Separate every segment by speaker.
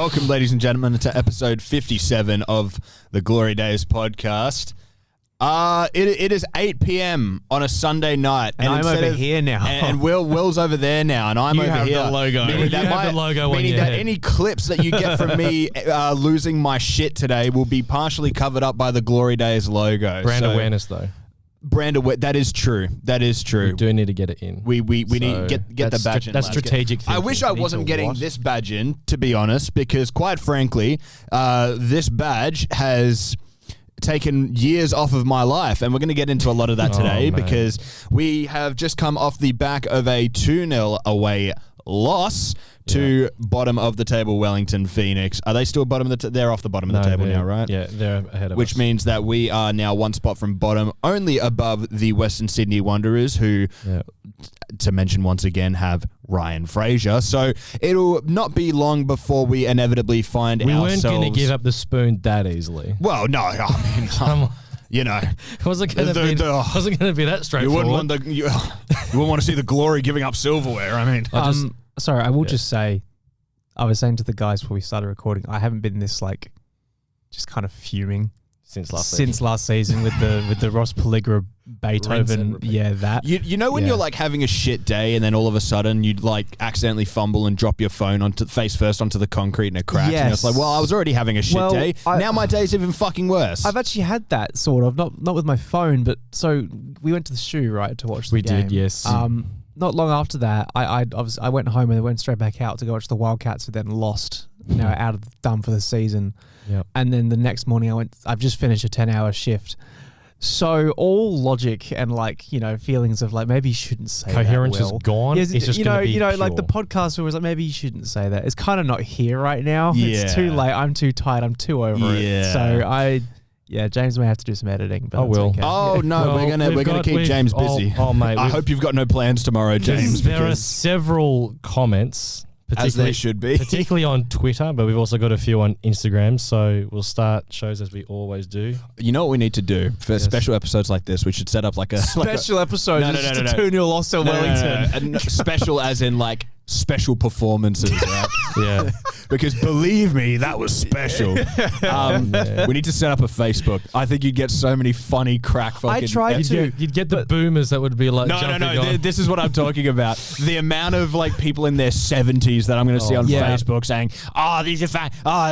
Speaker 1: Welcome, ladies and gentlemen, to episode 57 of the Glory Days podcast. It is 8 p.m. on a Sunday night.
Speaker 2: And I'm over here now.
Speaker 1: And Will's over there now, and I'm over here.
Speaker 2: You have the logo.
Speaker 1: Meaning that any clips that you get from me losing my shit today will be partially covered up by the Glory Days logo.
Speaker 3: Brand awareness, though.
Speaker 1: That is true. That is true.
Speaker 3: We do need to get it in.
Speaker 1: We need to get the badge in.
Speaker 3: That's strategic thinking.
Speaker 1: I wish I wasn't getting this badge in, to be honest, because quite frankly, this badge has taken years off of my life, and we're going to get into a lot of that today because we have just come off the back of a 2-0 away loss to bottom of the table Wellington Phoenix. Are they still bottom of the they're off the bottom of the table now, right?
Speaker 3: Yeah, they're ahead of us.
Speaker 1: Which means that we are now one spot from bottom, only above the Western Sydney Wanderers, who, to mention once again, have Ryan Fraser. So it'll not be long before we inevitably find ourselves...
Speaker 3: We weren't going to give up the spoon that easily.
Speaker 1: Well, no, I mean... You know,
Speaker 3: wasn't going to be that straightforward.
Speaker 1: You wouldn't want to see the Glory giving up silverware. I mean,
Speaker 2: sorry, I will just say, I was saying to the guys before we started recording, I haven't been this just kind of fuming
Speaker 3: since last
Speaker 2: season with the Ross Pelligra Beethoven. Yeah, that.
Speaker 1: You know when you're having a shit day and then all of a sudden you'd accidentally fumble and drop your phone face first onto the concrete and it cracks.
Speaker 2: Yes.
Speaker 1: And it's like, well, I was already having a shit day. Now my day's even fucking worse.
Speaker 2: I've actually had that sort of, not with my phone, but so we went to the shoe, right, to watch the game.
Speaker 3: We did, yes.
Speaker 2: Not long after that, I went home and went straight back out to go watch the Wildcats, who then lost, done for the season.
Speaker 3: Yep.
Speaker 2: And then the next morning I've just finished a 10-hour shift. So all logic and feelings of maybe you shouldn't say
Speaker 3: coherence
Speaker 2: that, Will.
Speaker 3: is gone.
Speaker 2: Yes,
Speaker 3: it's just going to be
Speaker 2: pure.
Speaker 3: pure.
Speaker 2: The podcast was maybe you shouldn't say that. It's kind of not here right now.
Speaker 1: Yeah.
Speaker 2: It's too late. I'm too tired. I'm too over it. So James may have to do some editing. But
Speaker 3: I will.
Speaker 2: Okay.
Speaker 1: Oh no, we're gonna keep James busy.
Speaker 3: Oh mate,
Speaker 1: I hope you've got no plans tomorrow, James.
Speaker 3: There are several comments.
Speaker 1: As they should be.
Speaker 3: Particularly on Twitter, but we've also got a few on Instagram, so we'll start shows as we always do.
Speaker 1: You know what we need to do? For special episodes like this, we should set up a...
Speaker 2: Special episode?
Speaker 1: No.
Speaker 2: A 2-0 loss to Wellington.
Speaker 1: No. Special as in special performances, right?
Speaker 3: Yeah.
Speaker 1: Because believe me, that was special. We need to set up a Facebook. I think you'd get so many funny crack fucking...
Speaker 2: I tried to.
Speaker 3: You'd get the boomers that would be jumping on.
Speaker 1: This is what I'm talking about. The amount of people in their 70s that I'm going to see on Facebook saying, this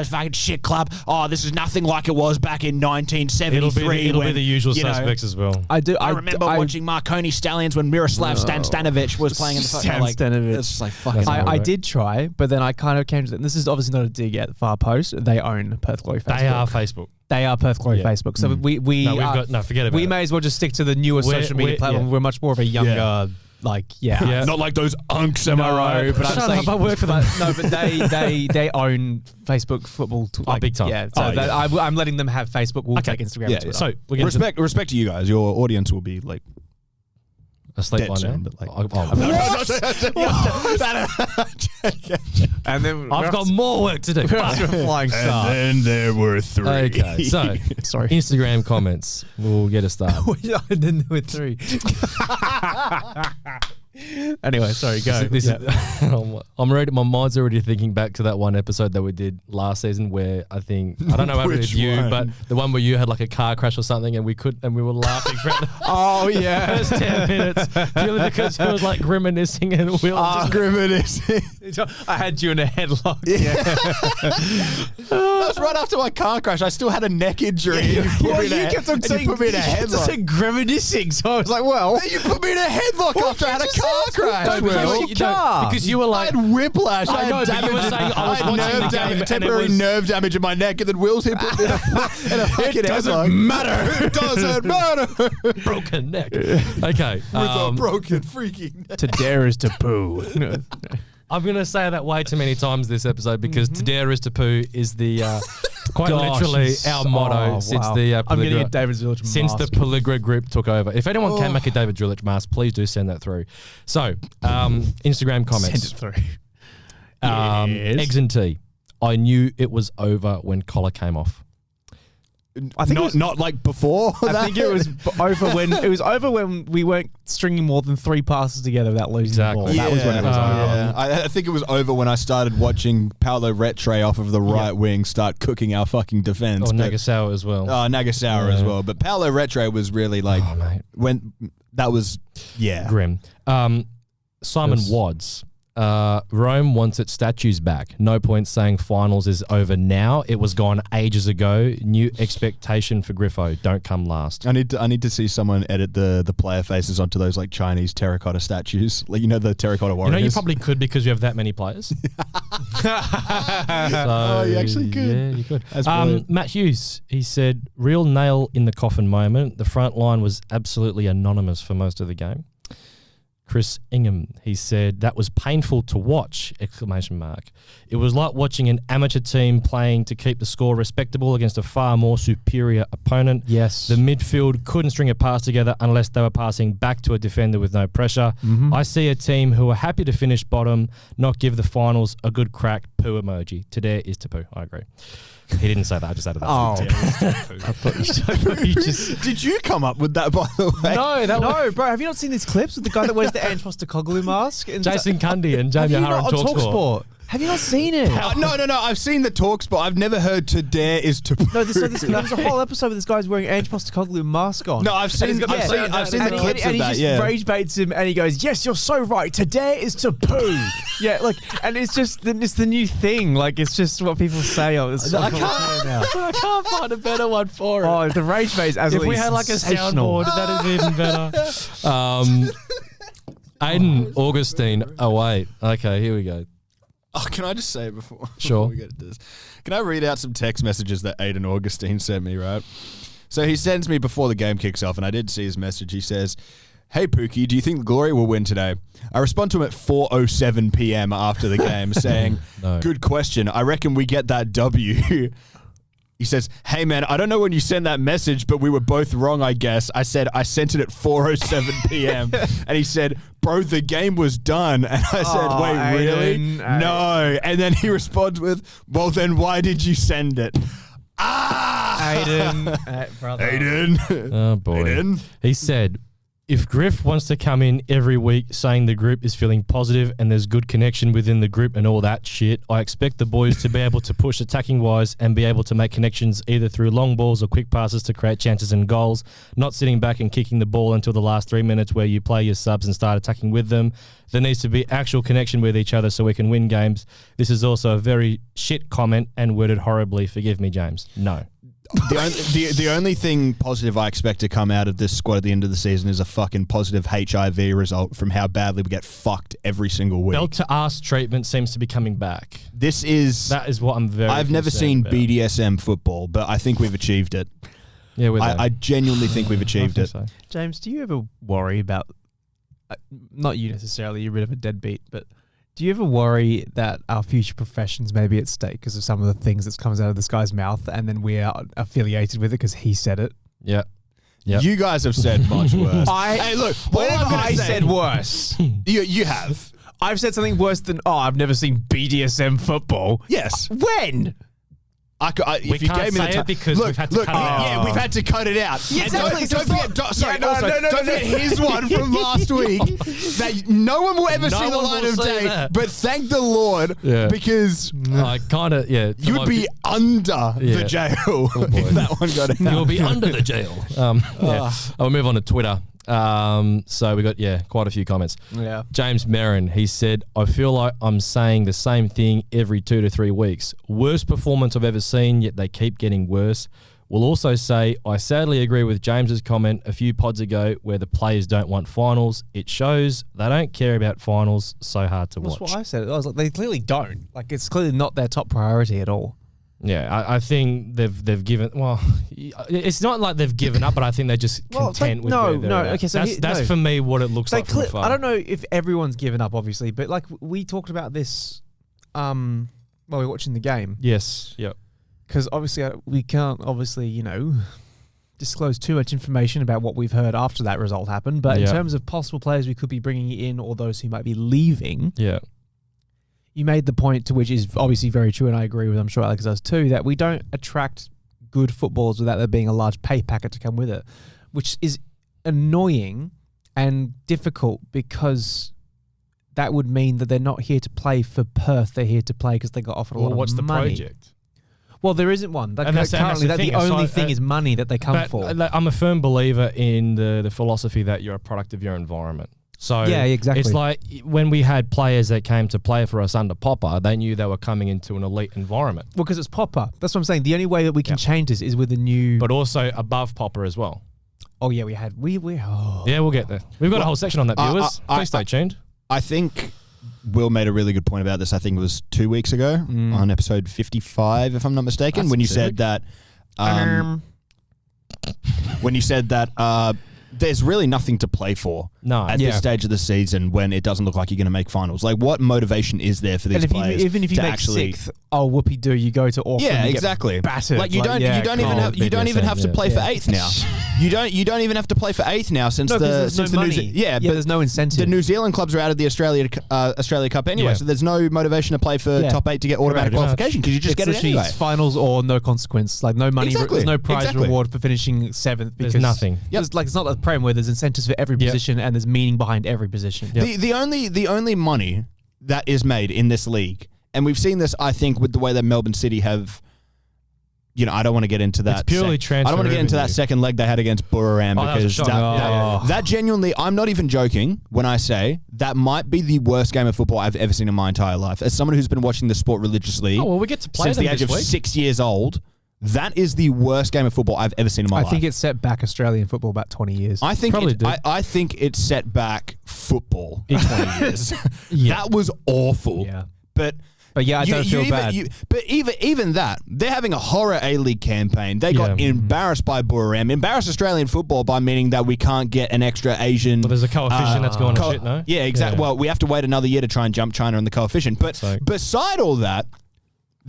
Speaker 1: fucking shit club. This is nothing like it was back in 1973.
Speaker 3: It'll be the usual suspects as well.
Speaker 1: I remember watching Marconi Stallions when Miroslav Stanovic was playing in the
Speaker 2: Stanovic.
Speaker 1: It's just
Speaker 2: I did try, but then I kind of came to this is obviously not a dig at Far Post. They own Perth Glory Facebook.
Speaker 3: They are Facebook.
Speaker 2: They are Perth Glory Facebook. So
Speaker 3: forget about it.
Speaker 2: We may as well just stick to the newer social media platform. We're much more of a younger,
Speaker 1: not like those unks, am I right?
Speaker 2: But I'm saying, I work for that. No, but they own Facebook football.
Speaker 3: Big time.
Speaker 2: Yeah, so I'm letting them have Facebook. We'll take Instagram.
Speaker 1: Yeah,
Speaker 2: as well.
Speaker 1: So respect to you guys. Your audience will be
Speaker 3: asleep by now.
Speaker 2: And then
Speaker 3: I've got more work to do.
Speaker 2: Flying start.
Speaker 1: And then there were 3.
Speaker 3: Okay, so
Speaker 2: sorry.
Speaker 3: Instagram comments. We'll get a start.
Speaker 2: And then there were 3. Anyway, sorry, go.
Speaker 3: I'm ready. My mind's already thinking back to that one episode that we did last season where I don't know what happened with you, but the one where you had a car crash or something and we were laughing for
Speaker 2: the
Speaker 3: first 10 minutes purely because it was reminiscing and Will just
Speaker 1: reminiscing.
Speaker 2: I had you in a headlock.
Speaker 1: Yeah. That was right after my car crash. I still had a neck injury. You kept on saying, put me in a headlock.
Speaker 2: Reminiscing, so I was like, well,
Speaker 1: you put me in a headlock after I had a car crash.
Speaker 2: Because
Speaker 3: you were
Speaker 1: I had whiplash. I had temporary nerve damage in my neck, and then Will's here put me in a fucking headlock.
Speaker 2: It
Speaker 1: doesn't matter.
Speaker 3: Broken neck. Okay.
Speaker 1: With a broken freaking neck.
Speaker 2: To Dare Is To Poo.
Speaker 3: I'm going to say that way too many times this episode because To Dare Is To Poo is the quite literally our motto since the
Speaker 2: I'm getting a David Drillich mask.
Speaker 3: Since the Pelligra group took over. If anyone can make a David Drillich mask, please do send that through. So, Instagram comments.
Speaker 2: Send it through.
Speaker 3: Eggs and tea. I knew it was over when collar came off.
Speaker 2: I think
Speaker 1: not like before.
Speaker 2: I think it was over when we weren't stringing more than 3 passes together without losing the ball. That was when it was over.
Speaker 1: Yeah. I think it was over when I started watching Paolo Retre off of the right wing start cooking our fucking defense.
Speaker 3: Or Nagasawa as well.
Speaker 1: Oh, Nagasawa as well. But Paolo Retre was really like when that was
Speaker 3: grim. Simon Wads. Rome wants its statues back. No point saying finals is over now. It was gone ages ago. New expectation for Griffo. Don't come last.
Speaker 1: I need to see someone edit the player faces onto those like Chinese terracotta statues. Like the terracotta warriors.
Speaker 3: You probably could because you have that many players.
Speaker 1: Oh, you actually could.
Speaker 3: Yeah, you could. Matt Hughes, he said, real nail in the coffin moment. The front line was absolutely anonymous for most of the game. Chris Ingham, he said, that was painful to watch, ! It was like watching an amateur team playing to keep the score respectable against a far more superior opponent.
Speaker 2: Yes.
Speaker 3: The midfield couldn't string a pass together unless they were passing back to a defender with no pressure.
Speaker 2: Mm-hmm.
Speaker 3: I see a team who are happy to finish bottom, not give the finals a good crack. Poo emoji. Dare Is To Poo. I agree. He didn't say that. I just added that.
Speaker 2: Oh.
Speaker 3: I thought you just...
Speaker 1: Did you come up with that, by the way?
Speaker 2: No, bro. Have you not seen these clips with the guy that wears the Ange Postecoglou mask? And
Speaker 3: Jason Cundy and Jamie Hara on TalkSport.
Speaker 2: Have you not seen it?
Speaker 1: No. I've seen the TalkSport. I've never heard Dare Is To Poo.
Speaker 2: No, there's a whole episode where this guy's wearing Ange Postecoglou mask on.
Speaker 1: No, I've seen the clips of that.
Speaker 2: And he just rage baits him, and he goes, "Yes, you're so right. Dare Is To Poo." Yeah, like, and it's the new thing. Like, it's just what people say. Oh, it's
Speaker 3: I can't find a better one for it.
Speaker 2: Oh, the rage bait is absolutely
Speaker 3: if we had like a soundboard, that is even better. Aiden Augustine. Oh wait, okay, here we go.
Speaker 1: Oh, can I just say before
Speaker 3: Sure.
Speaker 1: we get to this? Can I read out some text messages that Aiden Augustine sent me, right? So he sends me before the game kicks off, and I did see his message. He says, "Hey, Pookie, do you think the Glory will win today?" I respond to him at 4:07 p.m. after the game saying,
Speaker 3: No.
Speaker 1: "Good question. I reckon we get that W." He says, "Hey, man, I don't know when you sent that message, but we were both wrong, I guess. I said I sent it at 4:07 p.m. And he said, "Bro, the game was done." And I said, "Wait, really?" No. And then he responds with, "Well, then why did you send it?"
Speaker 2: Aiden, brother.
Speaker 1: Aiden.
Speaker 3: Oh boy.
Speaker 1: Aiden.
Speaker 3: He said, if Griff wants to come in every week saying the group is feeling positive and there's good connection within the group and all that shit, I expect the boys to be able to push attacking wise and be able to make connections either through long balls or quick passes to create chances and goals, not sitting back and kicking the ball until the last 3 minutes where you play your subs and start attacking with them. There needs to be actual connection with each other so we can win games. This is also a very shit comment and worded horribly. Forgive me, James. No.
Speaker 1: The only thing positive I expect to come out of this squad at the end of the season is a fucking positive HIV result from how badly we get fucked every single week.
Speaker 3: Belt to ass treatment seems to be coming back.
Speaker 1: That is
Speaker 3: what I'm very
Speaker 1: I've never seen
Speaker 3: about.
Speaker 1: BDSM football, but I think we've achieved it.
Speaker 3: Yeah,
Speaker 1: I genuinely think we've achieved it.
Speaker 3: So.
Speaker 2: James, do you ever worry about, not you necessarily, you're a bit of a deadbeat, but do you ever worry that our future professions may be at stake because of some of the things that comes out of this guy's mouth and then we are affiliated with it because he said it?
Speaker 3: Yeah. Yep.
Speaker 1: You guys have said much worse.
Speaker 2: Hey, look, whenever I said worse,
Speaker 1: you have.
Speaker 2: I've said something worse than, I've never seen BDSM football.
Speaker 1: Yes.
Speaker 2: When?
Speaker 3: We can't say it because we've had to cut it out.
Speaker 1: Yeah, we've had to cut it out.
Speaker 2: Yeah, exactly.
Speaker 1: Don't forget, don't forget his one from last week that no one will ever see the light of day. But thank the Lord because
Speaker 3: I kind of,
Speaker 1: you'd be under the jail if that one got out.
Speaker 3: You'll be under the jail. I'll move on to Twitter. So we got quite a few comments.
Speaker 2: Yeah.
Speaker 3: James Merrin, he said, I feel like I'm saying the same thing every 2 to 3 weeks. Worst performance I've ever seen, yet they keep getting worse. We'll also say, I sadly agree with James's comment a few pods ago where the players don't want finals. It shows they don't care about finals. So hard to watch.
Speaker 2: That's what I said. I was like, they clearly don't. Like, it's clearly not their top priority at all.
Speaker 3: Yeah, I think they've given. Well, it's not like they've given up, but I think they're just content with where they're at.
Speaker 2: Okay, so
Speaker 3: that's for me what it looks like from afar.
Speaker 2: I don't know if everyone's given up, obviously, but like we talked about this while we were watching the game.
Speaker 3: Yes. Yep.
Speaker 2: Because obviously we can't disclose too much information about what we've heard after that result happened. But in terms of possible players we could be bringing in or those who might be leaving.
Speaker 3: Yeah.
Speaker 2: You made the point to which is obviously very true, and I agree with, I'm sure Alex does too, that we don't attract good footballers without there being a large pay packet to come with it, which is annoying and difficult because that would mean that they're not here to play for Perth. They're here to play because they got offered a lot of money.
Speaker 3: What's the project?
Speaker 2: Well, there isn't one.
Speaker 3: That's
Speaker 2: The only thing is money that they come for.
Speaker 3: I'm a firm believer in the philosophy that you're a product of your environment. So
Speaker 2: yeah, exactly.
Speaker 3: It's like when we had players that came to play for us under Popper, they knew they were coming into an elite environment.
Speaker 2: Well, because it's Popper. That's what I'm saying. The only way that we can change this is with a new...
Speaker 3: But also above Popper as well.
Speaker 2: Oh, yeah, we had...
Speaker 3: Yeah, we'll get there. We've got a whole section on that, viewers. Please stay tuned.
Speaker 1: I think Will made a really good point about this. I think it was 2 weeks ago on episode 55, if I'm not mistaken,
Speaker 3: That's
Speaker 1: when you
Speaker 3: specific.
Speaker 1: said that... when you said that... there's really nothing to play for at this stage of the season when it doesn't look like you're going to make finals. Like, what motivation is there for these players?
Speaker 2: Even if you make sixth, whoopee do, you go to Auckland.
Speaker 1: Yeah,
Speaker 2: and
Speaker 1: exactly.
Speaker 2: Get battered.
Speaker 1: Like you don't even have to play for eighth now. You don't even have to play for eighth now since
Speaker 2: there's no incentive.
Speaker 1: The New Zealand clubs are out of the Australia Cup anyway, so there's no motivation to play for top 8 to get automatic qualification because you just get it anyway.
Speaker 2: Finals or no consequence, like no money, there's no prize reward for finishing 7th. Because
Speaker 3: there's nothing.
Speaker 2: It's not like the Prem where there's incentives for every position and there's meaning behind every position.
Speaker 1: The only money that is made in this league, and we've seen this, I think, with the way that Melbourne City have. I don't want to get into that.
Speaker 3: It's purely transfer.
Speaker 1: I don't want to get into that second leg they had against Buriram because that genuinely, I'm not even joking when I say that might be the worst game of football I've ever seen in my entire life. As someone who's been watching the sport religiously,
Speaker 3: we get to play
Speaker 1: since the age of 6 years old, that is the worst game of football I've ever seen in my life.
Speaker 2: I think it set back Australian football about 20 years.
Speaker 1: I think it set back football in 20 years. That was awful.
Speaker 2: Yeah.
Speaker 1: But
Speaker 2: yeah, I don't feel bad.
Speaker 1: But even that, they're having a horror A-League campaign. They got embarrassed by Buriram, embarrassed Australian football by meaning that we can't get an extra Asian.
Speaker 3: Well, there's a coefficient that's going on shit, no?
Speaker 1: Yeah, exactly. Yeah. Well, we have to wait another year to try and jump China on the coefficient. But beside all that,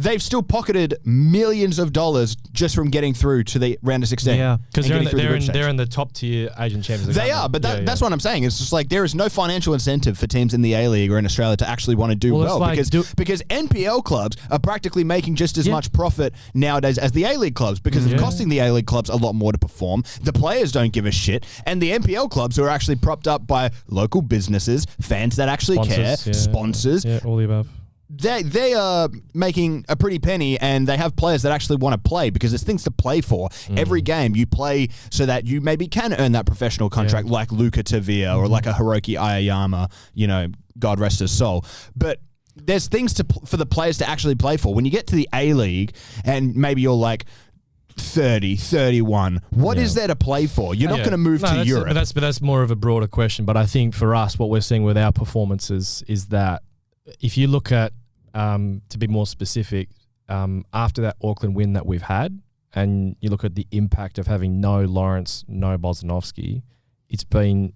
Speaker 1: they've still pocketed millions of dollars just from getting through to the round of 16.
Speaker 2: Yeah,
Speaker 3: because they're in the top tier Asian champions.
Speaker 1: They are, but that's what I'm saying. It's just like there is no financial incentive for teams in the A-League or in Australia to actually want to do well because NPL clubs are practically making just as much profit nowadays as the A-League clubs because it's costing the A-League clubs a lot more to perform. The players don't give a shit, and the NPL clubs who are actually propped up by local businesses, fans that actually care, sponsors,
Speaker 3: all the above.
Speaker 1: They are making a pretty penny, and they have players that actually want to play because there's things to play for. Every game you play so that you maybe can earn that professional contract like Luca Tavia or like a Hiroki Ayayama, God rest his soul. But there's things for the players to actually play for. When you get to the A-League and maybe you're like 30, 31, what is there to play for? You're not going to move to Europe.
Speaker 3: But that's more of a broader question. But I think for us, what we're seeing with our performances is that if you look at, to be more specific, after that Auckland win that we've had, and you look at the impact of having no Lawrence, no Bosdanovsky, it's been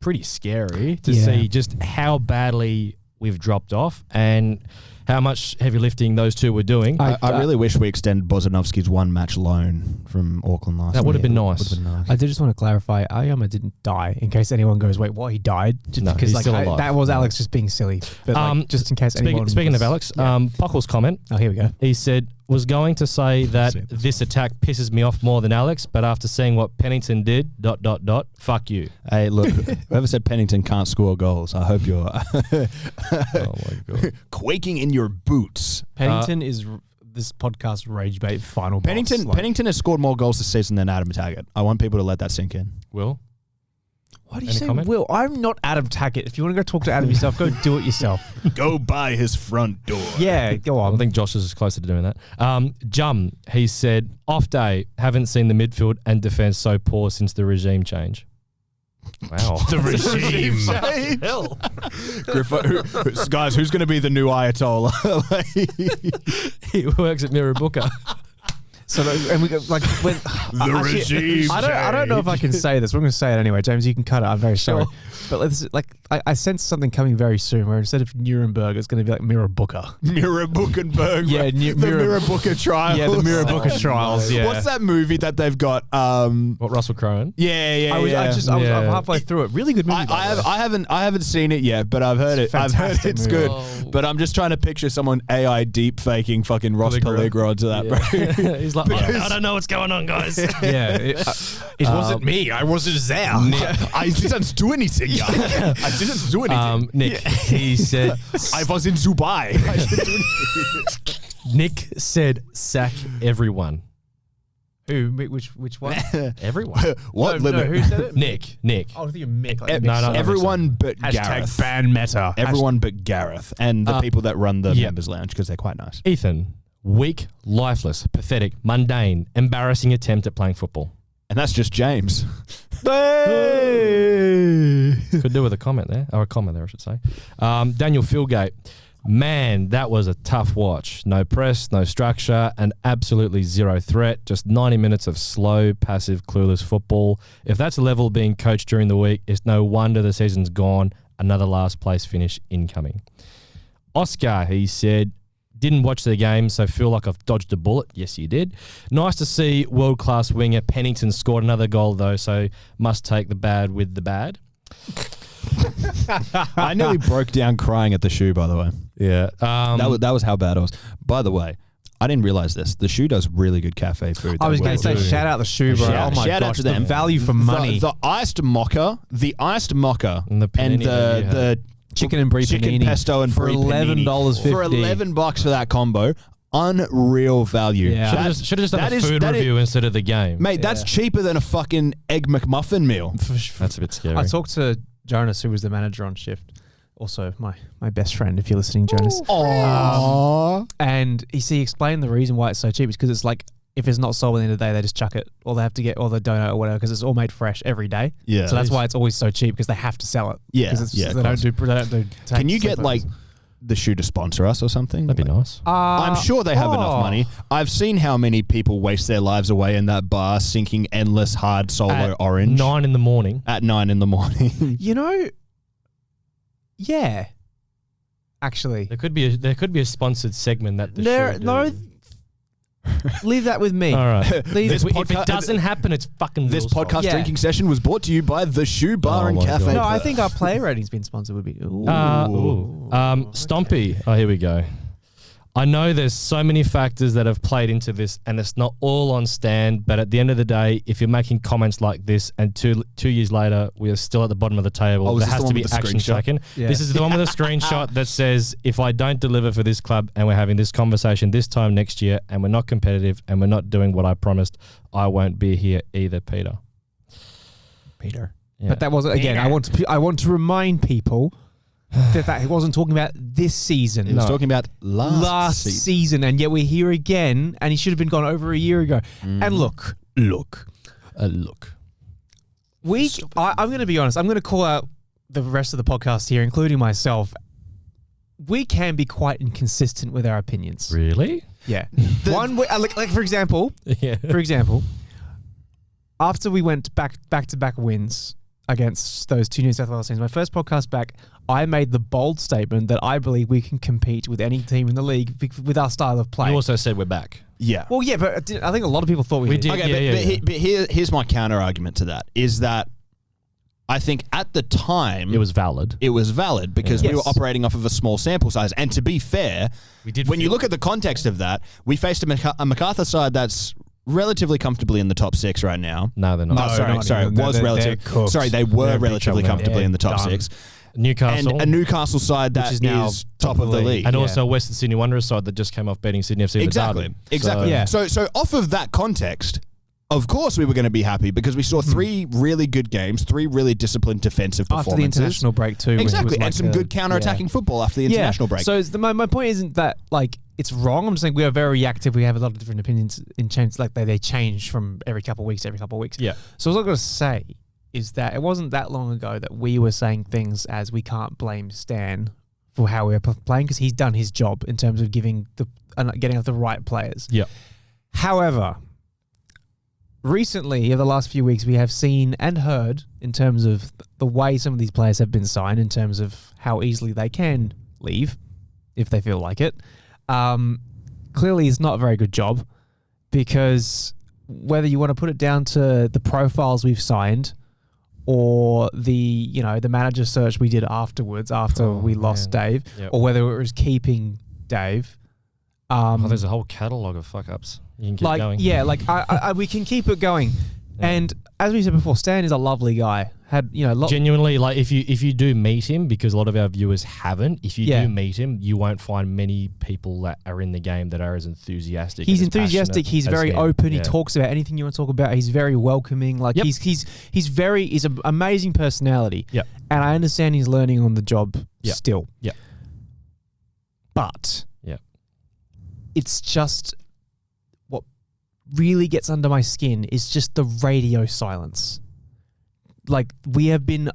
Speaker 3: pretty scary to see just how badly we've dropped off and how much heavy lifting those two were doing.
Speaker 1: I really wish we extended Bosdanovsky's one-match loan from Auckland last year.
Speaker 3: That would have been nice.
Speaker 2: I did just want to clarify, Ayama didn't die, in case anyone goes, wait, what, he died?
Speaker 3: Because he's still alive.
Speaker 2: That was Alex just being silly. But just in case anyone...
Speaker 3: Speaking of Alex, Puckle's comment.
Speaker 2: Oh, here we go.
Speaker 3: He said, was going to say that this attack pisses me off more than Alex, but after seeing what Pennington did, ... fuck you.
Speaker 1: Hey, look, whoever said Pennington can't score goals, I hope you're
Speaker 3: oh my God.
Speaker 1: quaking in your boots.
Speaker 2: Pennington is this podcast rage bait final
Speaker 1: Pennington
Speaker 2: boss.
Speaker 1: Pennington has scored more goals this season than Adam Taggart. I want people to let that sink in.
Speaker 3: Will?
Speaker 2: Why do you say Will? I'm not Adam Taggart. If you want to go talk to Adam yourself, go do it yourself.
Speaker 1: Go by his front door.
Speaker 2: Yeah, go on.
Speaker 3: I think Josh is closer to doing that. Jum, he said, off day, haven't seen the midfield and defence so poor since the regime change. Wow.
Speaker 1: The regime change. Griff, guys, who's going to be the new Ayatollah?
Speaker 3: He works at Mirrabooka.
Speaker 2: So, and we go like when
Speaker 1: regime.
Speaker 2: I don't know if I can say this. We're going to say it anyway. James, you can cut it. I'm very sorry. But I sense something coming very soon where instead of Nuremberg, it's going to be like Mirrabooka.
Speaker 1: Mirrabookenberg.
Speaker 2: Yeah,
Speaker 1: the Mirrabooka trials.
Speaker 2: Yeah, the Mirrabooka trials. Yeah.
Speaker 1: What's that movie that they've got?
Speaker 3: What, Russell Crowe?
Speaker 1: Yeah.
Speaker 2: I'm halfway through it. Really good movie.
Speaker 1: I haven't seen it yet, but I've heard it. I've heard it's
Speaker 2: movie.
Speaker 1: good.
Speaker 3: Oh.
Speaker 1: But I'm just trying to picture someone AI deep faking fucking Ross Peligro onto that, bro.
Speaker 3: He's like, I don't know what's going on, guys.
Speaker 2: Yeah, it wasn't me. I wasn't there.
Speaker 1: I didn't do anything. I didn't do anything.
Speaker 3: Nick, he said,
Speaker 1: I was in Dubai. I didn't do anything.
Speaker 3: Nick said, sack everyone.
Speaker 2: Who? Which one?
Speaker 3: Everyone.
Speaker 1: What
Speaker 2: No,
Speaker 1: limit?
Speaker 2: who said it?
Speaker 3: Nick.
Speaker 2: Oh, I think you're Mick. Like
Speaker 3: no,
Speaker 1: Everyone but Gareth.
Speaker 2: ban meta.
Speaker 1: Everyone but Gareth and the people that run the members lounge because they're quite nice.
Speaker 3: Ethan, weak, lifeless, pathetic, mundane, embarrassing attempt at playing football.
Speaker 1: And that's just James.
Speaker 3: Could do with a comment there, or a comment there, I should say. Daniel Philgate. Man, that was a tough watch. No press, no structure, and absolutely zero threat. Just 90 minutes of slow, passive, clueless football. If that's a level being coached during the week, it's no wonder the season's gone. Another last place finish incoming. Oscar, he said, didn't watch the game, so feel like I've dodged a bullet. Yes, you did. Nice to see world-class winger Pennington scored another goal, though, so must take the bad with the bad.
Speaker 1: I nearly broke down crying at the shoe, by the way.
Speaker 3: Yeah.
Speaker 1: That was how bad it was. By the way, I didn't realize this. The shoe does really good cafe food.
Speaker 2: I was going to say, shout out the shoe, bro.
Speaker 1: Shout-
Speaker 2: Oh my
Speaker 1: shout out
Speaker 2: gosh,
Speaker 1: to them.
Speaker 2: the value for money.
Speaker 1: The iced mocha,
Speaker 3: And the panini that
Speaker 1: the
Speaker 2: chicken and brie
Speaker 1: chicken
Speaker 2: panini
Speaker 1: pesto and
Speaker 2: for
Speaker 1: brie panini.
Speaker 2: $11.50.
Speaker 1: For $11 for that combo. Unreal value.
Speaker 2: Yeah.
Speaker 3: Should have just done
Speaker 1: that
Speaker 3: a
Speaker 1: is-
Speaker 3: food
Speaker 1: that is-
Speaker 3: review instead of the game.
Speaker 1: Mate, that's cheaper than a fucking Egg McMuffin meal.
Speaker 3: That's a bit scary.
Speaker 2: I talked to Jonas, who was the manager on shift. Also, my best friend, if you're listening, Jonas.
Speaker 1: Aww.
Speaker 2: And he explained the reason why it's so cheap is because it's like, if it's not sold at the end of the day, they just chuck it, or they have to get, or the donut or whatever, because it's all made fresh every day.
Speaker 1: Yeah.
Speaker 2: So that's why it's always so cheap, because they have to sell it.
Speaker 1: Yeah,
Speaker 2: 'Cause it's,
Speaker 1: yeah,
Speaker 2: they don't do.
Speaker 1: Can you get like the shoe to sponsor us or something?
Speaker 3: That'd be nice.
Speaker 1: I'm sure they have enough money. I've seen how many people waste their lives away in that bar sinking endless hard solo
Speaker 3: At
Speaker 1: orange
Speaker 3: 9 in the morning.
Speaker 1: at 9 in the morning.
Speaker 2: You know, yeah. Actually,
Speaker 3: There could be a sponsored segment that the show do.
Speaker 2: no. Leave that with me.
Speaker 3: All right.
Speaker 2: Leave
Speaker 1: This
Speaker 3: if
Speaker 1: podca-
Speaker 3: it doesn't happen, it's fucking
Speaker 1: This
Speaker 3: Will's fault.
Speaker 1: podcast
Speaker 2: Yeah.
Speaker 1: drinking session was brought to you by The Shoe Bar
Speaker 3: Oh
Speaker 1: and
Speaker 3: my
Speaker 1: Cafe.
Speaker 3: God.
Speaker 2: No, I
Speaker 1: Perth.
Speaker 2: think our player rating's been sponsored would be.
Speaker 3: Stompy. Oh, here we go. I know there's so many factors that have played into this, and it's not all on Stan, but at the end of the day, if you're making comments like this and two years later we are still at the bottom of the table,
Speaker 1: Oh, is
Speaker 3: there
Speaker 1: this
Speaker 3: has
Speaker 1: the
Speaker 3: to
Speaker 1: one
Speaker 3: be
Speaker 1: with the
Speaker 3: action
Speaker 1: screenshot?
Speaker 3: taken.
Speaker 2: Yeah.
Speaker 3: This is the one with a screenshot that says, if I don't deliver for this club and we're having this conversation this time next year and we're not competitive and we're not doing what I promised, I won't be here either, Peter.
Speaker 2: Peter.
Speaker 3: Yeah.
Speaker 2: But that wasn't, again, I want to remind people that he wasn't talking about this season.
Speaker 1: He was talking about last season.
Speaker 2: season, and yet we're here again, and he should have been gone over a year ago. And look.
Speaker 1: Look.
Speaker 2: I'm going to be honest. I'm going to call out the rest of the podcast here, including myself. We can be quite inconsistent with our opinions.
Speaker 3: Really?
Speaker 2: Yeah. One way, like for example,
Speaker 3: Yeah.
Speaker 2: after we went back to back wins against those two New South Wales teams, my first podcast back, I made the bold statement that I believe we can compete with any team in the league with our style of play.
Speaker 3: You also said we're back.
Speaker 1: Yeah.
Speaker 2: Well, yeah, but I think a lot of people thought we did.
Speaker 1: Okay, but here's my counter argument to that, is that I think at the time
Speaker 3: It was valid.
Speaker 1: it was valid because we
Speaker 2: Yes.
Speaker 1: were operating off of a small sample size. And to be fair,
Speaker 3: We did
Speaker 1: when you
Speaker 3: feel-
Speaker 1: look at the context of that, we faced a MacArthur side that's relatively comfortably in the top 6 right now.
Speaker 3: No, they're not.
Speaker 2: No,
Speaker 1: sorry,
Speaker 2: not
Speaker 1: sorry,
Speaker 2: even.
Speaker 1: it was
Speaker 2: They're
Speaker 1: relatively.
Speaker 2: cooked.
Speaker 1: Sorry, they were
Speaker 3: They're big
Speaker 1: relatively
Speaker 3: trouble now.
Speaker 1: comfortably in the top
Speaker 2: Done.
Speaker 1: 6,
Speaker 3: Newcastle.
Speaker 1: and a Newcastle side that
Speaker 2: is now
Speaker 1: top of the league.
Speaker 3: And
Speaker 2: Yeah.
Speaker 3: also Western Sydney Wanderers side that just came off beating Sydney FC in the derby.
Speaker 1: Exactly.
Speaker 2: Yeah.
Speaker 1: So off of that context, of course we were going to be happy because we saw 3 really good games, 3 really disciplined defensive performances.
Speaker 2: After the international break too. which
Speaker 1: Exactly,
Speaker 2: was
Speaker 1: and
Speaker 2: like
Speaker 1: some good counter-attacking football after the international break.
Speaker 2: So my point isn't that like it's wrong. I'm just saying we are very reactive. We have a lot of different opinions in change. Like they change from every couple of weeks to every couple of weeks.
Speaker 3: Yeah.
Speaker 2: So what I'm going to say is that it wasn't that long ago that we were saying things as we can't blame Stan for how we were playing because he's done his job in terms of getting us the right players.
Speaker 3: Yeah.
Speaker 2: However, recently, over the last few weeks, we have seen and heard in terms of the way some of these players have been signed, in terms of how easily they can leave if they feel like it. Clearly, it's not a very good job because whether you want to put it down to the profiles we've signed or the manager search we did afterwards after we lost
Speaker 3: man.
Speaker 2: Dave,
Speaker 3: Yep.
Speaker 2: or whether it was keeping Dave.
Speaker 3: Oh, there's a whole catalogue of fuck-ups. You can keep going.
Speaker 2: Yeah, like we can keep it going. Yeah. And as we said before, Stan is a lovely guy.
Speaker 3: Genuinely, like if you do meet him, because a lot of our viewers haven't, if you do meet him, you won't find many people that are in the game that are as enthusiastic.
Speaker 2: He's enthusiastic. He's very open.
Speaker 3: Yeah.
Speaker 2: He talks about anything you want to talk about. He's very welcoming. Like he's an amazing personality.
Speaker 3: Yeah.
Speaker 2: And I understand he's learning on the job still.
Speaker 3: Yeah.
Speaker 2: But it's just what really gets under my skin is just the radio silence. Like, we have been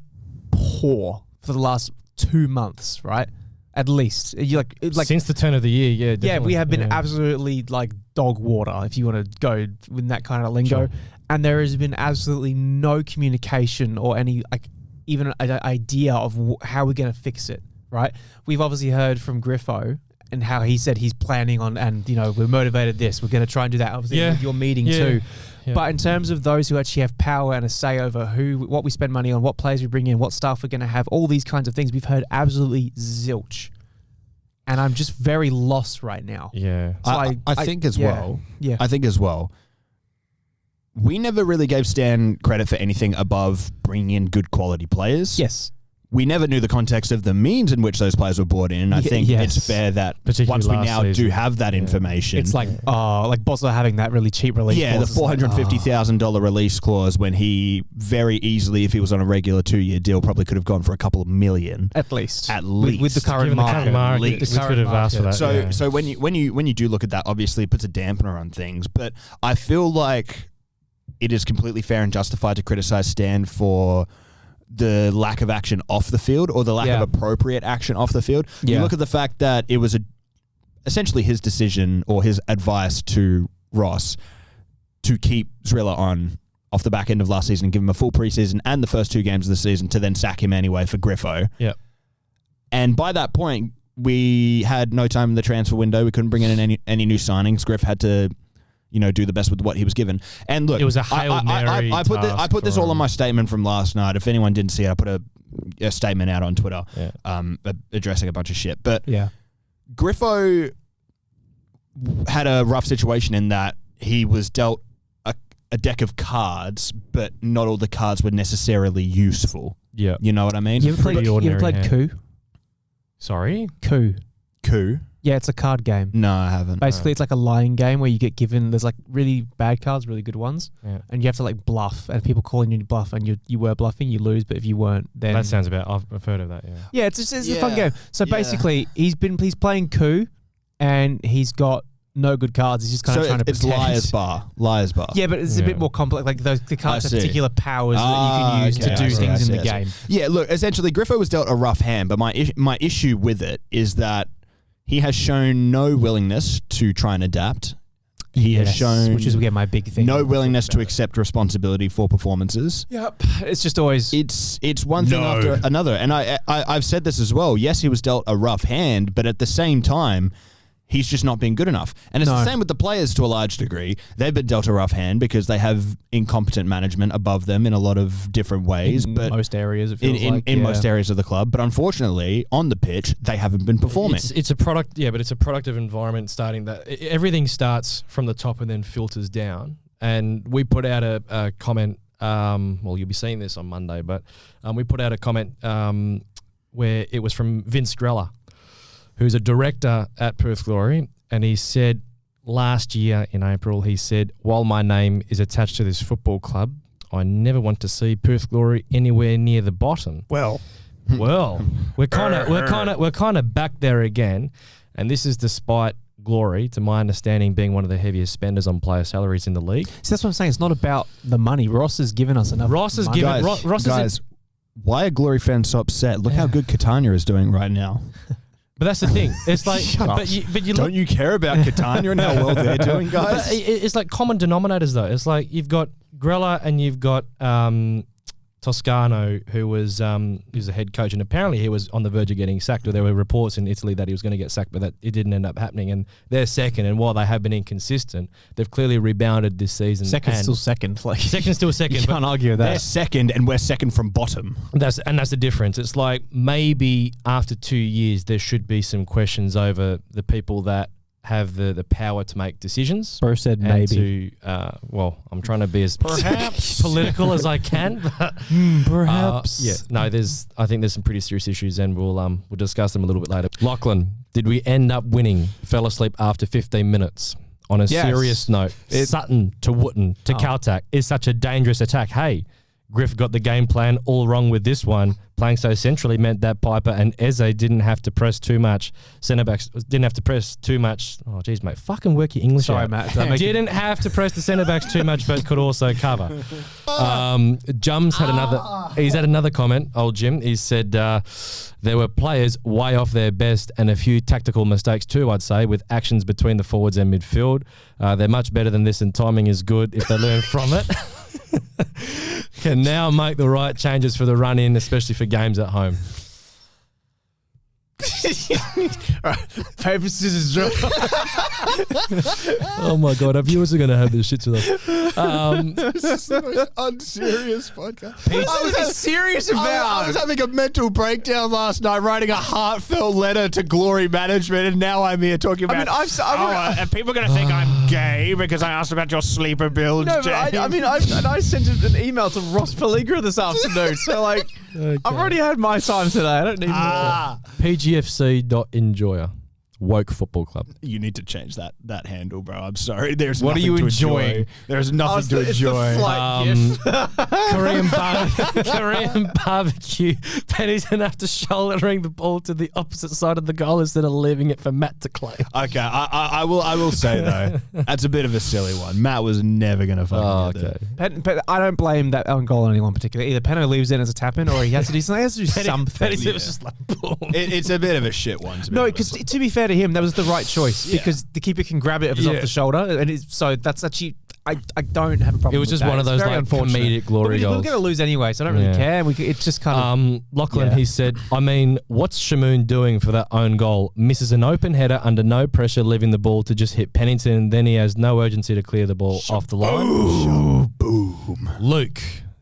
Speaker 2: poor for the last 2 months, right? At least. Like
Speaker 3: since the turn of the year, yeah. Definitely.
Speaker 2: Yeah, we have been absolutely like dog water, if you want to go with that kind of lingo. Sure. And there has been absolutely no communication or any, like, even an idea of how we're going to fix it, right? We've obviously heard from Griffo and how he said he's planning on, and, you know, we're motivated this, we're going to try and do that. Obviously, with your meeting too. Yeah. But in terms of those who actually have power and a say over what we spend money on, what players we bring in, what staff we're going to have, all these kinds of things, we've heard absolutely zilch. And I'm just very lost right now.
Speaker 3: Yeah.
Speaker 1: So I think as well, we never really gave Stan credit for anything above bringing in good quality players.
Speaker 2: Yes.
Speaker 1: We never knew the context of the means in which those players were brought in. I think it's fair that once we now do have that information.
Speaker 2: It's like, like Bosler having that really cheap release clause.
Speaker 1: The $450,000 release clause, when he very easily, if he was on a regular 2-year deal, probably could have gone for a couple of million.
Speaker 2: At least.
Speaker 1: With
Speaker 2: the current market.
Speaker 3: We could have asked for that.
Speaker 1: So when you do look at that, obviously it puts a dampener on things. But I feel like it is completely fair and justified to criticize Stan for the lack of action off the field, or the lack of appropriate action off the field. You look at the fact that it was essentially his decision or his advice to Ross to keep Zrilla on off the back end of last season and give him a full preseason and the first 2 games of the season to then sack him anyway for Griffo.
Speaker 3: Yeah.
Speaker 1: And by that point, we had no time in the transfer window. We couldn't bring in any new signings. Griff had to, you know, do the best with what he was given. And look,
Speaker 3: it was a Hail Mary
Speaker 1: I put this all on my statement from last night. If anyone didn't see it, I put a statement out on Twitter addressing a bunch of shit. But Griffo had a rough situation in that he was dealt a deck of cards, but not all the cards were necessarily useful.
Speaker 3: Yeah.
Speaker 1: You know what I mean?
Speaker 2: You ever played Coup?
Speaker 3: Sorry?
Speaker 2: Coup. Yeah, it's a card game.
Speaker 1: No, I haven't.
Speaker 2: Basically, it's like a lying game where you get given, there's like really bad cards, really good ones, and you have to like bluff, and people calling you to bluff, and you were bluffing, you lose, but if you weren't, then...
Speaker 3: That sounds about... I've heard of that,
Speaker 2: Yeah, it's a fun game. So basically, he's playing Coup, and he's got no good cards. He's just kind of trying to pretend.
Speaker 1: It's Liar's Bar.
Speaker 2: Yeah, but it's a bit more complex. Like the cards have particular powers that you can use to do things in the game.
Speaker 1: Yeah, look, essentially, Griffo was dealt a rough hand, but my issue with it is that he has shown no willingness to try and adapt. He has shown,
Speaker 2: which is again my big thing.
Speaker 1: No willingness to accept responsibility for performances.
Speaker 2: Yep, it's just always
Speaker 1: it's one thing after another. And I've said this as well. Yes, he was dealt a rough hand, but at the same time, he's just not been good enough. And it's the same with the players to a large degree. They've been dealt a rough hand because they have incompetent management above them in a lot of different ways.
Speaker 2: In
Speaker 1: but
Speaker 2: most areas, it feels
Speaker 1: in most areas of the club. But unfortunately, on the pitch, they haven't been performing.
Speaker 3: It's a product, but it's a product of environment starting that. Everything starts from the top and then filters down. And we put out a comment, well, you'll be seeing this on Monday, but we put out a comment where it was from Vince Grella, who's a director at Perth Glory, and he said last year in April, he said, while my name is attached to this football club, I never want to see Perth Glory anywhere near the bottom.
Speaker 1: Well,
Speaker 3: we're kind of back there again, and this is despite Glory, to my understanding, being one of the heaviest spenders on player salaries in the league.
Speaker 2: So that's what I'm saying. It's not about the money. Ross has given us enough.
Speaker 1: Guys, why are Glory fans so upset? Look how good Catania is doing right now.
Speaker 3: But that's the thing. It's like,
Speaker 1: don't you care about Catania and how well they're doing, guys?
Speaker 3: It's like common denominators, though. It's like you've got Grella and you've got Toscano, who was a head coach, and apparently he was on the verge of getting sacked. Or there were reports in Italy that he was going to get sacked, but that it didn't end up happening. And they're second, and while they have been inconsistent, they've clearly rebounded this season.
Speaker 2: Second's still second.
Speaker 3: Second's still second.
Speaker 2: You can't argue with that.
Speaker 1: They're second, and we're second from bottom.
Speaker 3: That's the difference. It's like maybe after 2 years there should be some questions over the people that have the power to make decisions.
Speaker 2: Bro said
Speaker 3: and
Speaker 2: maybe.
Speaker 3: I'm trying to be as perhaps political as I can. But,
Speaker 2: perhaps.
Speaker 3: I think there's some pretty serious issues, and we'll discuss them a little bit later. Lachlan, did we end up winning? Fell asleep after 15 minutes. On a serious note, Sutton to Wooten to Kaltak is such a dangerous attack. Hey, Griff got the game plan all wrong with this one. Playing so centrally meant that Piper and Eze didn't have to press too much. Centre-backs didn't have to press too much. Oh, geez, mate. Fucking work your English out.
Speaker 2: Matt.
Speaker 3: Didn't have to press the centre-backs too much, but could also cover. Jums had he's had another comment, old Jim. He said there were players way off their best and a few tactical mistakes too, I'd say, with actions between the forwards and midfield. They're much better than this, and timing is good if they learn from it. Can now make the right changes for the run-in, especially for games at home.
Speaker 2: Paper, scissors, drill.
Speaker 3: Oh my God, our viewers are going to have their shits with us.
Speaker 1: This is the most unserious podcast. I was having a mental breakdown last night, writing a heartfelt letter to Glory Management, and now I'm here talking about.
Speaker 4: And people are going to think I'm gay because I asked about your sleeper build.
Speaker 2: No, I sent an email to Ross Peligra this afternoon. So like, okay. I've already had my time today. I don't need more.
Speaker 3: PGFC.enjoyer. Woke Football Club.
Speaker 1: You need to change that handle, bro. I'm sorry. There's
Speaker 2: what
Speaker 1: nothing
Speaker 2: are you
Speaker 1: to
Speaker 2: enjoying?
Speaker 1: Enjoy. There's nothing to enjoy.
Speaker 3: Korean barbecue. Penny's enough to shouldering the ball to the opposite side of the goal instead of leaving it for Matt to claim.
Speaker 1: Okay, I will say though, that's a bit of a silly one. Matt was never gonna fucking get
Speaker 2: that. I don't blame that own goal on anyone particularly. Either Penno leaves it as a tap in, or he has to do something. He has to do something.
Speaker 3: It was just like boom.
Speaker 1: It's a bit of a shit one.
Speaker 2: No, because to be fair to him, that was the right choice because the keeper can grab it if it's off the shoulder, and so that's actually I don't have a problem.
Speaker 3: It was
Speaker 2: with
Speaker 3: just
Speaker 2: that.
Speaker 3: one of those like comedic glory goals.
Speaker 2: We're going to lose anyway, so I don't really care. It's just kind of
Speaker 3: Lachlan. He said, "I mean, what's Shamoon doing for that own goal? Misses an open header under no pressure, leaving the ball to just hit Pennington. Then he has no urgency to clear the ball off the line."
Speaker 1: Boom.
Speaker 3: Luke.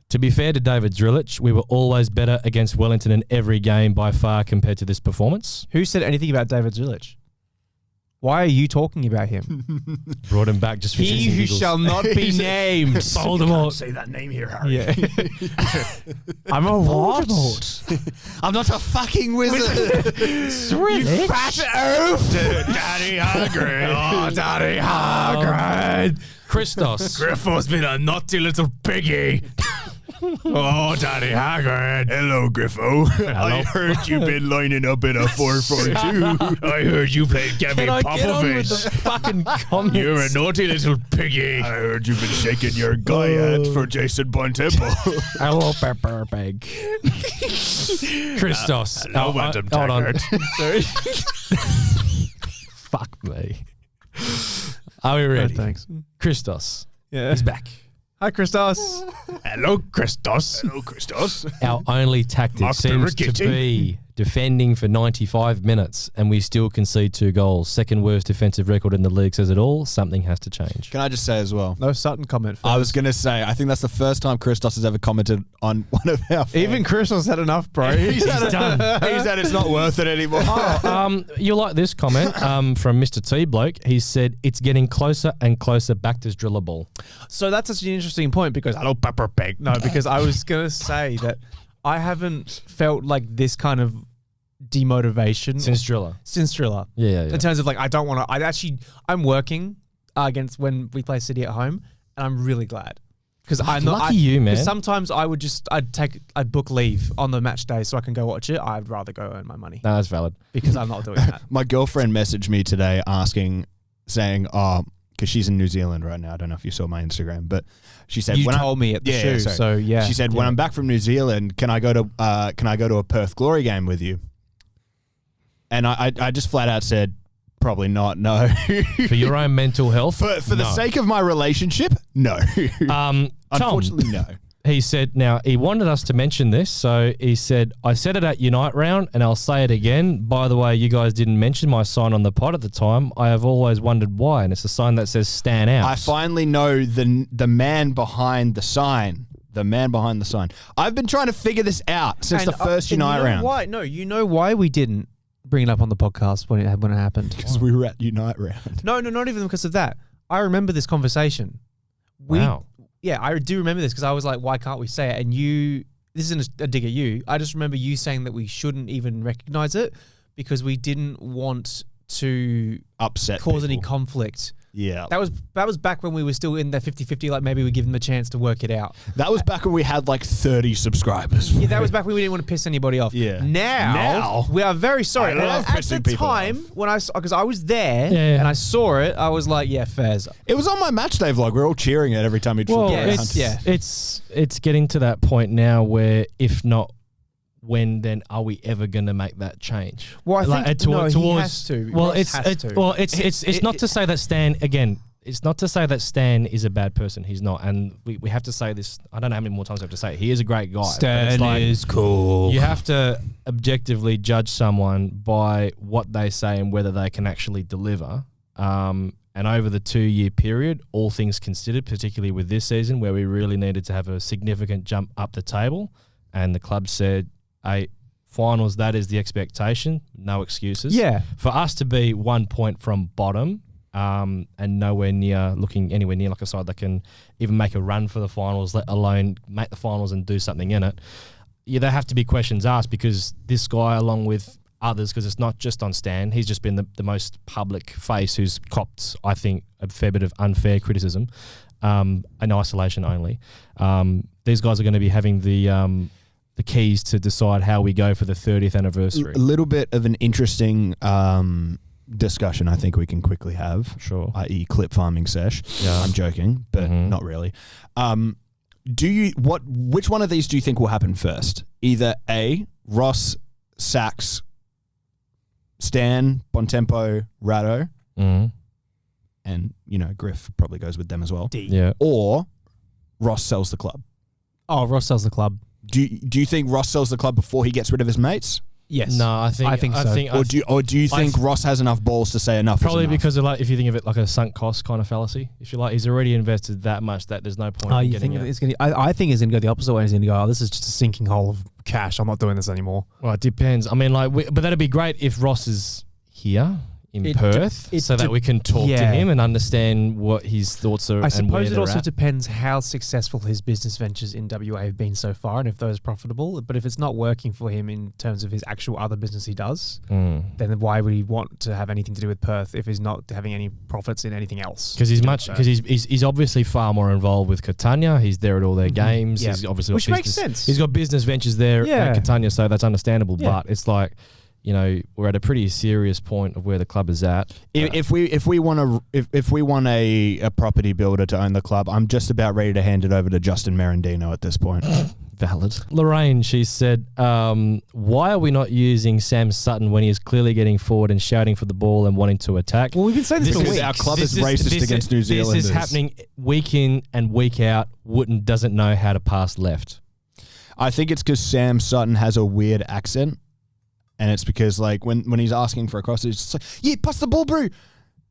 Speaker 3: To be fair to David Drillich, we were always better against Wellington in every game by far compared to this performance.
Speaker 2: Who said anything about David Drillich? Why are you talking about him?
Speaker 3: Brought him back just for
Speaker 2: he who shall not be named.
Speaker 4: Voldemort. Say that name here, Harry.
Speaker 2: Yeah. I'm a Voldemort.
Speaker 1: I'm not a fucking wizard.
Speaker 2: You
Speaker 1: fat oaf.
Speaker 4: Daddy Hagrid.
Speaker 2: Oh, Daddy Hagrid.
Speaker 3: Christos.
Speaker 4: Griffo's been a naughty little piggy. Oh, Daddy Hagrid.
Speaker 1: Hello, Griffo.
Speaker 4: I heard you've been lining up in a 4-4-2. I heard you played Gabby Popovich.
Speaker 3: Fucking comments.
Speaker 4: You're a naughty little piggy. I heard you've been shaking your guy hat for Jason Bontempo.
Speaker 3: Hello, Pepper Pig. Christos.
Speaker 4: Hello, Madam
Speaker 3: hold on.
Speaker 4: Taggart.
Speaker 3: Fuck me. Are we ready?
Speaker 2: Thanks.
Speaker 3: Christos.
Speaker 2: Yeah.
Speaker 3: He's back.
Speaker 2: Hi, Christos.
Speaker 4: Hello, Christos. Hello, Christos.
Speaker 3: Our only tactic
Speaker 4: Mark
Speaker 3: seems to
Speaker 4: Rickety.
Speaker 3: be defending for 95 minutes, and we still concede 2 goals. Second worst defensive record in the league says it all. Something has to change.
Speaker 1: Can I just say as well?
Speaker 2: No Sutton comment.
Speaker 1: I was going to say, I think that's the first time Christos has ever commented on one of our fans.
Speaker 2: Even Christos had enough, bro.
Speaker 1: He's done. He said it's not worth it anymore.
Speaker 3: You like this comment from Mr. T Bloke? He said, it's getting closer and closer back to driller ball.
Speaker 2: So that's such an interesting point because I don't pepper pig. No, because I was going to say that I haven't felt like this kind of demotivation
Speaker 3: Since driller.
Speaker 2: Yeah. In terms of like, I don't want to, I'm working against when we play City at home and I'm really glad. Because I'm not
Speaker 3: lucky you, man.
Speaker 2: Sometimes I'd book leave on the match day so I can go watch it. I'd rather go earn my money.
Speaker 3: No, that's valid.
Speaker 2: Because I'm not doing that.
Speaker 1: My girlfriend messaged me today saying, because she's in New Zealand right now. I don't know if you saw my Instagram, but she said
Speaker 2: you told me at the shoe. So yeah,
Speaker 1: she said when I'm back from New Zealand, can I go to a Perth Glory game with you? And I just flat out said, probably not. No.
Speaker 3: For your own mental health.
Speaker 1: For the sake of my relationship, no. Unfortunately, no.
Speaker 3: He said, now, he wanted us to mention this, so he said, I said it at Unite Round, and I'll say it again. By the way, you guys didn't mention my sign on the pod at the time. I have always wondered why, and it's a sign that says Stan Out.
Speaker 1: I finally know the man behind the sign. The man behind the sign. I've been trying to figure this out since the first Unite Round.
Speaker 2: Why? No, you know why we didn't? bring it up on the podcast when it happened.
Speaker 1: Because we were at Unite round.
Speaker 2: No, not even because of that. I remember this conversation.
Speaker 3: Wow.
Speaker 2: Yeah, I do remember this because I was like, why can't we say it? And you, this isn't a dig at you. I just remember you saying that we shouldn't even recognize it because we didn't want to
Speaker 1: Upset
Speaker 2: cause any
Speaker 1: people.
Speaker 2: conflict.
Speaker 1: Yeah.
Speaker 2: That was back when we were still in the 50-50, like maybe we give them a chance to work it out.
Speaker 1: That was back when we had like 30 subscribers.
Speaker 2: Yeah, that was back when we didn't want to piss anybody off.
Speaker 1: Yeah.
Speaker 2: Now we are very sorry.
Speaker 1: I love
Speaker 2: at
Speaker 1: pissing
Speaker 2: the
Speaker 1: people
Speaker 2: time
Speaker 1: off.
Speaker 2: when because I was there
Speaker 3: Yeah.
Speaker 2: and I saw it, I was like, yeah, fairs.
Speaker 1: It was on my match day vlog. We were all cheering it every time he'd
Speaker 3: Well,
Speaker 1: flip around.
Speaker 3: it's getting to that point now where if not when, then are we ever going to make that change?
Speaker 2: Well, I
Speaker 3: Like,
Speaker 2: think
Speaker 3: towards-
Speaker 2: he has to.
Speaker 3: Well,
Speaker 2: Ross has to.
Speaker 3: it's not to say that Stan again. It's not to say that Stan is a bad person. He's not, and we have to say this. I don't know how many more times I have to say it. He is a great guy. but it's like,
Speaker 4: cool.
Speaker 3: you have to objectively judge someone by what they say and whether they can actually deliver. And over the 2-year period, all things considered, particularly with this season where we really needed to have a significant jump up the table, and the club said, "Hey, finals, that is the expectation. No excuses."
Speaker 2: Yeah.
Speaker 3: For us to be 1 point from bottom, and looking anywhere near like a side that can even make a run for the finals, let alone make the finals and do something in it. Yeah, there have to be questions asked because this guy, along with others, because it's not just on Stan, he's just been the most public face who's copped, I think, a fair bit of unfair criticism, in isolation only. These guys are going to be having the keys to decide how we go for the 30th anniversary.
Speaker 1: A little bit of an interesting discussion I think we can quickly have.
Speaker 3: Sure.
Speaker 1: I.e. clip farming sesh.
Speaker 3: Yeah.
Speaker 1: I'm joking, but not really. Which one of these do you think will happen first? Either A, Ross sacks Stan, Bontempo, Rado, and Griff probably goes with them as well.
Speaker 3: Yeah.
Speaker 1: Or Ross sells the club.
Speaker 2: Oh, Ross sells the club.
Speaker 1: Do you think Ross sells the club before he gets rid of his mates?
Speaker 2: Yes.
Speaker 3: No, I think so.
Speaker 1: Or do you think Ross has enough balls to say enough?
Speaker 3: Probably
Speaker 1: is enough?
Speaker 3: because of if you think of it like a sunk cost kind of fallacy. If you like, he's already invested that much that there's no point in
Speaker 2: You
Speaker 3: getting
Speaker 2: think
Speaker 3: it.
Speaker 2: it's going? I think it's going to go the opposite way. He's going to go, oh, this is just a sinking hole of cash. I'm not doing this anymore.
Speaker 3: Well, it depends. I mean, but that'd be great if Ross is here in Perth so that we can talk to him and understand what his thoughts are.
Speaker 2: I
Speaker 3: and where
Speaker 2: suppose it
Speaker 3: they're
Speaker 2: also
Speaker 3: at.
Speaker 2: depends how successful his business ventures in WA have been so far and if those are profitable. But if it's not working for him in terms of his actual other business he does, then why would he want to have anything to do with Perth if he's not having any profits in anything else?
Speaker 3: Because he's obviously far more involved with Catania. He's there at all their games.
Speaker 2: Yeah.
Speaker 3: He's obviously
Speaker 2: Which
Speaker 3: got
Speaker 2: makes sense.
Speaker 3: He's got business ventures there at Catania, so that's understandable.
Speaker 2: Yeah.
Speaker 3: But it's like, we're at a pretty serious point of where the club is at.
Speaker 1: If we want a property builder to own the club, I'm just about ready to hand it over to Justin Merendino at this point.
Speaker 3: Valid. Lorraine, she said, why are we not using Sam Sutton when he is clearly getting forward and shouting for the ball and wanting to attack?
Speaker 2: Well, we've been saying this for
Speaker 1: Because
Speaker 2: weeks.
Speaker 1: our club is racist against New Zealanders.
Speaker 3: This is happening week in and week out. Wooten doesn't know how to pass left.
Speaker 1: I think it's because Sam Sutton has a weird accent. And it's because, like, when he's asking for a cross, it's just like, yeah, pass the ball, bro.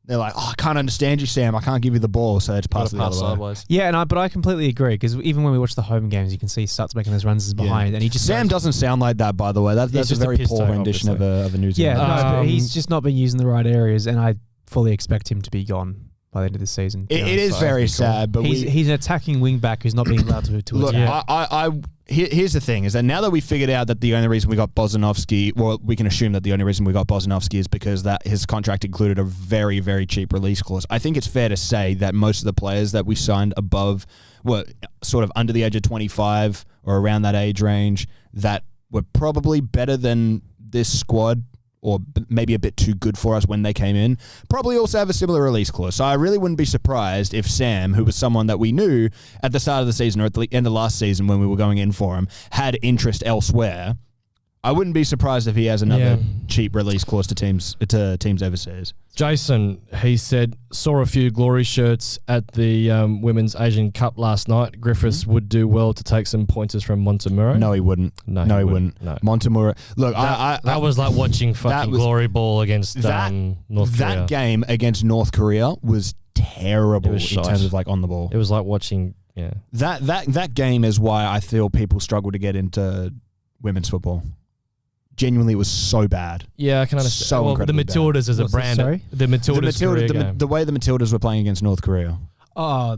Speaker 1: They're like, oh, I can't understand you, Sam. I can't give you the ball. So it's pass the other way.
Speaker 3: sideways.
Speaker 2: Yeah, but I completely agree because even when we watch the home games, you can see Sut's making those runs behind, and he just
Speaker 1: Sam doesn't sound like that, by the way. That's
Speaker 3: just
Speaker 1: a very
Speaker 3: a piss
Speaker 1: poor
Speaker 3: take,
Speaker 1: rendition of a New Zealand.
Speaker 2: Yeah, but he's just not been used in the right areas, and I fully expect him to be gone by the end of the season.
Speaker 1: It is very sad, but
Speaker 2: he's an attacking wing back who's not being allowed to
Speaker 1: look.
Speaker 2: attack.
Speaker 1: Here's the thing: is that now that we figured out that the only reason we got Bozanovsky, well, we can assume that the only reason we got Bozanovsky is because that his contract included a very, very cheap release clause. I think it's fair to say that most of the players that we signed above, well, sort of under the age of 25 or around that age range, that were probably better than this squad, or maybe a bit too good for us when they came in, probably also have a similar release clause. So I really wouldn't be surprised if Sam, who was someone that we knew at the start of the season or at the end of last season when we were going in for him, had interest elsewhere. I wouldn't be surprised if he has another cheap release clause to teams overseas.
Speaker 3: Jason, he said, saw a few glory shirts at the Women's Asian Cup last night. Griffiths would do well to take some pointers from Montemurro.
Speaker 1: No, he wouldn't.
Speaker 3: No, he wouldn't. No.
Speaker 1: Montemurro. Look,
Speaker 3: that was like watching fucking glory ball against North Korea.
Speaker 1: That game against North Korea was terrible in
Speaker 3: shite.
Speaker 1: terms of like on the ball.
Speaker 3: It was like watching,
Speaker 1: That game is why I feel people struggle to get into women's football. genuinely, it was so bad.
Speaker 3: Yeah, I can understand.
Speaker 1: So
Speaker 3: the
Speaker 1: incredibly
Speaker 3: Matildas as a
Speaker 2: What's this,
Speaker 3: brand.
Speaker 2: sorry?
Speaker 3: The Matildas career game.
Speaker 1: The way the Matildas were playing against North Korea.
Speaker 2: Oh,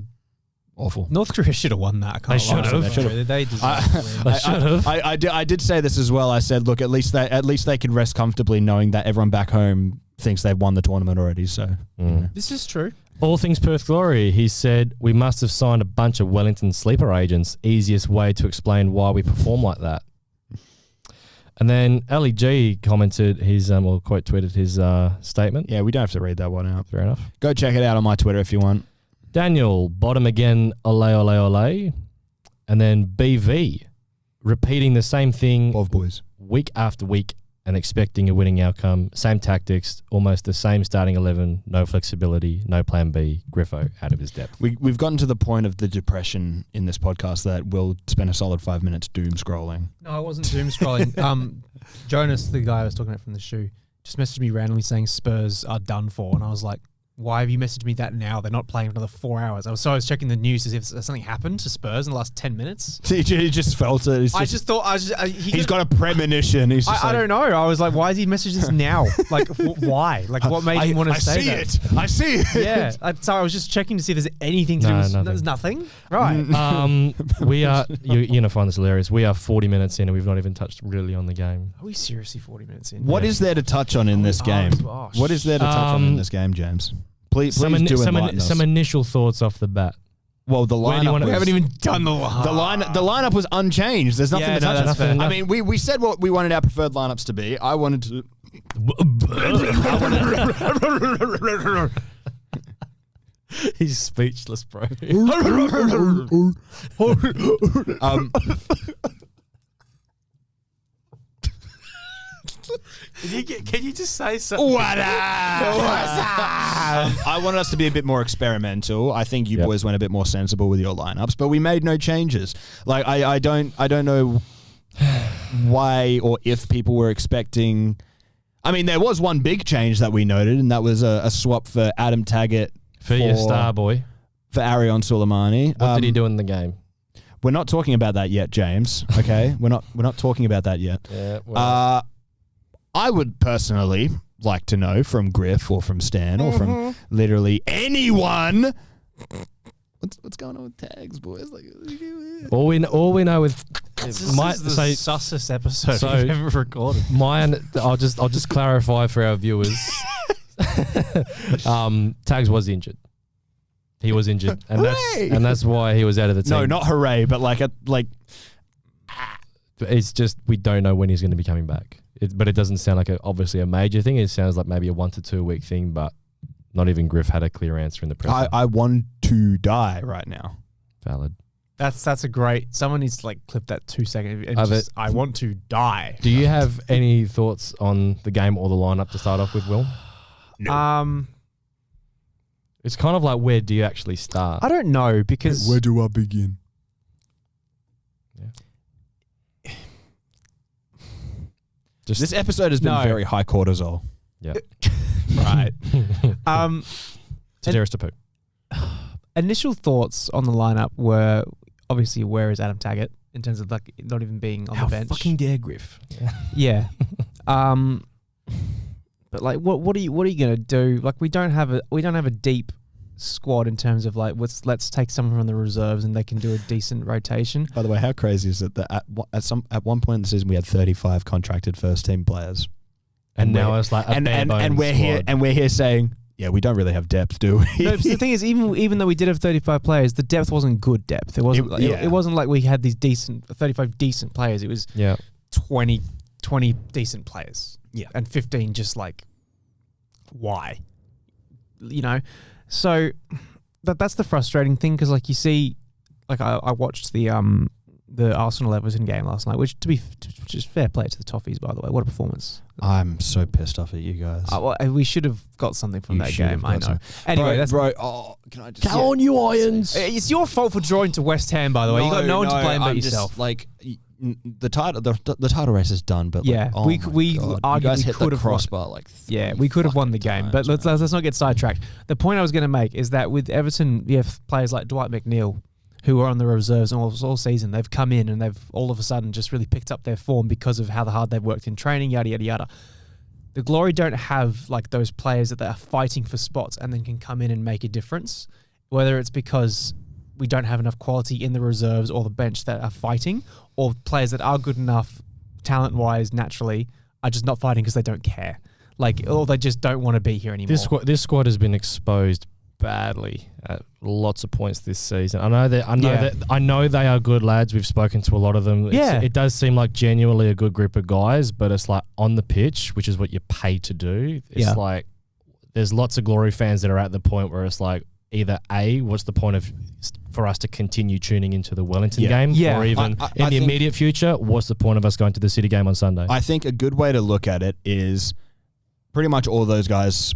Speaker 1: Awful.
Speaker 2: North Korea should have won that. I can't
Speaker 3: They should
Speaker 2: lie.
Speaker 3: have.
Speaker 2: They deserve to win.
Speaker 1: I did say this as well. I said, look, at least they can rest comfortably knowing that everyone back home thinks they've won the tournament already. So you know.
Speaker 2: This is true.
Speaker 3: All things Perth Glory, he said, we must have signed a bunch of Wellington sleeper agents. Easiest way to explain why we perform like that. And then Ali G commented his, or quote tweeted his statement.
Speaker 1: Yeah, we don't have to read that one out.
Speaker 3: Fair enough.
Speaker 1: Go check it out on my Twitter if you want.
Speaker 3: Daniel, bottom again, ole, ole, ole. And then BV, repeating the same thing
Speaker 1: Love boys.
Speaker 3: week after week and expecting a winning outcome. Same tactics, almost the same starting 11, no flexibility, no plan B. Griffo out of his depth.
Speaker 1: We've gotten to the point of the depression in this podcast that we'll spend a solid 5 minutes doom scrolling.
Speaker 2: No, I wasn't doom scrolling. Jonas, the guy I was talking about from the shoe, just messaged me randomly saying Spurs are done for, and I was like, why have you messaged me that now? They're not playing for another 4 hours. I was checking the news as if something happened to Spurs in the last 10 minutes.
Speaker 1: He just felt it.
Speaker 2: I just thought
Speaker 1: he's got a premonition. He's just
Speaker 2: I don't know. I was like, why is he messaging this now? Like, why? Like, what made him want to say that?
Speaker 1: I see it.
Speaker 2: Yeah. So I was just checking to see if there's anything to do with...
Speaker 3: nothing.
Speaker 2: There's nothing? Right.
Speaker 3: We are, you're going to find this hilarious. We are 40 minutes in and we've not even touched really on the game.
Speaker 2: Are we seriously 40 minutes in?
Speaker 1: What is there to touch on in this game?
Speaker 2: gosh.
Speaker 1: What is there to touch on in this game, James? Please do enlighten us.
Speaker 3: Some initial thoughts off the bat.
Speaker 1: Well, the
Speaker 3: Where do you
Speaker 1: lineup
Speaker 3: wanna-
Speaker 2: We haven't
Speaker 1: was,
Speaker 2: even done the line.
Speaker 1: the lineup was unchanged. There's nothing
Speaker 2: Yeah,
Speaker 1: to
Speaker 2: no,
Speaker 1: touch
Speaker 2: that's
Speaker 1: on.
Speaker 2: fair.
Speaker 1: I mean, we said what we wanted our preferred lineups to be. I wanted to.
Speaker 3: He's speechless, bro.
Speaker 2: Can you just say something?
Speaker 1: What up? I wanted us to be a bit more experimental. I think you
Speaker 3: Yep.
Speaker 1: boys went a bit more sensible with your lineups, but we made no changes. Like I don't know why or if people were expecting. I mean, there was one big change that we noted, and that was a swap for Adam Taggart
Speaker 3: For your star boy.
Speaker 1: for Arion Soleimani.
Speaker 3: What did he do in the game?
Speaker 1: We're not talking about that yet, James. Okay, we're not talking about that yet.
Speaker 3: Yeah, well,
Speaker 1: I would personally like to know from Griff or from Stan or from literally anyone. What's going on with tags, boys? Like,
Speaker 3: all we know is
Speaker 2: This is the sussest episode
Speaker 3: so-
Speaker 2: we've ever recorded.
Speaker 3: I'll just clarify for our viewers. Tags was injured. He was injured, and that's why he was out of the team.
Speaker 1: no, not hooray, but like
Speaker 3: It's just we don't know when he's going to be coming back. But it doesn't sound like obviously a major thing. It sounds like maybe a 1 to 2 week thing. But not even Griff had a clear answer in the press.
Speaker 1: I want to die right now.
Speaker 3: Valid.
Speaker 2: That's a great. Someone needs to like clip that 2 seconds. And just, I want to die.
Speaker 3: Do you have any thoughts on the game or the lineup to start off with, Will?
Speaker 2: No.
Speaker 3: It's kind of like, where do you actually start?
Speaker 2: I don't know because
Speaker 1: Where do I begin?
Speaker 3: Just
Speaker 1: This episode has been very high cortisol.
Speaker 3: yeah.
Speaker 2: right.
Speaker 3: To Dare Is To Poo.
Speaker 2: Initial thoughts on the lineup were obviously where is Adam Taggart in terms of like not even being on the bench.
Speaker 3: fucking dare Griff.
Speaker 2: Yeah. But like, what are you gonna do? Like, we don't have a deep squad in terms of like let's take someone from the reserves and they can do a decent rotation.
Speaker 1: By the way, how crazy is it that at one point in the season we had 35 contracted first team players,
Speaker 3: And now it's like a
Speaker 1: and we're here saying, yeah, we don't really have depth, do we?
Speaker 2: No, the thing is, even though we did have 35 players, the depth wasn't good depth. It wasn't. It wasn't like we had these 35 decent players. It was 20 decent players.
Speaker 1: Yeah,
Speaker 2: and 15 just like why, you know. So that's the frustrating thing because like you see, like I watched the Arsenal Everton game last night, which just fair play to the Toffees, by the way. What a performance!
Speaker 1: I'm so pissed off at you guys.
Speaker 2: Well, we should have got something from that game. I know.
Speaker 1: Anyway,
Speaker 2: Anyway,
Speaker 1: can I just
Speaker 3: Go on, you Irons.
Speaker 2: It's your fault for drawing to West Ham, by the way. You got no one to blame but yourself.
Speaker 1: Just, like the title race is done, but
Speaker 2: yeah,
Speaker 1: like,
Speaker 2: we
Speaker 1: God,
Speaker 2: arguably
Speaker 1: you guys hit
Speaker 2: could
Speaker 1: the
Speaker 2: have
Speaker 1: crossbar like
Speaker 2: we could have won the game, but let's not get sidetracked. The point I was going to make is that with Everton, you have players like Dwight McNeil, who are on the reserves all season. They've come in and they've all of a sudden just really picked up their form because of how hard they've worked in training, yada, yada, yada. The Glory don't have like those players that are fighting for spots and then can come in and make a difference, whether it's because we don't have enough quality in the reserves or the bench that are fighting, or players that are good enough talent-wise naturally are just not fighting because they don't care. Like, or they just don't want to be here anymore.
Speaker 3: This squad has been exposed badly at lots of points this season. I know they are good lads. We've spoken to a lot of them. It does seem like genuinely a good group of guys, but it's like on the pitch, which is what you're paid to do. It's like there's lots of Glory fans that are at the point where it's like either A, what's the point of for us to continue tuning into the Wellington game, or even in the immediate future, what's the point of us going to the City game on Sunday? I
Speaker 1: think a good way to look at it is pretty much all those guys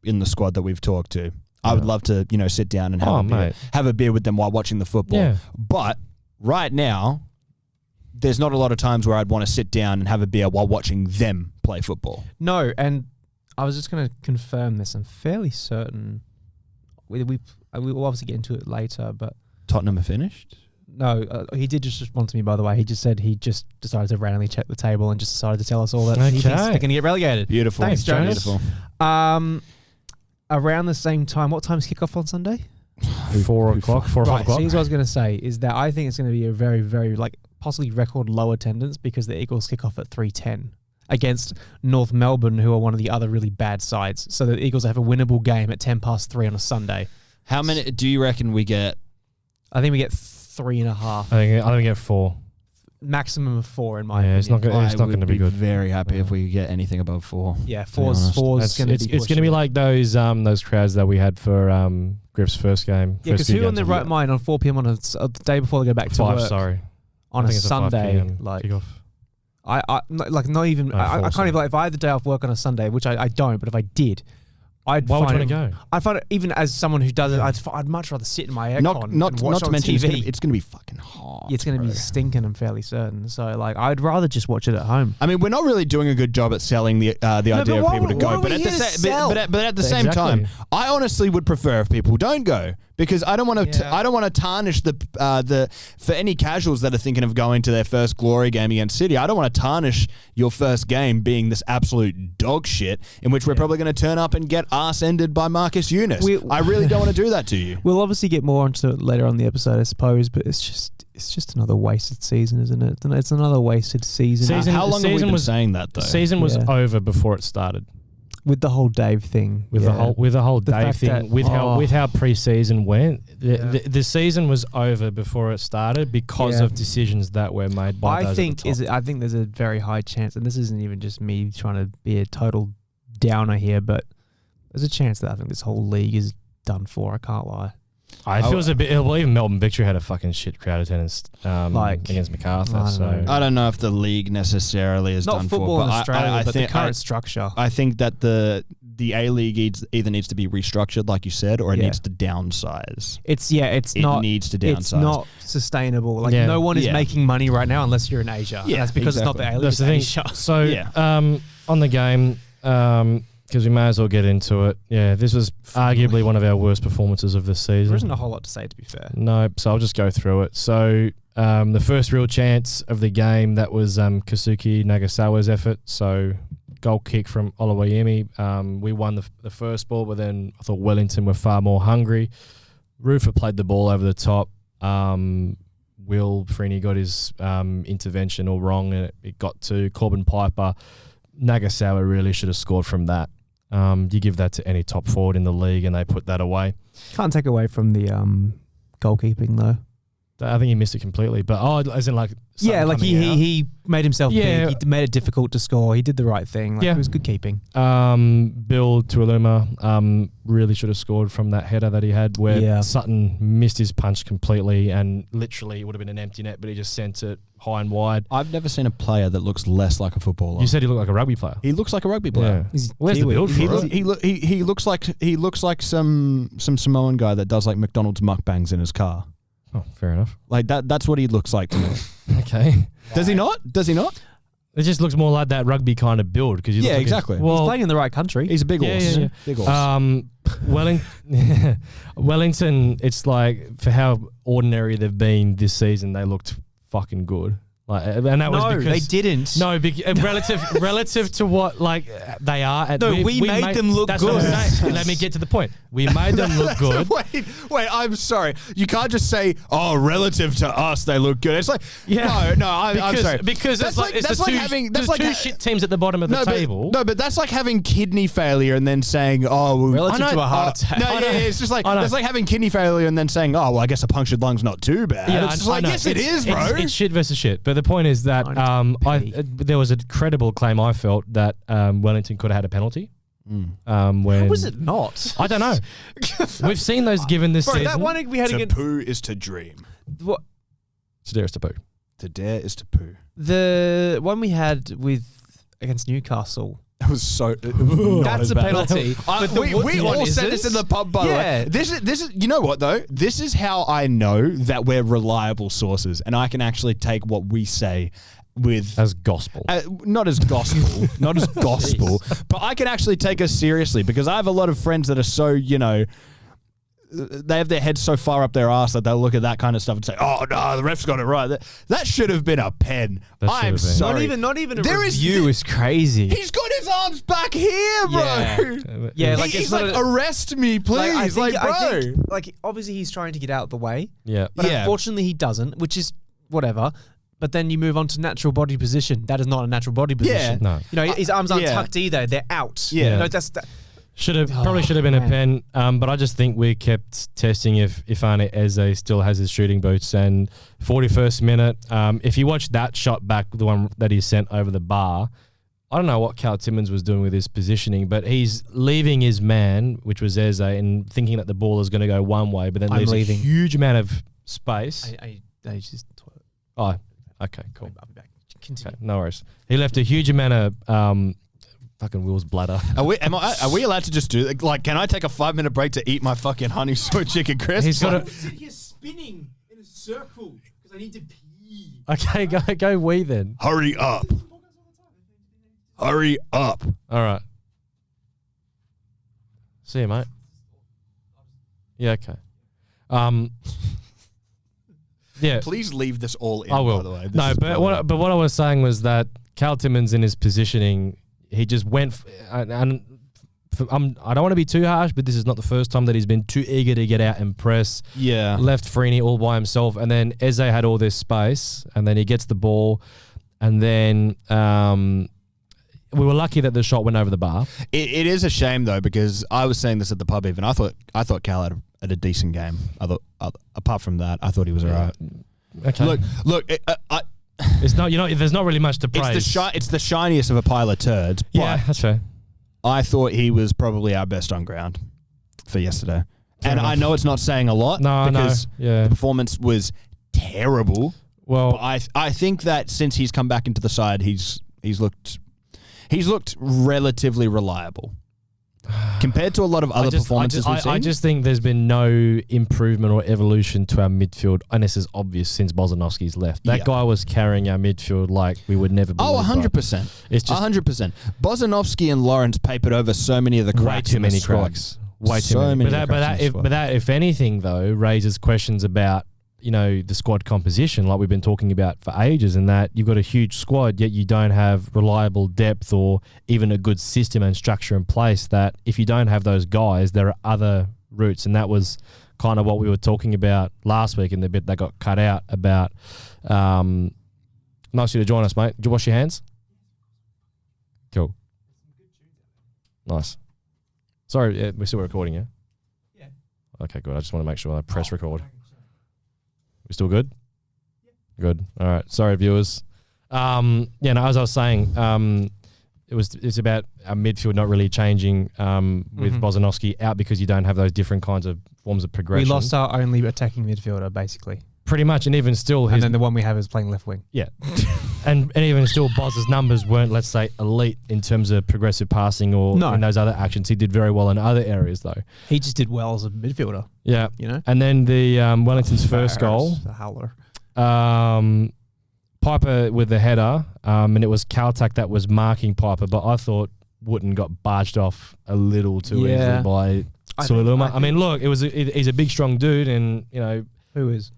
Speaker 1: in the squad that we've talked to. I would love to, sit down and have a beer with them while watching the football. Yeah. But right now, there's not a lot of times where I'd want to sit down and have a beer while watching them play football.
Speaker 2: No, and I was just going to confirm this. I'm fairly certain we'll obviously get into it later, but
Speaker 1: Tottenham are finished?
Speaker 2: No, he did just respond to me, by the way. He just said he just decided to randomly check the table and just decided to tell us all that he thinks they're going to get relegated.
Speaker 1: Beautiful.
Speaker 2: Thanks, Jonas.
Speaker 1: Beautiful.
Speaker 2: Around the same time, what time's kickoff on Sunday?
Speaker 3: 4 o'clock, 4 or 5 o'clock.
Speaker 2: See, what I was going to say is that I think it's going to be a very, very, possibly record low attendance because the Eagles kick off at 3:10 against North Melbourne, who are one of the other really bad sides. So the Eagles have a winnable game at 3:10 on a Sunday.
Speaker 1: How many do you reckon we get?
Speaker 2: I think we get 3.5.
Speaker 3: I think we get 4.
Speaker 2: Maximum of 4 in my opinion.
Speaker 3: It's not going to be good.
Speaker 1: Very happy if we get anything above 4.
Speaker 2: Yeah, 4's going to be.
Speaker 3: It's going to be like those crowds that we had for Griff's first game.
Speaker 2: Yeah, because who on their right mind on 4 p.m. on the day before they go back to work?
Speaker 3: 5, sorry.
Speaker 2: On a Sunday,
Speaker 3: kickoff.
Speaker 2: I not even. I can't even. If I had the day off work on a Sunday, which I don't, but if I did,
Speaker 3: Why would you want to go?
Speaker 2: I'd find it, even as someone who does it, I'd much rather sit in my aircon
Speaker 1: not
Speaker 2: and watch
Speaker 1: to
Speaker 2: on
Speaker 1: mention
Speaker 2: TV.
Speaker 1: It's going to be fucking hot.
Speaker 2: Yeah, it's going to be stinking, I'm fairly certain. So, I'd rather just watch it at home.
Speaker 1: I mean, we're not really doing a good job at selling the idea of people to go. But at the same time, I honestly would prefer if people don't go. Because I don't want to. I don't want to tarnish the for any casuals that are thinking of going to their first Glory game against City. I don't want to tarnish your first game being this absolute dog shit in which we're probably going to turn up and get arse ended by Marcus Eunice. I really don't want to do that to you.
Speaker 2: We'll obviously get more onto it later on in the episode, I suppose. But it's just another wasted season, isn't it? It's another wasted season.
Speaker 1: How long have we been saying that though?
Speaker 3: The season was over before it started.
Speaker 2: With the whole Dave thing,
Speaker 3: with the whole Dave thing, with how pre-season went, the season was over before it started because of decisions that were made by those at the top.
Speaker 2: I think there's a very high chance, and this isn't even just me trying to be a total downer here, but there's a chance that I think this whole league is done for. I can't lie.
Speaker 3: It feels a bit. Well, even Melbourne Victory had a fucking shit crowd attendance against MacArthur.
Speaker 1: I don't know if the league necessarily is done for.
Speaker 2: Not football in Australia, but the current structure.
Speaker 1: I think that the A-League either needs to be restructured, like you said, or it needs to downsize.
Speaker 2: It needs to downsize. It's not sustainable. No one is making money right now unless you're in Asia. Yeah, that's because it's not the A-League. That's the thing. Asia.
Speaker 3: So on the game. Because we may as well get into it. Yeah, this was arguably one of our worst performances of this season.
Speaker 2: There isn't a whole lot to say, to be fair.
Speaker 3: No, so I'll just go through it. So the first real chance of the game, that was Kazuki Nagasawa's effort. So goal kick from Oluwayemi. We won the first ball, but then I thought Wellington were far more hungry. Rufer played the ball over the top. Will Freeney got his intervention all wrong, and it got to Corbin Piper. Nagasawa really should have scored from that. You give that to any top forward in the league and they put that away.
Speaker 2: Can't take away from the goalkeeping though.
Speaker 3: I think he missed it completely. But as in
Speaker 2: he made himself big. He made it difficult to score. He did the right thing. It was good keeping.
Speaker 3: Bill Tuiluma really should have scored from that header that he had where Sutton missed his punch completely and literally it would have been an empty net, but he just sent it high and wide.
Speaker 1: I've never seen a player that looks less like a footballer.
Speaker 3: You said he looked like a rugby player.
Speaker 1: He looks like a rugby player.
Speaker 3: Yeah. Where's the build for it?
Speaker 1: He looks like some Samoan guy that does like McDonald's mukbangs in his car.
Speaker 3: Oh, fair enough.
Speaker 1: Like that's what he looks like to me.
Speaker 3: Okay.
Speaker 1: Does he not?
Speaker 3: It just looks more like that rugby kind of build.
Speaker 1: Exactly.
Speaker 2: He's playing in the right country.
Speaker 1: He's a big horse.
Speaker 3: Yeah.
Speaker 1: Big horse.
Speaker 3: Wellington, it's like for how ordinary they've been this season, they looked fucking good. Like, and that was because
Speaker 2: they didn't.
Speaker 3: No, relative to what like they are.
Speaker 2: We made them look
Speaker 3: that's
Speaker 2: good.
Speaker 3: What I'm saying. Let me get to the point. We made them look good.
Speaker 1: Wait, I'm sorry. You can't just say, "Oh, relative to us, they look good." It's like, I'm sorry.
Speaker 3: Because
Speaker 1: that's like having
Speaker 3: two shit teams at the bottom of the table.
Speaker 1: But that's like having kidney failure and then saying, "Oh,
Speaker 2: relative to a heart attack."
Speaker 1: It's just like that's like having kidney failure and then saying, "Oh, well, I guess a punctured lung's not too bad."
Speaker 3: Yeah,
Speaker 1: it's just like, yes, it is, bro.
Speaker 3: It's shit versus shit. But the point is that there was a credible claim I felt that Wellington could have had a penalty. When
Speaker 2: How was it not?
Speaker 3: I don't know. We've seen those given this season.
Speaker 2: That one we had
Speaker 1: to
Speaker 2: against
Speaker 1: poo is to dream.
Speaker 2: what
Speaker 3: To dare is to poo.
Speaker 1: To dare is to poo.
Speaker 2: the one we had against Newcastle.
Speaker 1: It was so.
Speaker 2: That's a penalty.
Speaker 1: We all said this in the pub, by the way. This is. You know what though? This is how I know that we're reliable sources, and I can actually take what we say with
Speaker 3: as gospel.
Speaker 1: Not as gospel, not as gospel, but I can actually take us seriously because I have a lot of friends that are so, they have their heads so far up their ass that they'll look at that kind of stuff and say, "Oh no, the ref's got it right." That should have been a pen. I'm sorry.
Speaker 2: Not even a review is crazy.
Speaker 1: He's got his arms back here, bro.
Speaker 2: Yeah,
Speaker 1: he's like, arrest me, please.
Speaker 2: I
Speaker 1: bro.
Speaker 2: think, obviously he's trying to get out of the way.
Speaker 3: Yeah.
Speaker 2: But unfortunately he doesn't, which is whatever. But then you move on to natural body position. That is not a natural body position.
Speaker 3: No.
Speaker 2: His arms aren't tucked either. They're out.
Speaker 1: Yeah.
Speaker 3: Probably should have been a pen, but I just think we kept testing if Arne Eze still has his shooting boots. And 41st minute, if you watch that shot back, the one that he sent over the bar, I don't know what Cal Timmins was doing with his positioning, but he's leaving his man, which was Eze, and thinking that the ball is going to go one way, but then leaves a huge amount of space.
Speaker 2: I just toilet.
Speaker 3: Oh, okay, cool.
Speaker 2: I'll be back. Continue.
Speaker 3: Okay, no worries. He left a huge amount of fucking Will's bladder.
Speaker 1: Are we allowed to just do that? Like, can I take a 5-minute break to eat my fucking honey soy chicken crisps?
Speaker 3: He's got
Speaker 2: I'm sitting here spinning in a circle because I need to pee.
Speaker 3: Okay, go wee then.
Speaker 1: Hurry up. Hurry up.
Speaker 3: All right. See you, mate. Yeah, okay. Yeah.
Speaker 1: Please leave this all in,
Speaker 3: I will.
Speaker 1: by the way.
Speaker 3: But what I was saying was that Cal Timmins in his positioning, he just went, I don't want to be too harsh, but this is not the first time that he's been too eager to get out and press.
Speaker 1: Yeah.
Speaker 3: Left Freeney all by himself, and then Eze had all this space, and then he gets the ball, and then we were lucky that the shot went over the bar. It
Speaker 1: is a shame though, because I was saying this at the pub even. I thought Cal had a decent game. Apart from that, I thought he was all right.
Speaker 3: Okay.
Speaker 1: Look.
Speaker 3: It's not, there's not really much to praise.
Speaker 1: It's the shiniest of a pile of turds.
Speaker 3: Yeah, that's fair.
Speaker 1: I thought he was probably our best on ground for yesterday. Fair enough. I know it's not saying a lot because the performance was terrible.
Speaker 3: Well,
Speaker 1: but I think that since he's come back into the side, he's looked relatively reliable. Compared to a lot of other performances we've seen.
Speaker 3: I just think there's been no improvement or evolution to our midfield, and this is obvious since Bozanovski's left. That guy was carrying our midfield like we would never believe.
Speaker 1: 100%. It's just 100%. Bozanovski and Lawrence papered over so many of the cracks.
Speaker 3: Way too many cracks. Way too many. But that, if anything, though, raises questions about the squad composition, like we've been talking about for ages, and that you've got a huge squad, yet you don't have reliable depth or even a good system and structure in place. That if you don't have those guys, there are other routes, and that was kind of what we were talking about last week in the bit that got cut out about. Nice of you to join us, mate. Did you wash your hands? Cool. Nice. Sorry, we're still recording, yeah? Yeah. Okay, good. I just want to make sure I press record. We still good? Yeah. Good. All right. Sorry, viewers. As I was saying, it's about our midfield not really changing with Bozanovski out because you don't have those different kinds of forms of progression.
Speaker 2: We lost our only attacking midfielder, basically.
Speaker 3: Pretty much, and even still...
Speaker 2: And then the one we have is playing left wing.
Speaker 3: Yeah. and even still, Boz's numbers weren't, let's say, elite in terms of progressive passing or in those other actions. He did very well in other areas, though.
Speaker 2: He just did well as a midfielder.
Speaker 3: Yeah. And then the Wellington's first goal.
Speaker 2: The howler.
Speaker 3: Piper with the header, and it was Kaltak that was marking Piper, but I thought Wooten got barged off a little too easily by Tuiluma. I mean, look, he's a big, strong dude, and
Speaker 2: Who is?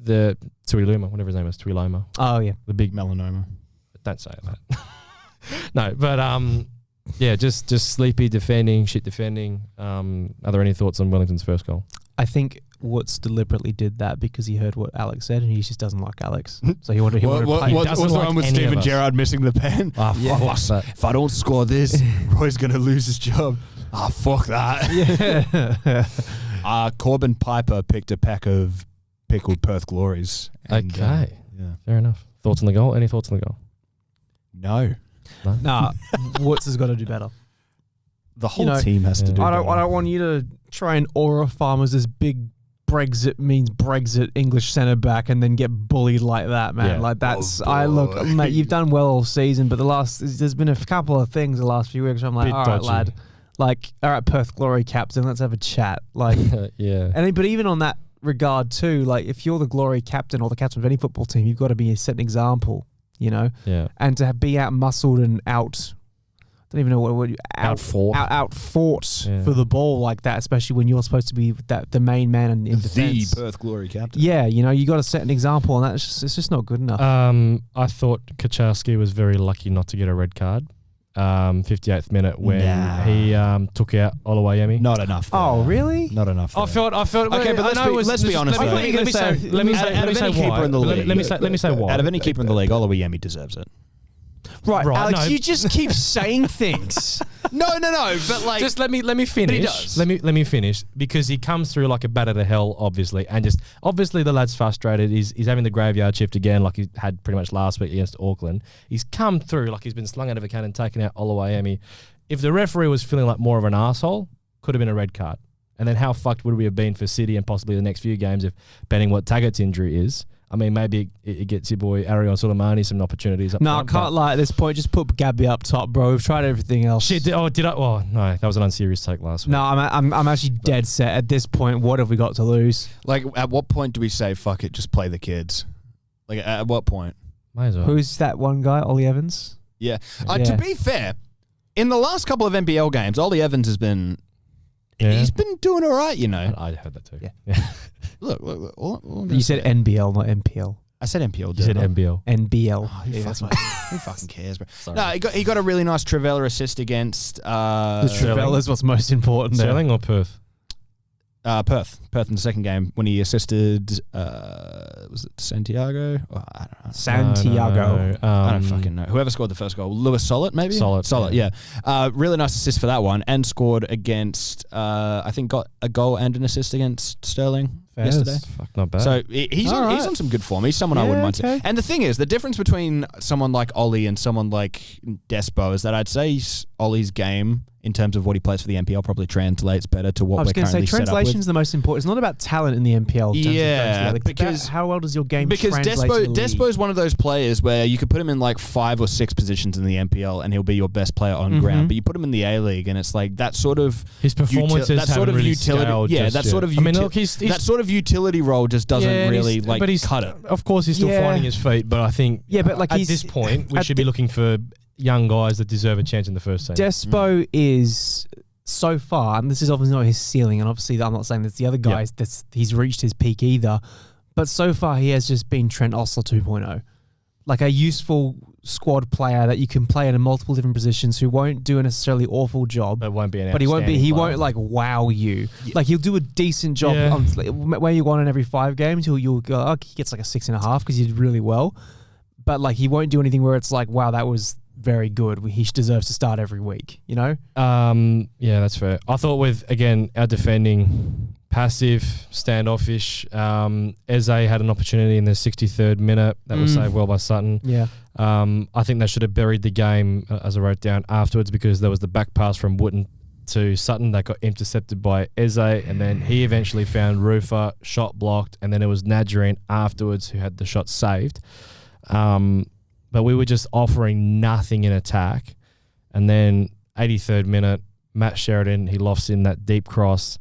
Speaker 3: the Tuiluma, whatever his name is, Tuiloma,
Speaker 2: Oh yeah.
Speaker 3: the big.
Speaker 1: Melanoma.
Speaker 3: Don't say that. No, but yeah, just sleepy defending, shit defending. Are there any thoughts on Wellington's first goal?
Speaker 2: I think Woods deliberately did that because he heard what Alex said and he just doesn't like Alex. So he wanted to play.
Speaker 1: What's the one with Steven Gerrard missing the pen?
Speaker 3: Fuck that.
Speaker 1: If I don't score this, Roy's going to lose his job. Fuck that.
Speaker 2: Yeah.
Speaker 1: Corbin Piper picked a pack of pickled Perth Glories. And,
Speaker 3: Okay.
Speaker 1: yeah.
Speaker 3: Fair enough. Thoughts on the goal? Any thoughts on the goal?
Speaker 1: No.
Speaker 2: Nah, Woods has got to do better.
Speaker 1: The whole team has to do
Speaker 2: I
Speaker 1: better.
Speaker 2: don't want you to try and aura farm as this big Brexit means Brexit English centre back and then get bullied like that, man.
Speaker 3: Yeah.
Speaker 2: Like that's mate, you've done well all season, but there's been a couple of things the last few weeks where I'm like,
Speaker 3: Bit
Speaker 2: all right,
Speaker 3: dodgy.
Speaker 2: lad. Like, all right, Perth Glory captain, let's have a chat. Like
Speaker 3: Yeah.
Speaker 2: but even on that regard too, like if you're the Glory captain or the captain of any football team, you've got to be a set an example,
Speaker 3: Yeah.
Speaker 2: and to be out muscled and out. I don't even know what
Speaker 3: Outfought. Yeah.
Speaker 2: for the ball like that, especially when you're supposed to be the main man in defense.
Speaker 1: The Perth Glory captain.
Speaker 2: Yeah, you got to set an example, and it's just not good enough.
Speaker 3: I thought Kaczarski was very lucky not to get a red card. 58th minute when he took out Oluwayemi.
Speaker 1: Not enough.
Speaker 2: Oh, really?
Speaker 1: Not enough.
Speaker 3: I felt.
Speaker 1: Okay, but let's be honest.
Speaker 3: Let me say why. Let me say why.
Speaker 1: Out of any keeper in the league, Oluwayemi deserves it.
Speaker 2: Right, Alex,
Speaker 3: no.
Speaker 2: you just keep saying things.
Speaker 1: No. But like,
Speaker 3: Just let me finish.
Speaker 1: But he does.
Speaker 3: Let me finish because he comes through like a bat out of hell, obviously, and just obviously the lad's frustrated. He's having the graveyard shift again, like he had pretty much last week against Auckland. He's come through like he's been slung out of a cannon, taking out Oluwayemi. If the referee was feeling like more of an asshole, could have been a red card. And then how fucked would we have been for City and possibly the next few games if betting what Taggart's injury is? I mean, maybe it gets your boy Arion Soleimani some opportunities.
Speaker 2: No, I can't lie at this point. Just put Gabby up top, bro. We've tried everything else.
Speaker 3: Shit, did I? Oh, no, that was an unserious take last week.
Speaker 2: No, I'm actually dead set at this point. What have we got to lose?
Speaker 1: Like, at what point do we say, fuck it, just play the kids? Like, at what point?
Speaker 3: Might as well.
Speaker 2: Who's that one guy, Ollie Evans?
Speaker 1: Yeah. To be fair, in the last couple of NBL games, Ollie Evans has been...
Speaker 3: Yeah.
Speaker 1: He's been doing all right,
Speaker 3: I heard that too.
Speaker 2: Yeah.
Speaker 1: Look.
Speaker 2: You said NBL, not NPL.
Speaker 1: I said NPL.
Speaker 3: You said NBL.
Speaker 2: NBL.
Speaker 1: Who fucking cares, bro? Sorry. No, he got a really nice Trivella assist against...
Speaker 2: The Trivella is what's most important there.
Speaker 3: Sterling or Perth?
Speaker 1: Perth in the second game when he assisted, was it Santiago? Oh, I don't know.
Speaker 2: Santiago.
Speaker 1: I don't fucking know. Whoever scored the first goal, Lewis Solid, maybe?
Speaker 3: Solid,
Speaker 1: yeah. Really nice assist for that one, and scored against, I think got a goal and an assist against Sterling yesterday.
Speaker 3: Fuck, not bad.
Speaker 1: So he's on some good form. He's someone I wouldn't mind saying. And the thing is, the difference between someone like Ollie and someone like Despo is that I'd say Ollie's game in terms of what he plays for the NPL probably translates better to what we're currently set up with.
Speaker 2: Translation's the most important. It's not about talent in the NPL.
Speaker 1: Yeah,
Speaker 2: because how well does your game translate
Speaker 1: Despo,
Speaker 2: to the league?
Speaker 1: Despo's one of those players where you could put him in like 5 or 6 positions in the NPL and he'll be your best player on ground. But you put him in the A-League and it's like that sort of
Speaker 3: his performances
Speaker 1: that sort of
Speaker 3: really
Speaker 1: utility.
Speaker 3: scaled
Speaker 1: Yeah,
Speaker 3: just
Speaker 1: that
Speaker 3: yet.
Speaker 1: sort of that sort of utility role just doesn't really cut it.
Speaker 3: Of course, he's still finding his feet, but I think
Speaker 2: but like
Speaker 3: at this point we should be looking for young guys that deserve a chance in the first team.
Speaker 2: Despo is so far, and this is obviously not his ceiling, and obviously I'm not saying that the other guys he's reached his peak either, but so far he has just been Trent Osler 2.0. Like a useful squad player that you can play in multiple different positions who won't do a necessarily awful job.
Speaker 3: But won't be an
Speaker 2: he won't like wow you. Yeah. Like he'll do a decent job where you want in every 5 games. You'll go, he gets like a 6.5 because he did really well. But like he won't do anything where it's like, wow, that was very good. He deserves to start every week, you know?
Speaker 3: Yeah, that's fair. I thought with, again, our defending, passive, standoffish. Eze had an opportunity in the 63rd minute that was saved well by Sutton.
Speaker 2: Yeah.
Speaker 3: I think they should have buried the game, as I wrote down, afterwards because there was the back pass from Wooten to Sutton that got intercepted by Eze, and then he eventually found Rufer, shot blocked, and then it was Nadjarine afterwards who had the shot saved. But we were just offering nothing in attack. And then 83rd minute, Matt Sheridan, he lofts in that deep cross.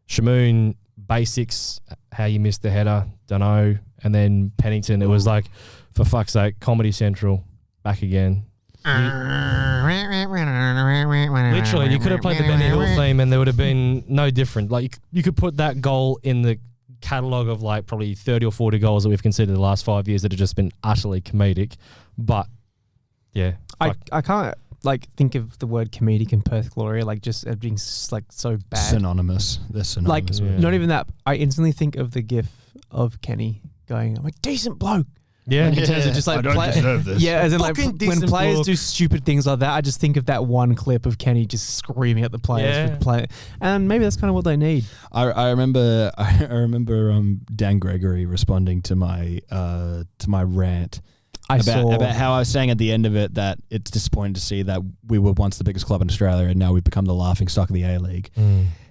Speaker 3: Shamoon, basics, how you missed the header, don't know. And then Pennington, it was like, for fuck's sake, Comedy Central, back again. Literally, you could have played the Benny Hill theme and there would have been no different. Like you could put that goal in the catalogue of like probably 30 or 40 goals that we've considered the last 5 years that have just been utterly comedic. But yeah,
Speaker 2: I can't like think of the word comedic in Perth Glory like just being like so bad.
Speaker 1: Synonymous. They're synonymous.
Speaker 2: Like not even that. I instantly think of the gif of Kenny going, "I'm a decent bloke."
Speaker 3: yeah.
Speaker 2: In terms of just like
Speaker 1: I don't deserve this.
Speaker 2: Yeah, as in like
Speaker 3: Fucking
Speaker 2: when
Speaker 3: decent
Speaker 2: players
Speaker 3: bloke.
Speaker 2: do stupid things like that, I just think of that one clip of Kenny just screaming at the players
Speaker 3: Yeah.
Speaker 2: for play, and maybe that's kind of what they need.
Speaker 1: I remember Dan Gregory responding to my rant about how I was saying at the end of it that it's disappointing to see that we were once the biggest club in Australia and now we've become the laughing stock of the A-League.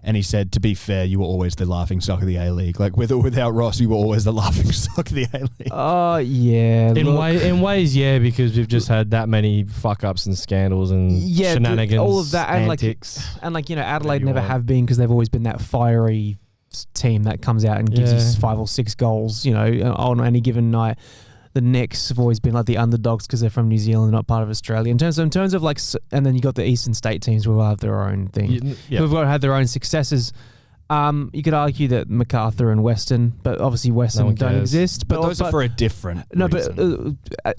Speaker 1: And he said, to be fair, you were always the laughing stock of the A-League. Like with or without Ross, you were always the laughing stock of the A-League.
Speaker 2: Oh yeah,
Speaker 3: In ways, yeah, because we've just had that many fuck ups and scandals and shenanigans,
Speaker 2: all of that, and
Speaker 3: antics.
Speaker 2: like Adelaide
Speaker 3: you
Speaker 2: never
Speaker 3: want.
Speaker 2: have been because they've always been that fiery team that comes out and gives us 5 or 6 goals, on any given night. The Knicks have always been like the underdogs because they're from New Zealand, not part of Australia. In terms of like, and then you got the Eastern State teams who have their own thing, who've had their own successes. You could argue that MacArthur and Western, but obviously Western
Speaker 3: one
Speaker 2: don't
Speaker 3: cares.
Speaker 2: exist.
Speaker 1: But those are for a different reason.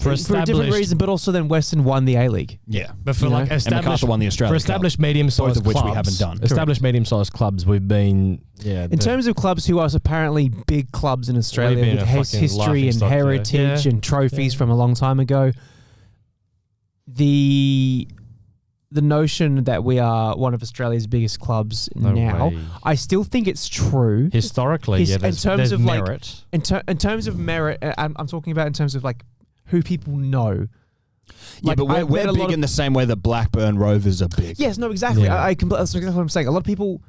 Speaker 2: For a different reason. But also then Western won the A-League.
Speaker 1: Yeah.
Speaker 3: But for like
Speaker 1: And MacArthur won the Australian
Speaker 3: for established medium-sized
Speaker 1: both of which
Speaker 3: clubs,
Speaker 1: we haven't done.
Speaker 3: Established medium-sized clubs, we've been
Speaker 2: In terms of clubs who are apparently big clubs in Australia
Speaker 3: been
Speaker 2: with
Speaker 3: a fucking
Speaker 2: history and
Speaker 3: laughingstock,
Speaker 2: heritage
Speaker 3: yeah.
Speaker 2: and trophies from a long time ago, the notion that we are one of Australia's biggest clubs now,
Speaker 3: way.
Speaker 2: I still think it's true.
Speaker 3: historically, there's merit.
Speaker 2: In terms of merit, I'm talking about in terms of like who people know.
Speaker 1: Yeah,
Speaker 2: Like,
Speaker 1: but
Speaker 2: I've
Speaker 1: we're
Speaker 2: read a lot
Speaker 1: big
Speaker 2: of-
Speaker 1: in the same way that Blackburn Rovers are big.
Speaker 2: Yes, no, exactly.
Speaker 3: Yeah.
Speaker 2: That's exactly what I'm saying. A lot of people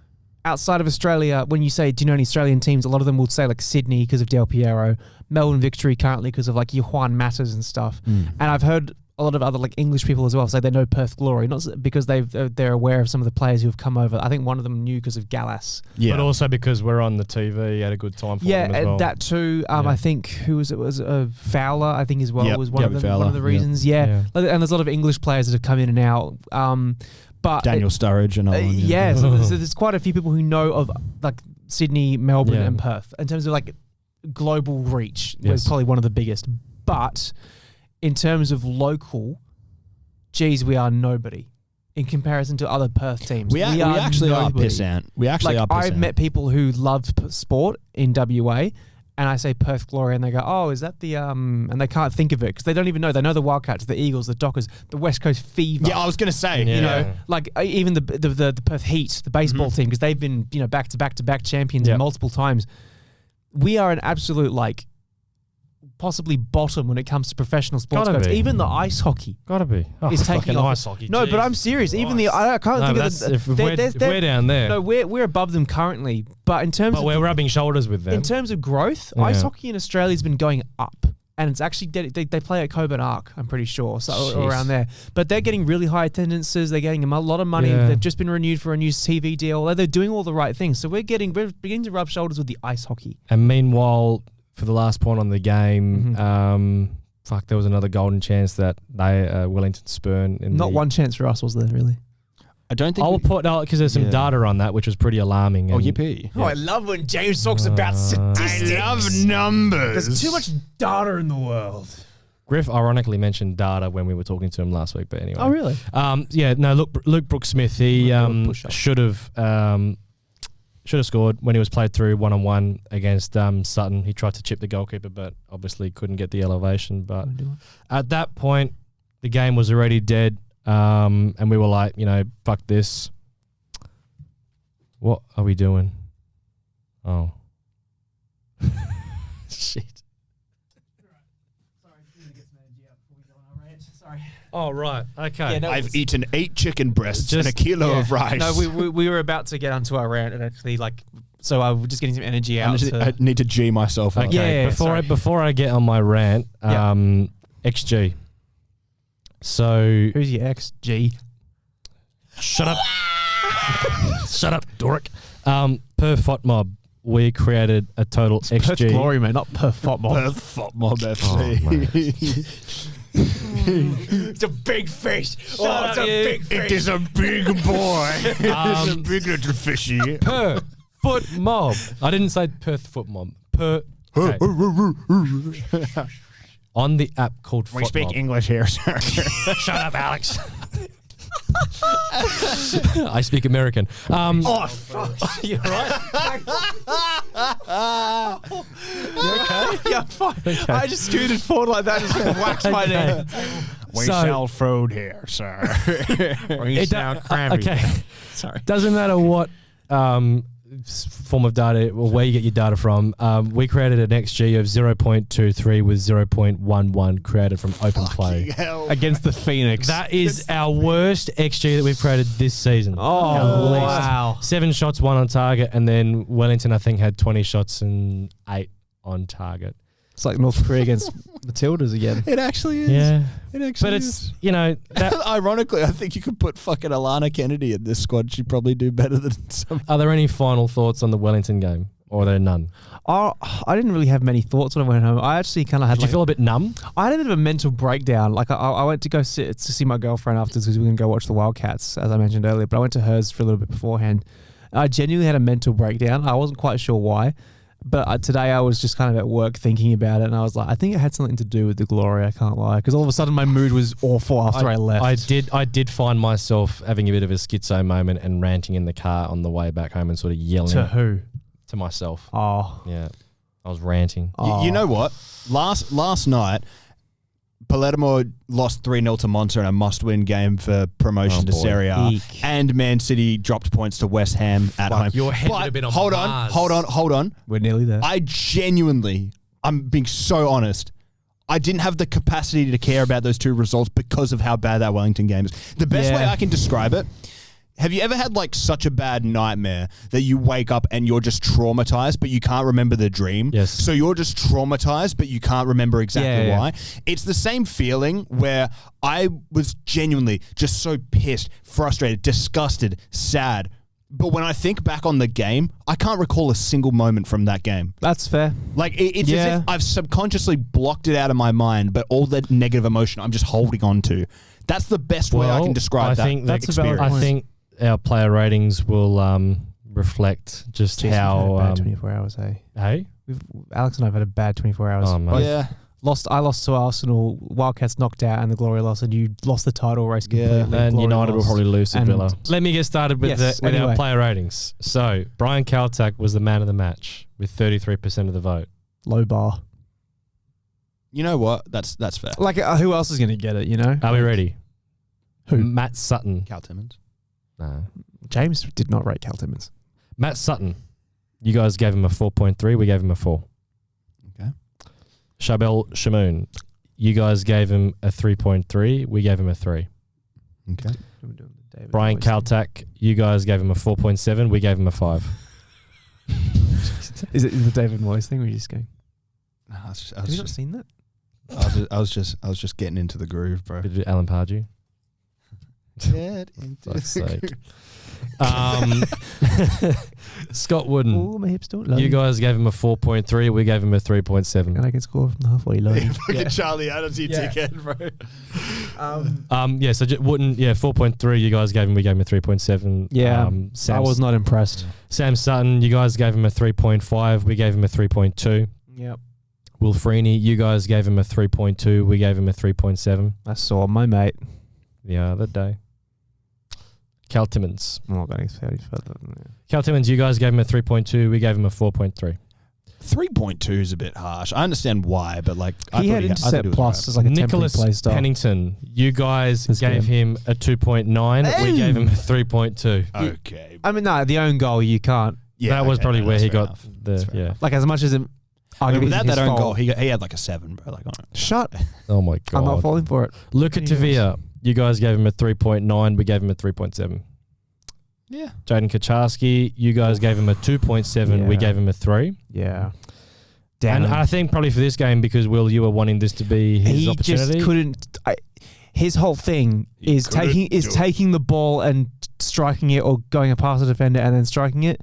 Speaker 2: outside of Australia, when you say, do you know any Australian teams, a lot of them will say like Sydney because of Del Piero, Melbourne Victory currently because of like Juan Matters and stuff. And I've heard a lot of other like English people as well say they know Perth Glory, not because they're aware of some of the players who have come over. I think one of them knew because of Gallas.
Speaker 3: But also because we're on the TV at a good time for them as well.
Speaker 2: that too. I think who was it? Was Fowler? I think as well
Speaker 1: Yep,
Speaker 2: was one of them.
Speaker 1: Fowler,
Speaker 2: One of the reasons. Yeah. And there's a lot of English players that have come in and out. But
Speaker 1: Daniel Sturridge and all that.
Speaker 2: yeah, so there's quite a few people who know of like Sydney, Melbourne,
Speaker 3: Yeah.
Speaker 2: and Perth in terms of like global reach. We're
Speaker 3: Yes.
Speaker 2: probably one of the biggest, but in terms of local, geez, we are nobody in comparison to other Perth teams.
Speaker 1: We actually are
Speaker 2: nobody.
Speaker 1: pissant. We actually are pissant.
Speaker 2: I've met people who love sport in WA, and I say Perth Glory, and they go, "Oh, is that the?" And they can't think of it because they don't even know. They know the Wildcats, the Eagles, the Dockers, the West Coast Fever.
Speaker 1: Yeah, I was going to say.
Speaker 3: Yeah.
Speaker 2: You know, like even the Perth Heat, the baseball team, because they've been back to back champions
Speaker 3: Yep.
Speaker 2: multiple times. We are an absolute like possibly bottom when it comes to professional sports.
Speaker 3: Gotta
Speaker 2: Codes.
Speaker 3: be.
Speaker 2: Even the ice hockey
Speaker 3: Gotta be.
Speaker 2: is taking
Speaker 3: fucking
Speaker 2: off.
Speaker 3: ice hockey.
Speaker 2: No, but I'm serious. Even the I can't think of the.
Speaker 3: if we're down there.
Speaker 2: No, we're above them currently. But in terms
Speaker 3: But
Speaker 2: of
Speaker 3: we're rubbing shoulders with them.
Speaker 2: in terms of growth,
Speaker 3: Yeah.
Speaker 2: ice hockey in Australia has been going up. And it's actually, they play at Coburn Arc, I'm pretty sure, so
Speaker 3: Jeez.
Speaker 2: around there. But they're getting really high attendances. They're getting a lot of money.
Speaker 3: Yeah.
Speaker 2: They've just been renewed for a new TV deal. They're doing all the right things. So we're beginning to rub shoulders with the ice hockey.
Speaker 3: And meanwhile, for the last point on the game,
Speaker 2: Mm-hmm.
Speaker 3: there was another golden chance that they Wellington spurn.
Speaker 2: Not one chance for us, was there, really?
Speaker 1: I don't think.
Speaker 3: I'll put out because there's some data on that, which was pretty alarming.
Speaker 1: Oh,
Speaker 3: and-
Speaker 1: yippee.
Speaker 2: Oh, I love when James talks about statistics.
Speaker 1: I love numbers.
Speaker 2: There's too much data in the world.
Speaker 3: Griff ironically mentioned data when we were talking to him last week, but anyway.
Speaker 2: Oh, really?
Speaker 3: Luke Brooks-Smith, he should have scored when he was played through one-on-one against Sutton. He tried to chip the goalkeeper, but obviously couldn't get the elevation. But at that point, the game was already dead, and we were like, fuck this. What are we doing? Oh. Shit. Oh, right. Okay.
Speaker 2: Yeah, no,
Speaker 1: I've eaten 8 chicken breasts and a kilo of rice.
Speaker 2: No, we were about to get onto our rant and actually so I was just getting some energy out.
Speaker 1: I need to G myself up.
Speaker 3: Okay,
Speaker 2: Yeah,
Speaker 3: before I get on my rant, XG. So
Speaker 2: Who's your ex? G.
Speaker 3: shut up. Shut up, dork. Per FOTMob, we created a total
Speaker 2: Perth
Speaker 3: XG.
Speaker 2: Glory, man, not Perth FOTMob.
Speaker 1: Perth FOTMob FC.
Speaker 2: It's a big fish. It's a big fish.
Speaker 4: It is a big boy. It is a big little fishy.
Speaker 3: Per foot mob. I didn't say Perth foot mob. Okay. On the app called
Speaker 4: We
Speaker 3: Foot
Speaker 4: speak
Speaker 3: Mob.
Speaker 4: English here, sir.
Speaker 3: Shut up, Alex. I speak American.
Speaker 2: Fuck.
Speaker 3: You're right. You okay?
Speaker 2: Yeah, I'm fine. I just scooted forward like that and just whacked my knee.
Speaker 4: We
Speaker 3: So-
Speaker 4: sell food here, sir. We
Speaker 3: It
Speaker 4: sell
Speaker 3: do-
Speaker 4: crabby.
Speaker 3: okay.
Speaker 2: Sorry.
Speaker 3: Doesn't matter what form of data or where you get your data from. We created an XG of 0.23 with 0.11 created from open play.
Speaker 4: Hell.
Speaker 2: Against the Phoenix.
Speaker 3: That is our worst XG that we've created this season.
Speaker 2: Oh,
Speaker 3: At least.
Speaker 2: wow.
Speaker 3: 7 shots, 1 on target, and then Wellington, I think, had 20 shots and 8 on target.
Speaker 2: It's like North Korea against Matildas again.
Speaker 1: It actually is.
Speaker 3: Yeah.
Speaker 1: It actually
Speaker 3: But
Speaker 1: is.
Speaker 3: it's, you know, that,
Speaker 1: Ironically, I think you could put fucking Alana Kennedy in this squad. She'd probably do better than some.
Speaker 3: are there any final thoughts on the Wellington game? Or are there none?
Speaker 2: I didn't really have many thoughts when I went home. I actually kind of had
Speaker 3: Did you feel a bit numb?
Speaker 2: I had a bit of a mental breakdown. Like I went to go to see my girlfriend afterwards because we were going to go watch the Wildcats, as I mentioned earlier. But I went to hers for a little bit beforehand. I genuinely had a mental breakdown. I wasn't quite sure why. But today I was just kind of at work thinking about it, and I was like, I think it had something to do with the glory. I can't lie, because all of a sudden my mood was awful after I left.
Speaker 3: I did find myself having a bit of a schizo moment and ranting in the car on the way back home and sort of yelling
Speaker 2: To who?
Speaker 3: to myself.
Speaker 2: Oh,
Speaker 3: Yeah, I was ranting.
Speaker 2: oh.
Speaker 1: You know what? Last night, Palermo lost 3-0 to Monza in a must-win game for promotion
Speaker 3: Oh,
Speaker 1: to
Speaker 3: boy.
Speaker 1: Serie A,
Speaker 2: Eek.
Speaker 1: and Man City dropped points to West Ham at home.
Speaker 3: your head would
Speaker 1: But
Speaker 3: have been on
Speaker 1: hold
Speaker 3: Mars.
Speaker 1: on.
Speaker 2: We're nearly there.
Speaker 1: I genuinely, I'm being so honest, I didn't have the capacity to care about those two results because of how bad that Wellington game is. The best way I can describe it, have you ever had like such a bad nightmare that you wake up and you're just traumatized, but you can't remember the dream?
Speaker 3: Yes.
Speaker 1: So you're just traumatized, but you can't remember exactly
Speaker 2: Yeah.
Speaker 1: why. It's the same feeling where I was genuinely just so pissed, frustrated, disgusted, sad. But when I think back on the game, I can't recall a single moment from that game.
Speaker 2: That's fair.
Speaker 1: Like, it's as
Speaker 2: Yeah.
Speaker 1: if I've subconsciously blocked it out of my mind, but all that negative emotion I'm just holding on to. That's the best way I can describe that
Speaker 2: that's a valid
Speaker 1: experience.
Speaker 3: I think our player ratings will reflect just
Speaker 2: Jeez, we've had a
Speaker 3: how.
Speaker 2: bad 24 hours, hey?
Speaker 3: Hey,
Speaker 2: Alex and I have had a bad 24 hours.
Speaker 3: Oh, mate.
Speaker 1: Yeah.
Speaker 2: I lost to Arsenal, Wildcats knocked out, and the Glory lost, and you lost the title race completely.
Speaker 3: and
Speaker 2: Glory
Speaker 3: United will
Speaker 2: lost.
Speaker 3: probably lose to
Speaker 2: And-
Speaker 3: Villa. Let me get started with,
Speaker 2: Yes,
Speaker 3: with our
Speaker 2: anyway.
Speaker 3: player ratings. So Brian Kaltak was the man of the match with 33% of the vote.
Speaker 2: Low bar.
Speaker 1: You know what? That's fair.
Speaker 2: Like, who else is going to get it, you know?
Speaker 3: Are we ready?
Speaker 2: Who?
Speaker 3: Matt Sutton.
Speaker 1: Cal Timmins.
Speaker 3: No.
Speaker 2: James did not rate Cal Timmins.
Speaker 3: Matt Sutton. You guys gave him a 4.3. We gave him a 4.
Speaker 1: Okay.
Speaker 3: Shabel Shamoon. You guys gave him a 3.3. We gave him a 3.
Speaker 1: Okay.
Speaker 3: Brian Kaltak. You guys gave him a 4.7. We gave him a 5.
Speaker 2: Is it the David Moyes thing? Or are you just going?
Speaker 1: No, I was
Speaker 2: Have you not seen that?
Speaker 1: just getting into the groove, bro.
Speaker 3: Bit of Alan Pardew.
Speaker 1: Get into
Speaker 3: Fuck's
Speaker 1: the
Speaker 3: sake.
Speaker 1: groove.
Speaker 3: Scott Wooden.
Speaker 2: Oh, my hips don't
Speaker 3: You guys gave him a 4.3. We gave him a 3.7.
Speaker 2: And I can score from the halfway line.
Speaker 1: Fucking Charlie Adams, you dickhead, bro.
Speaker 3: So Wooden, 4.3. You guys gave him. We gave him a 3.7.
Speaker 2: Yeah, I was not impressed.
Speaker 3: Sam Sutton. You guys gave him a 3.5. We gave him a 3.2.
Speaker 2: Yep.
Speaker 3: Will Freeney. You guys gave him a 3.2. We gave him a 3.7.
Speaker 2: I saw my mate.
Speaker 3: The other day. Cal Timmins.
Speaker 2: I'm not going any further than that.
Speaker 3: Cal Timmins. You guys gave him a 3.2. We gave him a 4.3.
Speaker 1: 3.2 is a bit harsh. I understand why, but like
Speaker 2: He had intercept plus as like a
Speaker 3: Nicholas
Speaker 2: temporary play style.
Speaker 3: Pennington. You guys
Speaker 2: This
Speaker 3: gave him a 2.9. We gave him a 3.2.
Speaker 1: Okay.
Speaker 2: I mean, no, the own goal you can't.
Speaker 1: Yeah,
Speaker 3: that was
Speaker 1: okay,
Speaker 3: probably
Speaker 1: no,
Speaker 3: where
Speaker 1: that's
Speaker 3: he
Speaker 1: fair
Speaker 3: got
Speaker 1: enough.
Speaker 3: the
Speaker 1: That's fair enough.
Speaker 2: Like, as much as it,
Speaker 1: I mean,
Speaker 2: arguably
Speaker 1: without
Speaker 2: his
Speaker 1: that own
Speaker 2: fault.
Speaker 1: goal, he had like a 7, bro. Like,
Speaker 2: Shut.
Speaker 3: Oh my god.
Speaker 2: I'm not falling for it.
Speaker 3: Luca Tavia. You guys gave him a 3.9. We gave him a 3.7.
Speaker 1: yeah.
Speaker 3: Jaden Kaczarski. You guys gave him a 2.7. We
Speaker 2: Yeah.
Speaker 3: gave him a 3.
Speaker 2: Yeah.
Speaker 3: And I think probably for this game, because Will, you were wanting this to be his
Speaker 2: he
Speaker 3: opportunity.
Speaker 2: just couldn't. His whole thing is taking the ball and striking it, or going past the defender and then striking it.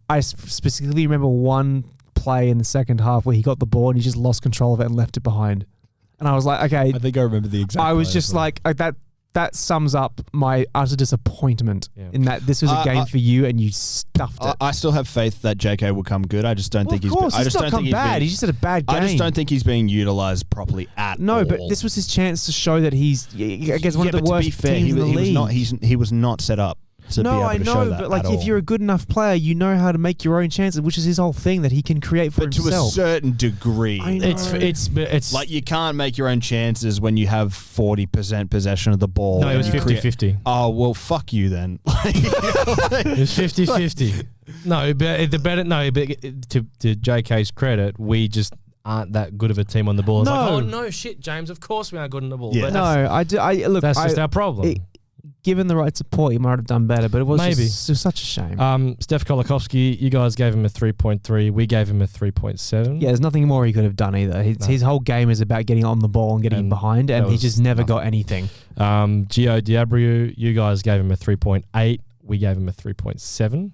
Speaker 2: I specifically remember one play in the second half where he got the ball and he just lost control of it and left it behind. And I was like, okay.
Speaker 1: I think I remember the exact.
Speaker 2: I was just like that sums up my utter disappointment in that this was a game for you and you stuffed it.
Speaker 1: I still have faith that JK will come good. I just don't think
Speaker 2: he's not come bad. He's just had a bad game.
Speaker 1: I just don't think he's being utilized properly at all.
Speaker 2: No, but this was his chance to show that he's against one of the worst teams in the league.
Speaker 1: He was not set up.
Speaker 2: I know, but like if you're a good enough player, you know how to make your own chances, which is his whole thing that he can create for himself.
Speaker 1: But to a certain degree,
Speaker 3: it's
Speaker 1: like you can't make your own chances when you have 40% possession of the ball.
Speaker 3: No, it was 50-50.
Speaker 1: Oh well, fuck you then.
Speaker 3: It was 50-50. But to JK's credit, we just aren't that good of a team on the ball. It's like, oh no, shit, James. Of course we aren't good on the ball.
Speaker 1: Yeah.
Speaker 3: But that's just our problem.
Speaker 2: Given the right support, he might have done better, but it was just such a shame.
Speaker 3: Steph Kolakovsky, you guys gave him a 3.3. We gave him a 3.7.
Speaker 2: Yeah, there's nothing more he could have done either. His whole game is about getting on the ball and getting behind, and he just never got anything.
Speaker 3: Gio Diabriu, you guys gave him a 3.8. We gave him a 3.7.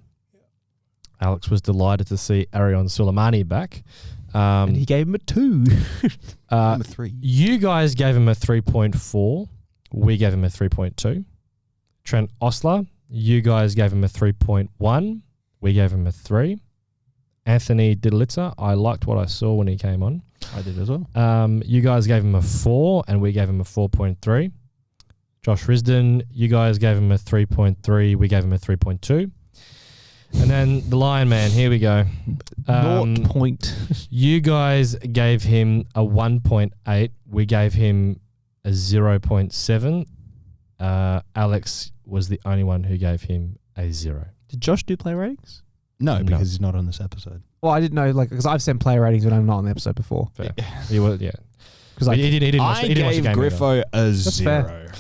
Speaker 3: Alex was delighted to see Arion Soleimani back.
Speaker 2: And he gave him a 2.
Speaker 1: A 3.
Speaker 3: You guys gave him a 3.4. We gave him a 3.2. Trent Osler, you guys gave him a 3.1. We gave him a 3. Anthony Didlitzer, I liked what I saw when he came on.
Speaker 1: I did as well.
Speaker 3: You guys gave him a 4, and we gave him a 4.3. Josh Risden, you guys gave him a 3.3. We gave him a 3.2. And then the Lion Man, here we go.
Speaker 2: 0 point.
Speaker 3: You guys gave him a 1.8. We gave him a 0.7. Alex was the only one who gave him a 0.
Speaker 2: Did Josh do player ratings?
Speaker 1: No, because he's not on this episode.
Speaker 2: Well, I didn't know, because I've sent player ratings when I'm not on the episode before.
Speaker 3: Fair. He was, yeah.
Speaker 2: Because
Speaker 3: he didn't watch,
Speaker 1: I
Speaker 3: he didn't watch the
Speaker 1: gave
Speaker 3: game
Speaker 1: Griffo
Speaker 3: either.
Speaker 1: a
Speaker 2: That's
Speaker 1: 0.
Speaker 2: fair.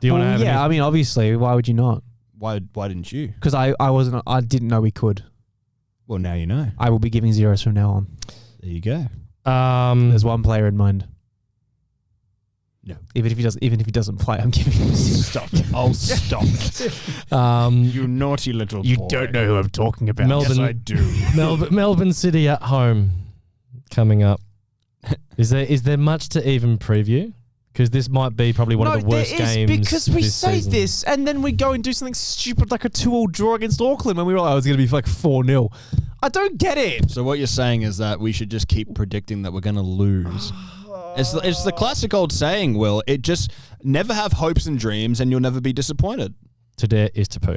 Speaker 3: Do you want to have
Speaker 2: I mean, obviously, why would you not?
Speaker 1: Why didn't you?
Speaker 2: Because I didn't know we could.
Speaker 1: Well, now you know.
Speaker 2: I will be giving 0s from now on.
Speaker 1: There you go.
Speaker 2: There's one player in mind.
Speaker 1: No.
Speaker 2: Even if he doesn't play, I'm giving him 0.
Speaker 1: Stop. Oh, stop. You naughty little
Speaker 4: You
Speaker 1: boy.
Speaker 4: don't know who I'm talking about.
Speaker 3: Melbourne,
Speaker 1: Yes, I do.
Speaker 3: Melbourne City at home coming up. Is there much to even preview? Because this might be probably one of the worst games
Speaker 2: because we
Speaker 3: this
Speaker 2: say
Speaker 3: season.
Speaker 2: this and then we go and do something stupid like a 2-2 draw against Auckland when we were like, it's going to be like 4-0. I don't get it.
Speaker 1: So what you're saying is that we should just keep predicting that we're going to lose. It's the classic old saying, Will. It just never have hopes and dreams and you'll never be disappointed.
Speaker 3: To Dare Is To Poo.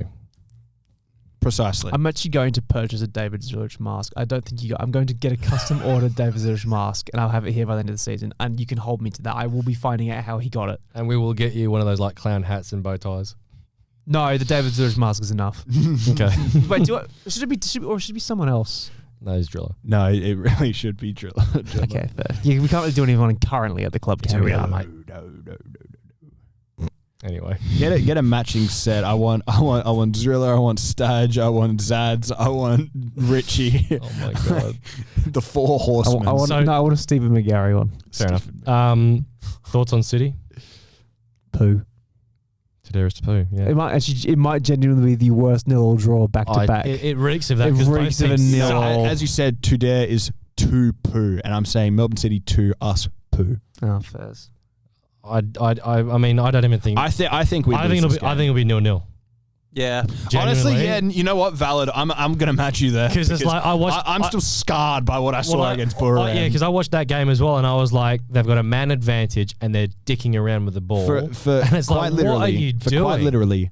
Speaker 1: Precisely.
Speaker 2: I'm actually going to purchase a David Zurich mask. I don't think I'm going to get a custom ordered David Zurich mask and I'll have it here by the end of the season. And you can hold me to that. I will be finding out how he got it.
Speaker 3: And we will get you one of those like clown hats and bow ties.
Speaker 2: No, the David Zurich mask is enough.
Speaker 3: Okay.
Speaker 2: Wait, should it be someone else?
Speaker 3: No, he's Driller.
Speaker 1: No, it really should be Driller.
Speaker 2: Okay, fair. Yeah, we can't really do anyone currently at the club.
Speaker 1: Yeah,
Speaker 2: we
Speaker 1: we
Speaker 2: are,
Speaker 1: are,
Speaker 2: mate.
Speaker 1: No.
Speaker 3: Anyway,
Speaker 1: Get a matching set. I want Driller. I want Stadge. I want Zads. I want Richie.
Speaker 3: oh my god.
Speaker 1: The 4 horsemen.
Speaker 2: I want a Stephen McGarry one.
Speaker 3: Fair enough. Thoughts on City?
Speaker 2: Poo.
Speaker 3: To Dare Is To Poo. Yeah.
Speaker 2: It might genuinely be the worst 0-0 draw back to back.
Speaker 3: It reeks of that.
Speaker 2: It reeks of a nil.
Speaker 1: So, as you said, to Dare is to poo, and I'm saying Melbourne City to us poo.
Speaker 2: Oh, fairs.
Speaker 3: I mean, I don't even think.
Speaker 1: I think it'll be
Speaker 3: 0-0.
Speaker 2: Yeah.
Speaker 1: Honestly, yeah. You know what? Valid. I'm gonna match you there
Speaker 3: because it's like
Speaker 1: I'm still scarred by what I saw against Borough.
Speaker 3: Yeah, because I watched that game as well, and I was like, they've got a man advantage, and they're dicking around with the ball.
Speaker 1: For
Speaker 3: and it's
Speaker 1: quite
Speaker 3: like,
Speaker 1: literally,
Speaker 3: what are you doing?
Speaker 1: Quite literally,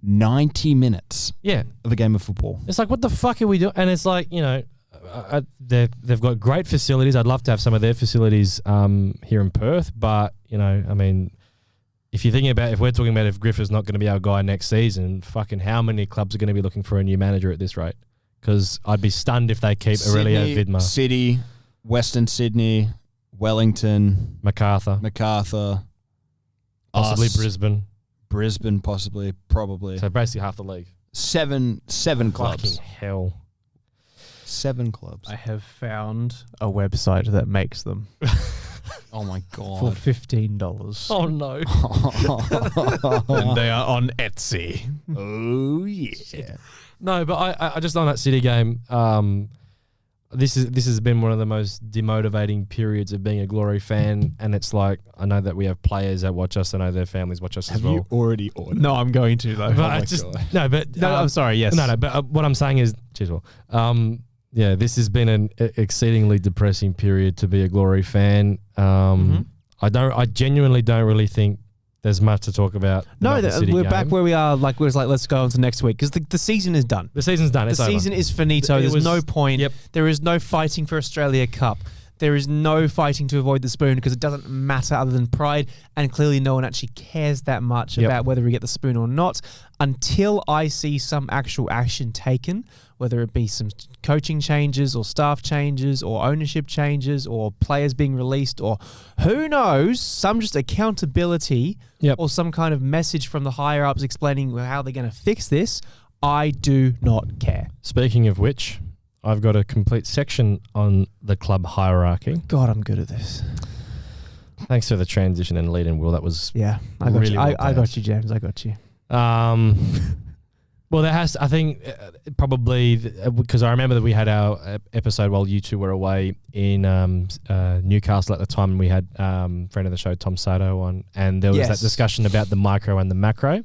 Speaker 1: 90 minutes.
Speaker 3: Yeah,
Speaker 1: of a game of football.
Speaker 3: It's like, what the fuck are we doing? And it's like, they've got great facilities. I'd love to have some of their facilities here in Perth, but I mean, if you're thinking about, if we're talking about if Griff is not going to be our guy next season, fucking how many clubs are going to be looking for a new manager at this rate? Because I'd be stunned if they keep Aurelio Vidmar.
Speaker 1: City, Western Sydney, Wellington,
Speaker 3: MacArthur, possibly
Speaker 1: Brisbane, possibly, probably.
Speaker 3: So basically half the league.
Speaker 1: Seven clubs.
Speaker 3: Fucking hell.
Speaker 1: 7 clubs.
Speaker 2: I have found a website that makes them.
Speaker 1: Oh my god!
Speaker 2: For $15.
Speaker 3: Oh no!
Speaker 2: And they are on Etsy.
Speaker 1: Oh yeah.
Speaker 3: No, but I just on that City game. this has been one of the most demotivating periods of being a Glory fan, and it's like I know that we have players that watch us. I know their families watch us as well.
Speaker 1: Have you already ordered?
Speaker 2: No, I'm going to though.
Speaker 3: But
Speaker 2: I'm sorry. Yes.
Speaker 3: No. But what I'm saying is, cheers, Will. Yeah, this has been an exceedingly depressing period to be a Glory fan. I genuinely don't really think there's much to talk about.
Speaker 2: No, we're back where we are. Like we're like, let's go on to next week because the season is done.
Speaker 3: The season's done.
Speaker 2: The season is finito. There's no point.
Speaker 3: Yep.
Speaker 2: There is no fighting for Australia Cup. There is no fighting to avoid the spoon because it doesn't matter other than pride, and clearly no one actually cares that much about whether we get the spoon or not until I see some actual action taken, whether it be some coaching changes or staff changes or ownership changes or players being released or who knows, some just accountability or some kind of message from the higher ups explaining how they're going to fix this. I do not care.
Speaker 3: Speaking of which, I've got a complete section on the club hierarchy.
Speaker 2: God, I'm good at this.
Speaker 3: Thanks for the transition and lead in, Will. That was
Speaker 2: I got
Speaker 3: really
Speaker 2: you.
Speaker 3: well
Speaker 2: I got you, James. I got you.
Speaker 3: Well, there has. I think probably because I remember that we had our episode while you two were away in Newcastle at the time, and we had friend of the show Tom Sato on, and there was that discussion about the micro and the macro.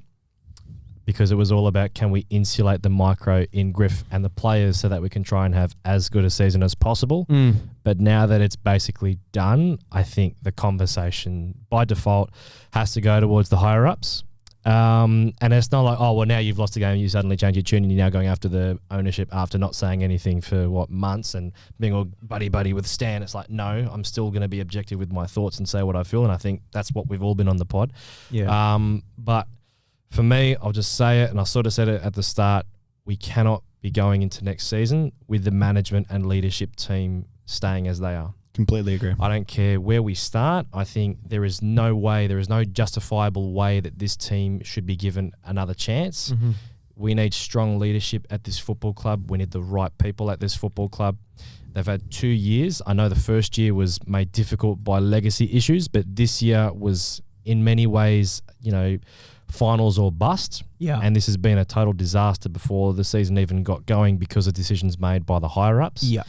Speaker 3: Because it was all about can we insulate the micro in Griff and the players so that we can try and have as good a season as possible. But now that it's basically done, I think the conversation by default has to go towards the higher ups. And it's not like, oh, well, now you've lost the game, you suddenly change your tune and you're now going after the ownership after not saying anything for, months and being all buddy-buddy with Stan. It's like, no, I'm still going to be objective with my thoughts and say what I feel. And I think that's what we've all been on the pod.
Speaker 2: Yeah.
Speaker 3: But for me, I'll just say it, and I sort of said it at the start, we cannot be going into next season with the management and leadership team staying as they are.
Speaker 1: Completely agree.
Speaker 3: I don't care where we start. I think there is no justifiable way that this team should be given another chance. We need strong leadership at this football club. We need the right people at this football club. They've had 2 years. I know the first year was made difficult by legacy issues, but this year was in many ways, finals or bust.
Speaker 2: Yeah.
Speaker 3: And this has been a total disaster before the season even got going because of decisions made by the higher ups.
Speaker 2: Yeah.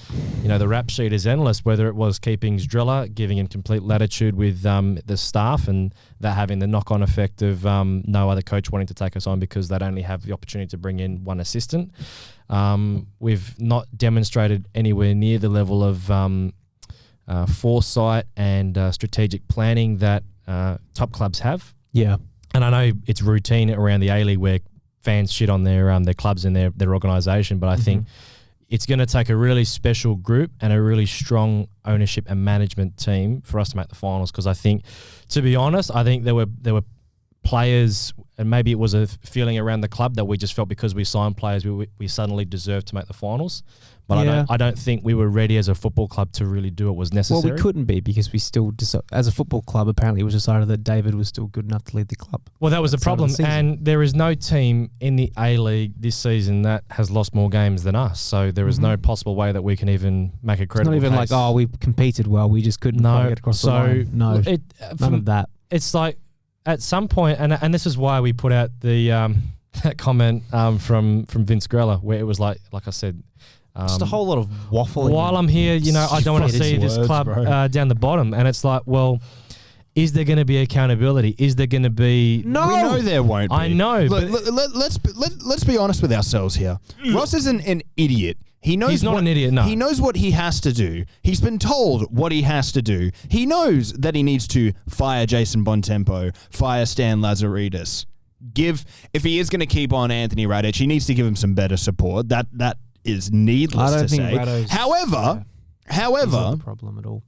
Speaker 3: The rap sheet is endless, whether it was keeping Driller, giving him complete latitude with the staff and that having the knock-on effect of no other coach wanting to take us on because they'd only have the opportunity to bring in one assistant. We've not demonstrated anywhere near the level of foresight and strategic planning that top clubs have.
Speaker 2: Yeah.
Speaker 3: And I know it's routine around the A-League where fans shit on their clubs and their organisation, but I think it's going to take a really special group and a really strong ownership and management team for us to make the finals. Because I think, to be honest, there were players, and maybe it was a feeling around the club that we just felt because we signed players, we suddenly deserved to make the finals. But I don't think we were ready as a football club to really do what was necessary.
Speaker 2: Well, we couldn't be because we still, as a football club, apparently it was decided that David was still good enough to lead the club.
Speaker 3: Well, that was the problem. And there is no team in the A-League this season that has lost more games than us. So there is no possible way that we can even make a credible
Speaker 2: It's not even
Speaker 3: case.
Speaker 2: like, we competed well. We just couldn't get across the line. No, none of that.
Speaker 3: It's like at some point, and this is why we put out the that comment from Vince Grella, where it was like I said,
Speaker 2: just a whole lot of waffling.
Speaker 3: While I'm here, I don't want to see this club down the bottom. And it's like, well, is there going to be accountability? Is there going to be...
Speaker 1: No, we know there won't be.
Speaker 3: I know.
Speaker 1: Let's be honest with ourselves here. Ross isn't an idiot. He knows
Speaker 3: he's not an idiot, no.
Speaker 1: He knows what he has to do. He's been told what he has to do. He knows that he needs to fire Jason Bontempo, fire Stan Lazaridis. If he is going to keep on Anthony Radic, he needs to give him some better support. That is needless to say. However,
Speaker 2: not the problem at all.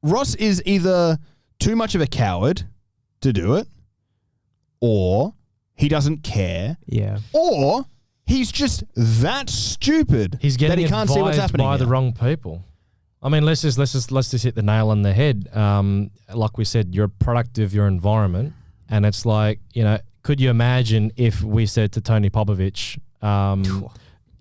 Speaker 1: Ross is either too much of a coward to do it, or he doesn't care, or he's just that stupid
Speaker 3: he's getting
Speaker 1: that he can't see what's happening
Speaker 3: by the wrong people. I mean, let's just hit the nail on the head. Like we said, you're a product of your environment, and it's like, could you imagine if we said to Tony Popovich,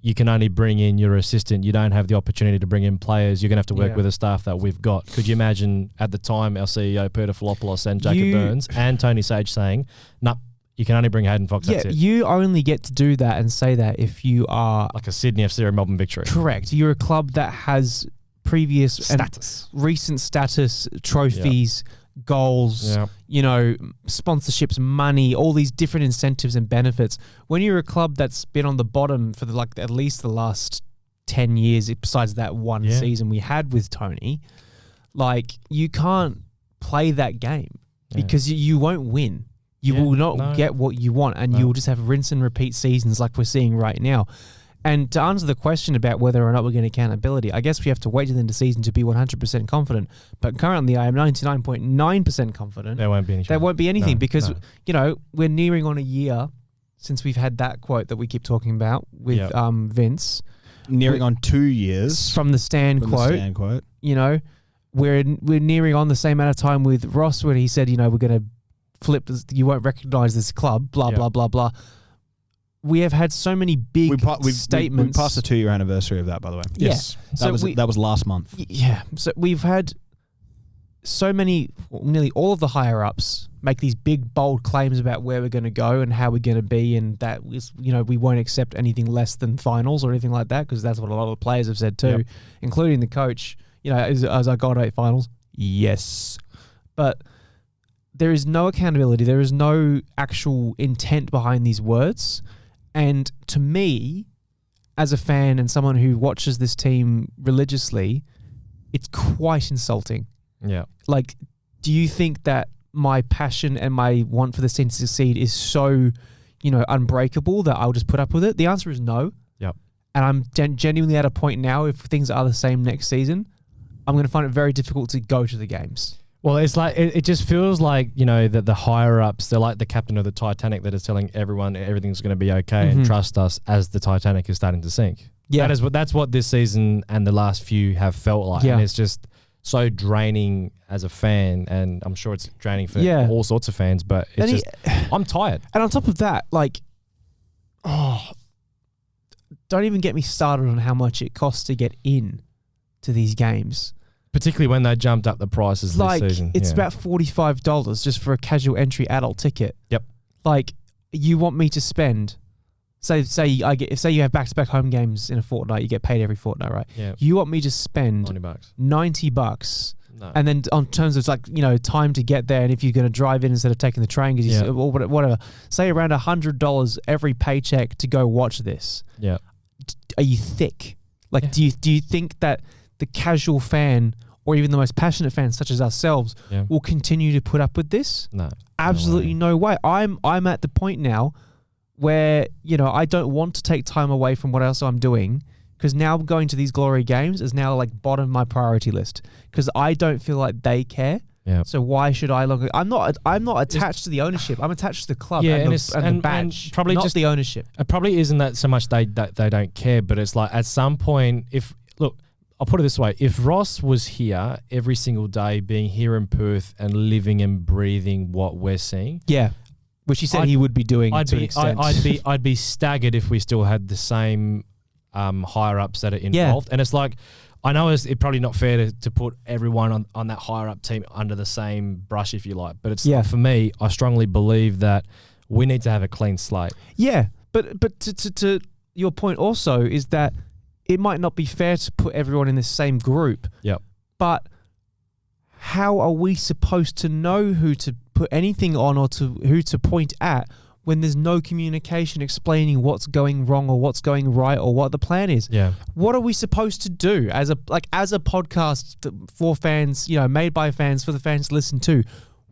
Speaker 3: you can only bring in your assistant. You don't have the opportunity to bring in players. You're going to have to work with the staff that we've got. Could you imagine at the time our CEO, Peter Filopoulos and Jacob Burns and Tony Sage saying, no, You can only bring Hayden Fox.
Speaker 2: Yeah,
Speaker 3: That's it.
Speaker 2: you only get to do that and say that if you are
Speaker 3: Like a Sydney FC or Melbourne Victory.
Speaker 2: correct. You're a club that has previous
Speaker 1: Status.
Speaker 2: and recent status, trophies, goals,
Speaker 3: Yeah.
Speaker 2: you know, sponsorships, money, all these different incentives and benefits. When you're a club that's been on the bottom for at least the last 10 years, besides that one season we had with Tony, like you can't play that game because you won't win. You will not get what you want, and you will just have rinse and repeat seasons like we're seeing right now. And to answer the question about whether or not we're getting accountability, I guess we have to wait till the end of the season to be 100% confident. But currently, I am 99.9% confident
Speaker 3: There won't be any.
Speaker 2: there won't be anything because,
Speaker 3: no.
Speaker 2: you know, we're nearing on a year since we've had that quote that we keep talking about with Vince.
Speaker 1: Nearing on 2 years
Speaker 2: From the stand
Speaker 1: from
Speaker 2: quote.
Speaker 1: the stand quote.
Speaker 2: You know, we're nearing on the same amount of time with Ross when he said, you know, we're going to flip this, you won't recognize this club, blah, blah, blah, blah. We have had so many big statements.
Speaker 1: We passed the 2-year anniversary of that, by the way.
Speaker 2: Yes.
Speaker 1: That was last month.
Speaker 2: Yeah. So we've had so many, nearly all of the higher ups make these big, bold claims about where we're going to go and how we're going to be, and that is, you know, we won't accept anything less than finals or anything like that, because that's what a lot of the players have said too, including the coach. You know, as I got 8 finals, yes, but there is no accountability. There is no actual intent behind these words. And to me, as a fan and someone who watches this team religiously, it's quite insulting.
Speaker 3: Yeah.
Speaker 2: Like, do you think that my passion and my want for this team to succeed is so, you know, unbreakable that I'll just put up with it? The answer is no.
Speaker 3: Yep.
Speaker 2: And I'm genuinely at a point now, if things are the same next season, I'm going to find it very difficult to go to the games.
Speaker 3: Well, it's like it just feels like, you know, that the higher ups, they're like the captain of the Titanic that is telling everyone everything's going to be okay and trust us as the Titanic is starting to sink.
Speaker 2: Yeah,
Speaker 3: that's what this season and the last few have felt like.
Speaker 2: Yeah.
Speaker 3: And it's just so draining as a fan, and I'm sure it's draining for all sorts of fans. But it's I'm tired.
Speaker 2: And on top of that, like, don't even get me started on how much it costs to get in to these games.
Speaker 3: Particularly when they jumped up the prices this season.
Speaker 2: It's about $45 just for a casual entry adult ticket.
Speaker 3: Yep.
Speaker 2: Like, you want me to spend, say you have back-to-back home games in a fortnight, you get paid every fortnight, right?
Speaker 3: Yeah.
Speaker 2: You want me to spend $90,
Speaker 3: no.
Speaker 2: and then on terms of, like, you know, time to get there, and if you're going to drive in instead of taking the train, because or whatever, say around $100 every paycheck to go watch this.
Speaker 3: Yeah.
Speaker 2: Are you thick? Like, do you think that the casual fan or even the most passionate fans such as ourselves will continue to put up with this?
Speaker 3: No.
Speaker 2: Absolutely no way. I'm at the point now where, you know, I don't want to take time away from what else I'm doing, because now going to these glory games is now like bottom of my priority list, because I don't feel like they care.
Speaker 3: Yeah.
Speaker 2: So why should I look? I'm not attached to the ownership. I'm attached to the club and the badge,
Speaker 3: probably
Speaker 2: not
Speaker 3: just
Speaker 2: the ownership.
Speaker 3: It probably isn't that so much they don't care, but it's like at some point, I'll put it this way. If Ross was here every single day, being here in Perth and living and breathing what we're seeing.
Speaker 2: Yeah. Which he said he would be doing to an extent.
Speaker 3: I'd be staggered if we still had the same higher ups that are involved. And it's like, I know it's probably not fair to put everyone on that higher up team under the same brush, if you like. But it's for me, I strongly believe that we need to have a clean slate.
Speaker 2: Yeah. But to your point also is that it might not be fair to put everyone in the same group.
Speaker 3: Yep.
Speaker 2: But how are we supposed to know who to put anything on or to who to point at when there's no communication explaining what's going wrong or what's going right or what the plan is?
Speaker 3: Yeah.
Speaker 2: What are we supposed to do as a podcast for fans, you know, made by fans for the fans to listen to?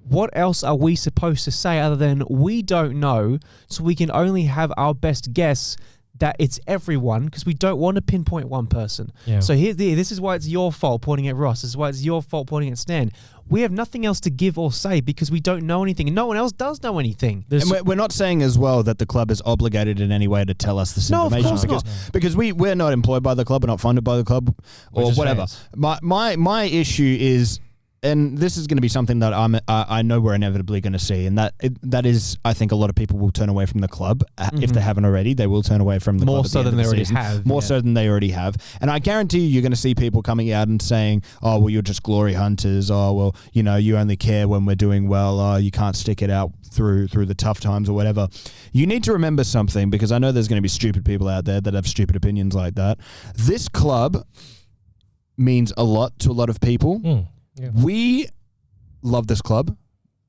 Speaker 2: What else are we supposed to say other than we don't know, so we can only have our best guess that it's everyone, because we don't want to pinpoint one person.
Speaker 3: Yeah.
Speaker 2: So this is why it's your fault pointing at Ross. This is why it's your fault pointing at Stan. We have nothing else to give or say because we don't know anything, and no one else does know anything.
Speaker 1: And we're not saying as well that the club is obligated in any way to tell us this information.
Speaker 2: Of course not.
Speaker 1: Because we're not employed by the club, we're not funded by the club or whatever.
Speaker 3: Fans.
Speaker 1: My issue is, and this is going to be something that I know we're inevitably going to see, and that is, I think a lot of people will turn away from the club if they haven't already. They will turn away from the club
Speaker 2: more so than they already have.
Speaker 1: More so than they already have, and I guarantee you're going to see people coming out and saying, "Oh, well, you're just glory hunters. Oh, well, you know, you only care when we're doing well. Oh, you can't stick it out through the tough times or whatever. You need to remember something, because I know there's going to be stupid people out there that have stupid opinions like that. This club means a lot to a lot of people. We love this club.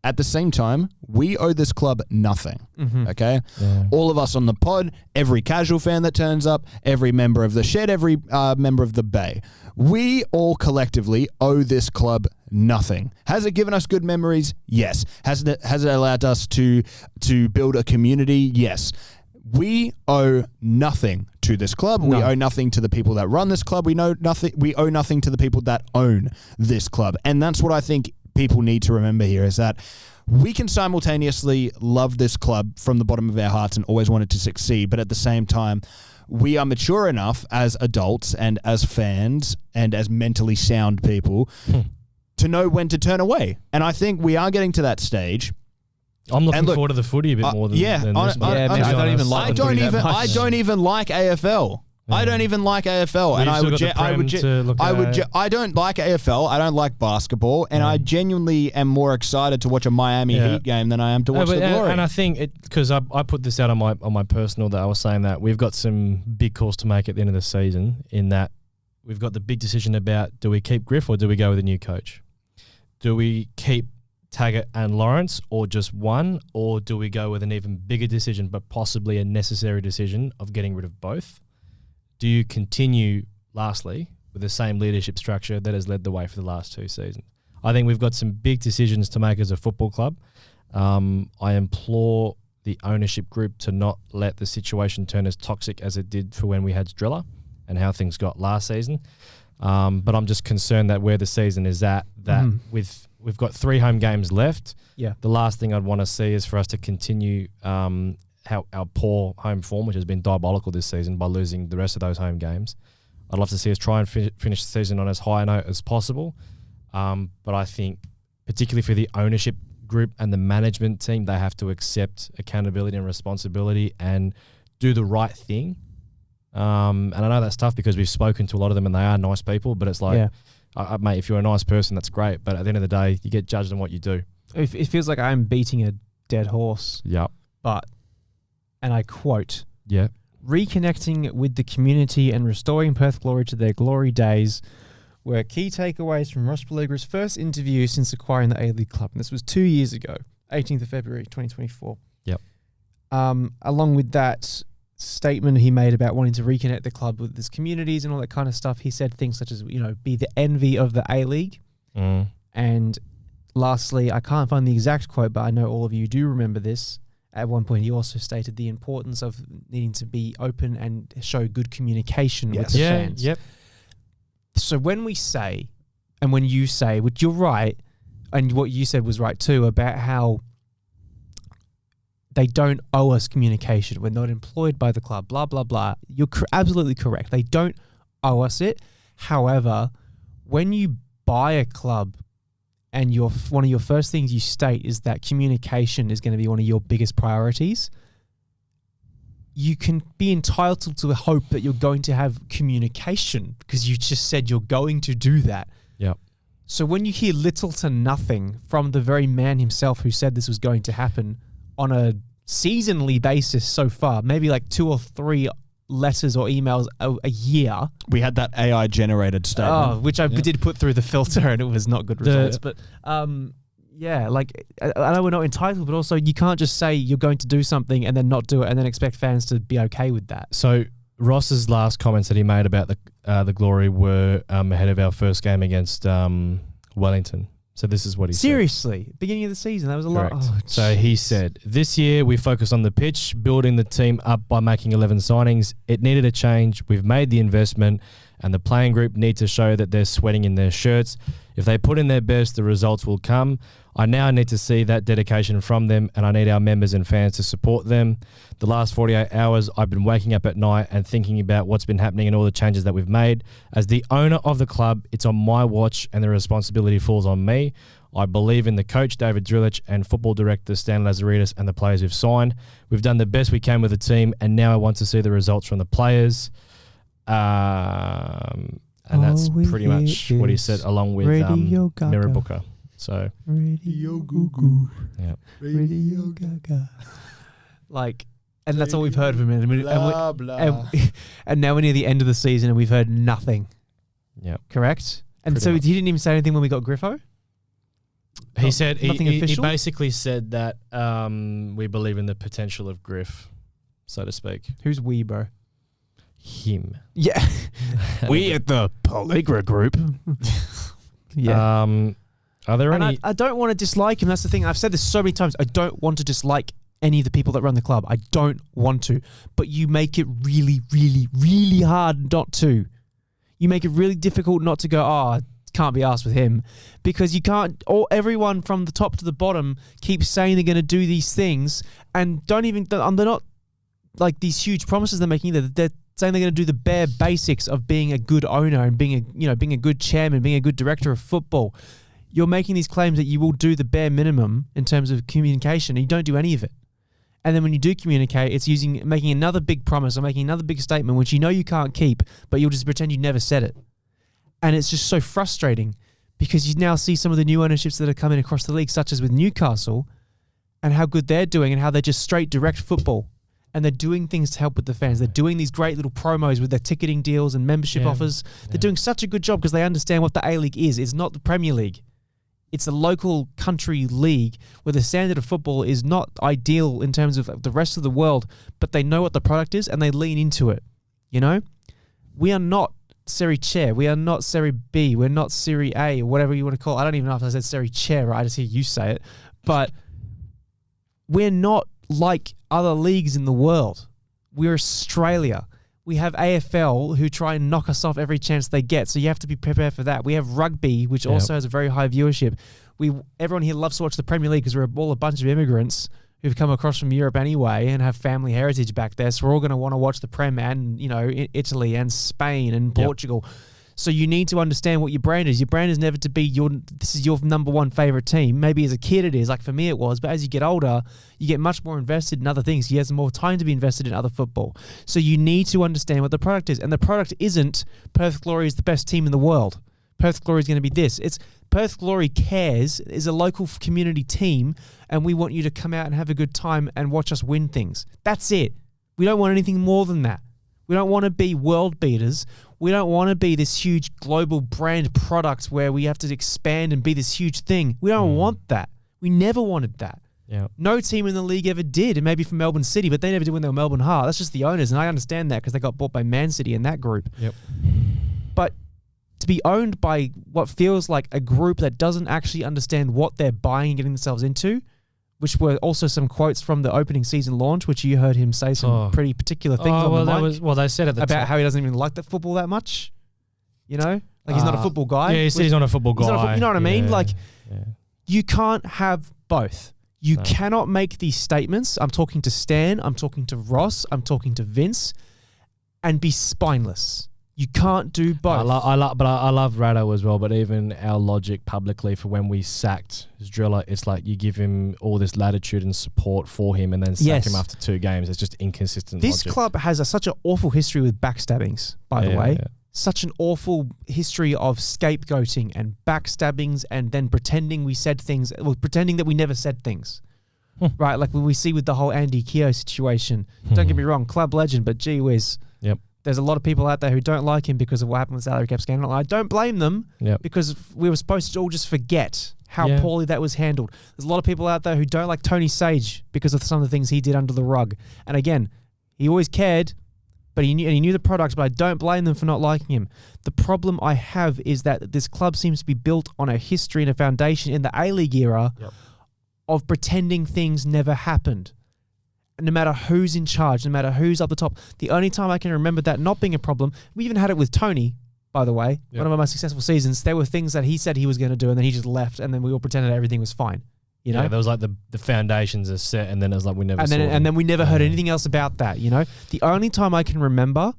Speaker 1: At the same time, we owe this club nothing, okay? Yeah. All of us on the pod, every casual fan that turns up, every member of the shed, every member of the Bay. We all collectively owe this club nothing. Has it given us good memories? Yes. Has it allowed us to build a community? Yes. We owe nothing to this club. No. We owe nothing to the people that run this club. We owe nothing to the people that own this club. And that's what I think people need to remember here, is that we can simultaneously love this club from the bottom of our hearts and always want it to succeed, but at the same time, we are mature enough as adults and as fans and as mentally sound people to know when to turn away. And I think we are getting to that stage.
Speaker 3: I'm looking forward to the footy a bit more than this.
Speaker 2: I don't even like the footy that much.
Speaker 1: I don't even like AFL. I don't even like AFL, and I don't like AFL. I don't like basketball, and I genuinely am more excited to watch a Miami Heat game than I am to watch the Glory.
Speaker 3: And I think because I put this out on my personal, that I was saying that we've got some big calls to make at the end of the season. In that we've got the big decision about, do we keep Griff or do we go with a new coach? Do we keep Taggart and Lawrence, or just one, or do we go with an even bigger decision, but possibly a necessary decision of getting rid of both? Do you continue, lastly, with the same leadership structure that has led the way for the last 2 seasons? I think we've got some big decisions to make as a football club. I implore the ownership group to not let the situation turn as toxic as it did for when we had Driller and how things got last season. But I'm just concerned that where the season is at, that we've got 3 home games left.
Speaker 2: Yeah.
Speaker 3: The last thing I'd want to see is for us to continue our poor home form, which has been diabolical this season, by losing the rest of those home games. I'd love to see us try and finish the season on as high a note as possible. But I think, particularly for the ownership group and the management team, they have to accept accountability and responsibility and do the right thing. And I know that's tough because we've spoken to a lot of them and they are nice people, but it's like, mate, if you're a nice person, that's great. But at the end of the day, you get judged on what you do.
Speaker 2: It feels like I'm beating a dead horse.
Speaker 3: Yep.
Speaker 2: But, and I quote,
Speaker 3: yeah,
Speaker 2: reconnecting with the community and restoring Perth Glory to their glory days were key takeaways from Ross Peligre's first interview since acquiring the A-League club. And this was 2 years ago, 18th of February, 2024.
Speaker 3: Yep.
Speaker 2: Along with that statement he made about wanting to reconnect the club with its communities and all that kind of stuff, he said things such as, be the envy of the A-League. And lastly, I can't find the exact quote, but I know all of you do remember this. At one point, he also stated the importance of needing to be open and show good communication with the fans.
Speaker 3: Yep.
Speaker 2: So when we say, and when you say, which you're right, and what you said was right too, about how they don't owe us communication. We're not employed by the club, blah, blah, blah. You're absolutely correct. They don't owe us it. However, when you buy a club, and one of your first things you state is that communication is going to be one of your biggest priorities, you can be entitled to hope that you're going to have communication because you just said you're going to do that.
Speaker 3: Yep.
Speaker 2: So when you hear little to nothing from the very man himself who said this was going to happen on a seasonally basis so far, maybe like 2 or 3 letters or emails a year.
Speaker 1: We had that AI generated statement.
Speaker 2: Which I did put through the filter and it was not good results. But I know we're not entitled, but also you can't just say you're going to do something and then not do it and then expect fans to be okay with that.
Speaker 3: So Ross's last comments that he made about the Glory were ahead of our first game against Wellington. So this is what he said.
Speaker 2: Seriously, beginning of the season, that was a lot. Oh,
Speaker 3: so he said, this year we focused on the pitch, building the team up by making 11 signings. It needed a change. We've made the investment and the playing group need to show that they're sweating in their shirts. If they put in their best, the results will come. I now need to see that dedication from them and I need our members and fans to support them. The last 48 hours, I've been waking up at night and thinking about what's been happening and all the changes that we've made. As the owner of the club, it's on my watch and the responsibility falls on me. I believe in the coach, David Drilich, and football director, Stan Lazaridis, and the players who've signed. We've done the best we can with the team, and now I want to see the results from the players. And that's pretty much what he said, along with Mirror Booker. So
Speaker 2: Radio Goo.
Speaker 3: yeah,
Speaker 2: Radio Gaga. Like, and that's all we've heard from him.
Speaker 1: Blah, blah.
Speaker 2: And now we're near the end of the season and we've heard nothing.
Speaker 3: yeah.
Speaker 2: Correct? And
Speaker 3: Pretty
Speaker 2: so
Speaker 3: much.
Speaker 2: he didn't even say anything when we got Griffo?
Speaker 3: He said
Speaker 2: nothing
Speaker 3: he
Speaker 2: official?
Speaker 3: basically said that we believe in the potential of Griff, so to speak.
Speaker 2: Who's we, bro?
Speaker 3: Him.
Speaker 2: Yeah.
Speaker 1: We at the Polygra group.
Speaker 2: Yeah.
Speaker 3: Are there
Speaker 2: And
Speaker 3: any?
Speaker 2: I don't want to dislike him. That's the thing. I've said this so many times. I don't want to dislike any of the people that run the club. I don't want to. But you make it really, really, really hard not to. You make it really difficult not to go, can't be asked with him. Because you can't, everyone from the top to the bottom keeps saying they're going to do these things and they're not like these huge promises they're making either. They're saying they're going to do the bare basics of being a good owner and being a good chairman, being a good director of football. You're making these claims that you will do the bare minimum in terms of communication, and you don't do any of it. And then when you do communicate, it's making another big promise or making another big statement, which you know you can't keep, but you'll just pretend you never said it. And it's just so frustrating because you now see some of the new ownerships that are coming across the league, such as with Newcastle, and how good they're doing and how they're just straight direct football. And they're doing things to help with the fans. They're doing these great little promos with their ticketing deals and membership offers. They're doing such a good job because they understand what the A-League is. It's not the Premier League. It's a local country league where the standard of football is not ideal in terms of the rest of the world, but they know what the product is and they lean into it. You know? We are not Serie Chair. We are not Serie B. We're not Serie A or whatever you want to call it. I don't even know if I said Serie Chair, right? I just hear you say it. But we're not like other leagues in the world. We're Australia. We have AFL who try and knock us off every chance they get, so you have to be prepared for that. We have rugby, which also has a very high viewership. Everyone here loves to watch the Premier League because we're all a bunch of immigrants who've come across from Europe anyway and have family heritage back there, so we're all going to want to watch the Prem and, Italy and Spain and Portugal. So you need to understand what your brand is. Your brand is never to be this is your number one favorite team. Maybe as a kid it is, like for me it was, but as you get older, you get much more invested in other things. You have more time to be invested in other football. So you need to understand what the product is. And the product isn't Perth Glory is the best team in the world. Perth Glory is going to be this. It's Perth Glory Cares is a local community team, and we want you to come out and have a good time and watch us win things. That's it. We don't want anything more than that. We don't want to be world beaters. We don't want to be this huge global brand product where we have to expand and be this huge thing. We don't want that. We never wanted that.
Speaker 3: Yeah.
Speaker 2: No team in the league ever did, and maybe from Melbourne City, but they never did when they were Melbourne Heart. That's just the owners, and I understand that because they got bought by Man City in that group.
Speaker 3: Yep.
Speaker 2: But to be owned by what feels like a group that doesn't actually understand what they're buying and getting themselves into, which were also some quotes from the opening season launch, which you heard him say some pretty particular things on the mic.
Speaker 3: They said at the
Speaker 2: about how he doesn't even like the football that much. You know? Like he's not a football guy.
Speaker 3: Yeah, he said he's not a football guy.
Speaker 2: You know what I mean?
Speaker 3: Yeah,
Speaker 2: Like,
Speaker 3: yeah.
Speaker 2: you can't have both. You cannot make these statements. I'm talking to Stan, I'm talking to Ross, I'm talking to Vince, and be spineless. You can't do both.
Speaker 3: I love Rado as well, but even our logic publicly for when we sacked Driller, it's like you give him all this latitude and support for him and then sack him after 2 games. It's just inconsistent
Speaker 2: This
Speaker 3: logic.
Speaker 2: club has such an awful history with backstabbings, by the way.
Speaker 3: Yeah.
Speaker 2: Such an awful history of scapegoating and backstabbings and then pretending we said things, pretending that we never said things. Right? Like when we see with the whole Andy Keogh situation. Don't get me wrong, club legend, but gee whiz.
Speaker 3: Yep.
Speaker 2: There's a lot of people out there who don't like him because of what happened with salary cap scandal. And I don't blame them because we were supposed to all just forget how poorly that was handled. There's a lot of people out there who don't like Tony Sage because of some of the things he did under the rug. And again, he always cared, but he knew the products, but I don't blame them for not liking him. The problem I have is that this club seems to be built on a history and a foundation in the A-League era of pretending things never happened. No matter who's in charge, no matter who's up the top. The only time I can remember that not being a problem, we even had it with Tony, by the way. One of our most successful seasons, there were things that he said he was going to do and then he just left and then we all pretended everything was fine. You know?
Speaker 3: Yeah, there was like the foundations are set and then it was like we never saw
Speaker 2: and then we never heard anything else about that, you know? The only time I can remember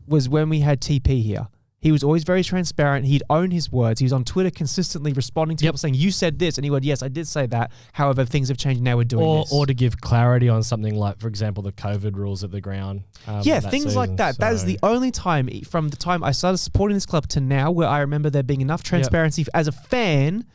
Speaker 2: was when we had TP here. He was always very transparent. He'd own his words. He was on Twitter consistently responding to people saying, you said this. And he went, yes, I did say that. However, things have changed. Now we're doing this.
Speaker 3: Or to give clarity on something like, for example, the COVID rules at the ground.
Speaker 2: Things like that. So that is the only time from the time I started supporting this club to now where I remember there being enough transparency as a fan.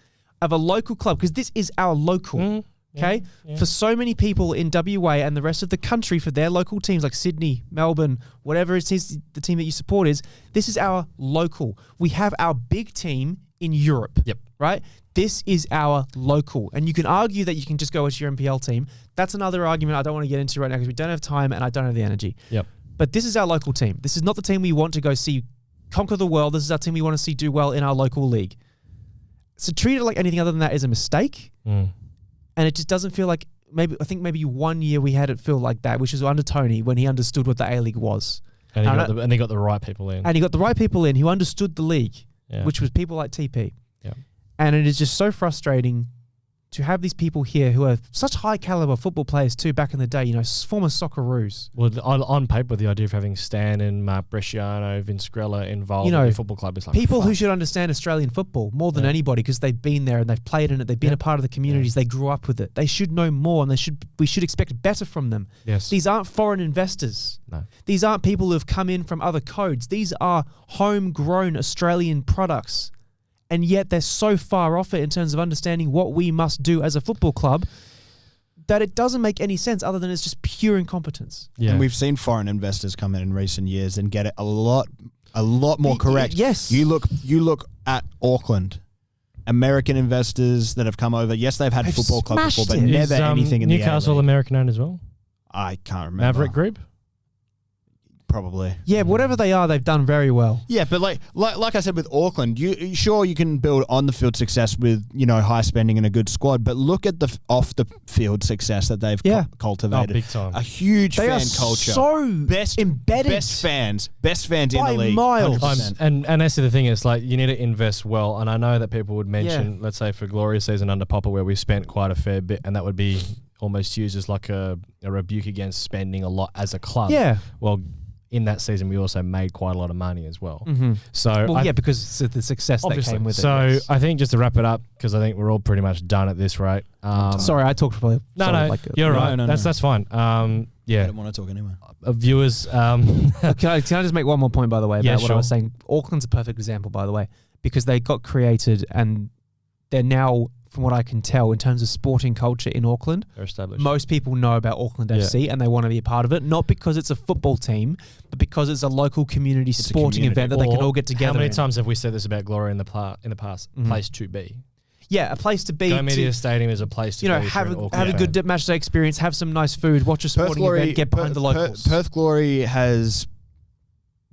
Speaker 2: of a local club, because this is our local. Okay,
Speaker 3: Yeah.
Speaker 2: for so many people in WA and the rest of the country, for their local teams like Sydney, Melbourne, whatever it is the team that you support is, this is our local. We have our big team in Europe.
Speaker 3: Yep.
Speaker 2: Right? This is our local. And you can argue that you can just go as your NPL team. That's another argument I don't want to get into right now because we don't have time and I don't have the energy.
Speaker 3: Yep.
Speaker 2: But this is our local team. This is not the team we want to go see conquer the world. This is our team we want to see do well in our local league. So treat it like anything other than that is a mistake. And it just doesn't feel like I think maybe 1 year we had it feel like that, which was under Tony when he understood what the A-League was.
Speaker 3: And he got the right people in.
Speaker 2: And he got the right people in who understood the league,
Speaker 3: Yeah.
Speaker 2: which was people like TP.
Speaker 3: Yeah.
Speaker 2: And it is just so frustrating to have these people here who are such high caliber football players too back in the day, former Socceroos.
Speaker 3: Well, on paper, the idea of having Stan and Mark Bresciano, Vince Grella involved in the football club is like
Speaker 2: people
Speaker 3: fuck.
Speaker 2: who should understand Australian football more than anybody because they've been there and they've played in it. They've been a part of the communities. They grew up with it. They should know more, and we should expect better from them.
Speaker 3: Yes.
Speaker 2: These aren't foreign investors.
Speaker 3: No.
Speaker 2: These aren't people who have come in from other codes. These are homegrown Australian products. And yet they're so far off it in terms of understanding what we must do as a football club that it doesn't make any sense other than it's just pure incompetence.
Speaker 3: Yeah.
Speaker 1: And we've seen foreign investors come in recent years and get it a lot more correct.
Speaker 2: Yes.
Speaker 1: You look at Auckland. American investors that have come over. Yes, they've had football club before, but never anything in
Speaker 3: Newcastle
Speaker 1: the A-League.
Speaker 3: American owned as well?
Speaker 1: I can't remember.
Speaker 3: Maverick Group?
Speaker 1: Probably.
Speaker 2: Yeah, whatever they are, they've done very well.
Speaker 1: Yeah, but like I said with Auckland, you can build on the field success with high spending and a good squad, but look at the off the field success that they've cultivated.
Speaker 3: Oh, big time.
Speaker 1: A huge
Speaker 2: They
Speaker 1: fan
Speaker 2: are
Speaker 1: culture.
Speaker 2: so
Speaker 1: best
Speaker 2: embedded.
Speaker 1: best fans in
Speaker 2: By
Speaker 1: the league.
Speaker 2: miles.
Speaker 1: 100%.
Speaker 3: And that's the thing, it's like you need to invest well. And I know that people would mention, let's say for Glorious season under Popper, where we spent quite a fair bit, and that would be almost used as like a rebuke against spending a lot as a club.
Speaker 2: Yeah.
Speaker 3: Well, in that season, we also made quite a lot of money as well.
Speaker 2: Mm-hmm.
Speaker 3: So,
Speaker 2: because of the success that came with it.
Speaker 3: So
Speaker 2: yes.
Speaker 3: I think just to wrap it up, because I think we're all pretty much done at this rate.
Speaker 2: Sorry, I talked for
Speaker 3: You're right.
Speaker 1: No.
Speaker 3: That's fine.
Speaker 1: I don't want to talk anymore.
Speaker 3: Viewers.
Speaker 2: Can I just make one more point, by the way, about what I
Speaker 3: sure.
Speaker 2: was saying? Auckland's a perfect example, by the way, because they got created and they're now, from what I can tell, in terms of sporting culture in Auckland,
Speaker 3: They're established.
Speaker 2: most people know about Auckland FC and they want to be a part of it, not because it's a football team, but because it's a local community sporting event that they can all get together.
Speaker 3: How many
Speaker 2: in.
Speaker 3: times have we said this about Glory in the past? Place to be.
Speaker 2: Yeah, a place to be.
Speaker 3: Go Media Stadium is a place to be.
Speaker 2: Have a good match day experience, have some nice food, watch a sporting event, get behind the locals.
Speaker 1: Perth Glory has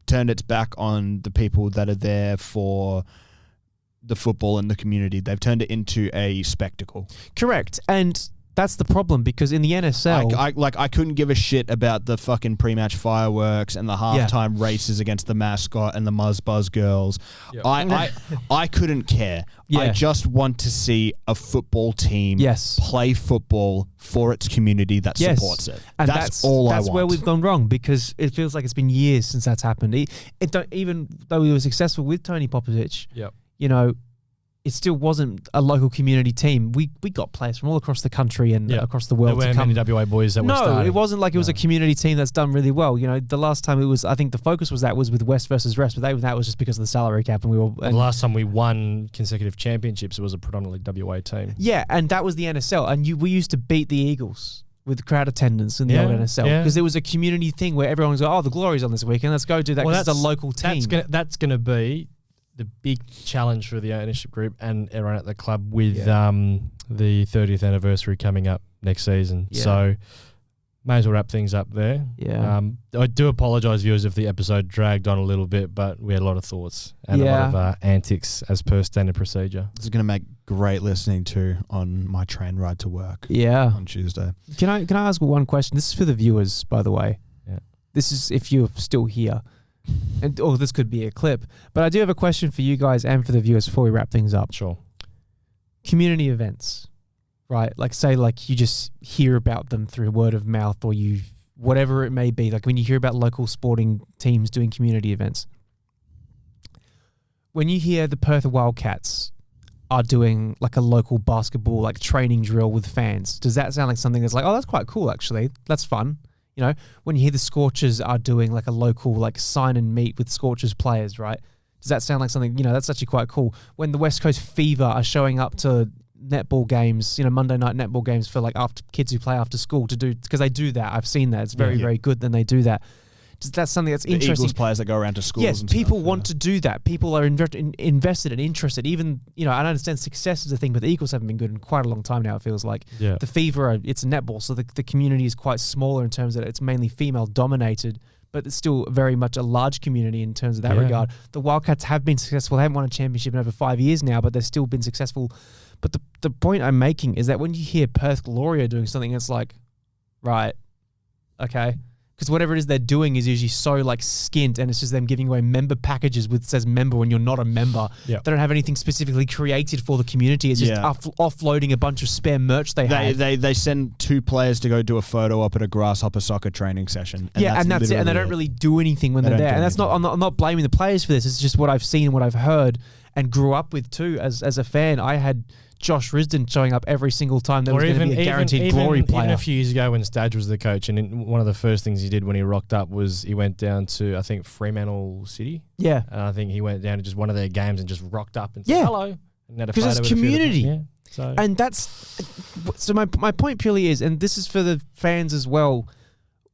Speaker 1: turned its back on the people that are there for the football and the community. They've turned it into a spectacle.
Speaker 2: Correct. And that's the problem, because in the NSL...
Speaker 1: I couldn't give a shit about the fucking pre-match fireworks and the halftime races against the mascot and the Muzz Buzz girls.
Speaker 3: Yep.
Speaker 1: I couldn't care.
Speaker 2: Yeah.
Speaker 1: I just want to see a football team
Speaker 2: Yes.
Speaker 1: play football for its community that supports it.
Speaker 2: And
Speaker 1: that's all I want.
Speaker 2: That's where we've gone wrong, because it feels like it's been years since that's happened. Even though we were successful with Tony Popovich,
Speaker 3: Yep.
Speaker 2: it still wasn't a local community team. We got players from all across the country and across the world.
Speaker 3: There weren't many WA boys that were starting.
Speaker 2: No, it wasn't like it was a community team that's done really well. The last time it was, I think the focus was with West versus Rest, but that was just because of the salary cap, and
Speaker 3: the last time we won consecutive championships, it was a predominantly WA team.
Speaker 2: Yeah, and that was the NSL, and we used to beat the Eagles with crowd attendance in the old NSL because it was a community thing where everyone's like, the Glory's on this weekend, let's go do that because it's a local team.
Speaker 3: That's going to be the big challenge for the ownership group and everyone at the club with the 30th anniversary coming up next season.
Speaker 2: Yeah.
Speaker 3: So may as well wrap things up there.
Speaker 2: Yeah.
Speaker 3: I do apologise, viewers, if the episode dragged on a little bit, but we had a lot of thoughts and a lot of antics as per standard procedure.
Speaker 1: This is going to make great listening to on my train ride to work on Tuesday.
Speaker 2: Can I ask one question? This is for the viewers, by the way.
Speaker 3: Yeah.
Speaker 2: This is if you're still here. Or this could be a clip. But I do have a question for you guys and for the viewers before we wrap things up.
Speaker 3: Sure.
Speaker 2: Community events, right? Like say you just hear about them through word of mouth or whatever it may be. Like when you hear about local sporting teams doing community events. When you hear the Perth Wildcats are doing like a local basketball like training drill with fans, does that sound like something that's like, that's quite cool actually. That's fun. When you hear the Scorchers are doing like a local like sign and meet with Scorchers players, right? Does that sound like something, that's actually quite cool. When the West Coast Fever are showing up to netball games, Monday night netball games for like after kids who play after school because they do that. I've seen that. It's very, very good. Then they do that. That's something that's interesting.
Speaker 1: Eagles players that go around to schools.
Speaker 2: Yes,
Speaker 1: and
Speaker 2: people
Speaker 1: stuff,
Speaker 2: want to do that. People are invested and interested. Even, I understand success is a thing, but the Eagles haven't been good in quite a long time now, it feels like.
Speaker 3: Yeah.
Speaker 2: The Fever, it's a netball, so the community is quite smaller in terms of it's mainly female-dominated, but it's still very much a large community in terms of that regard. The Wildcats have been successful. They haven't won a championship in over 5 years now, but they've still been successful. But the point I'm making is that when you hear Perth Gloria doing something, it's like, right, okay. Because whatever it is they're doing is usually so like skint, and it's just them giving away member packages with says member when you're not a member.
Speaker 3: Yep.
Speaker 2: They don't have anything specifically created for the community. It's just offloading a bunch of spare merch
Speaker 1: They send 2 players to go do a photo op at a grasshopper soccer training session.
Speaker 2: And that's it. And they don't really do anything when they're there. And that's not. I'm not blaming the players for this. It's just what I've seen and what I've heard and grew up with too. As a fan, I had Josh Risdon showing up every single time there was going to be a guaranteed glory player.
Speaker 3: Even a few years ago when Stadge was the coach, and one of the first things he did when he rocked up was he went down to, I think, Fremantle City.
Speaker 2: Yeah.
Speaker 3: And I think he went down to just one of their games and just rocked up and said hello.
Speaker 2: Because it's community. And so my point purely is, and this is for the fans as well,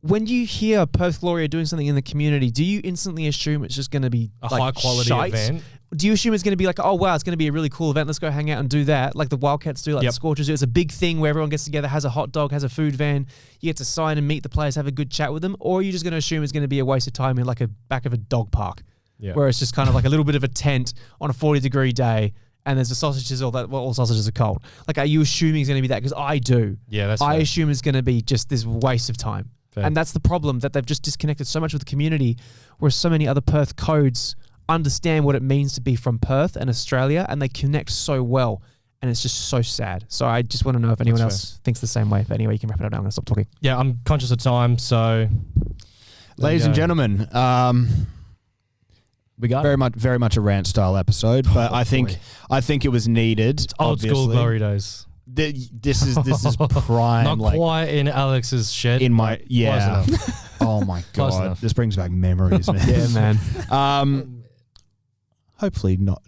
Speaker 2: when you hear Perth Gloria doing something in the community, do you instantly assume it's just going to be
Speaker 3: a
Speaker 2: like
Speaker 3: high quality event?
Speaker 2: Do you assume it's going to be like, oh, wow, it's going to be a really cool event. Let's go hang out and do that. Like the Wildcats do, like the Scorchers do. It's a big thing where everyone gets together, has a hot dog, has a food van. You get to sign and meet the players, have a good chat with them. Or are you just going to assume it's going to be a waste of time in like a back of a dog park where it's just kind of like a little bit of a tent on a 40-degree day and there's the sausages, all sausages are cold. Like, are you assuming it's going to be that? Because I do.
Speaker 3: Yeah, that's
Speaker 2: I
Speaker 3: fair.
Speaker 2: assume it's going to be just this waste of time. Fair. And that's the problem, that they've just disconnected so much with the community, where so many other Perth codes understand what it means to be from Perth and Australia, and they connect so well, and it's just so sad. So I just want to know if anyone else thinks the same way. But anyway, you can wrap it up now. I'm going to stop talking.
Speaker 3: Yeah, I'm conscious of time, so...
Speaker 1: Ladies and gentlemen,
Speaker 3: we got
Speaker 1: very much a rant style episode, but I think it was needed.
Speaker 3: It's old school glory days.
Speaker 1: This is prime.
Speaker 3: Not quite in Alex's shed.
Speaker 1: In my oh my god, this brings back memories, man.
Speaker 2: Yeah, man.
Speaker 1: Hopefully not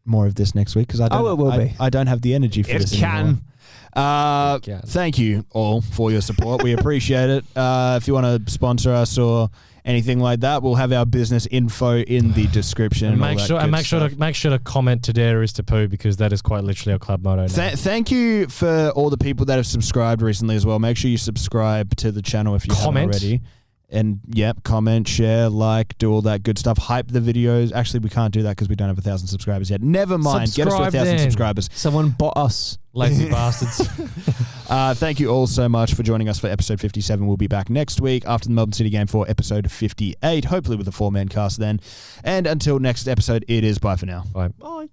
Speaker 1: more of this next week, because I don't have the energy for this anymore. Thank you all for your support. We appreciate it. If you want to sponsor us or anything like that, we'll have our business info in the description.
Speaker 3: And make sure to comment to Dare Is To Poo, because that is quite literally our club motto now.
Speaker 1: Thank you for all the people that have subscribed recently as well. Make sure you subscribe to the channel if you haven't already. And comment, share, like, do all that good stuff. Hype the videos. Actually, we can't do that because we don't have 1,000 subscribers yet. Never mind. Get us to 1,000 subscribers.
Speaker 2: Someone bought us.
Speaker 3: Lazy bastards.
Speaker 1: Thank you all so much for joining us for episode 57. We'll be back next week after the Melbourne City game for episode 58, hopefully with a 4-man cast then. And until next episode, it is bye for now.
Speaker 3: Bye.
Speaker 2: Bye.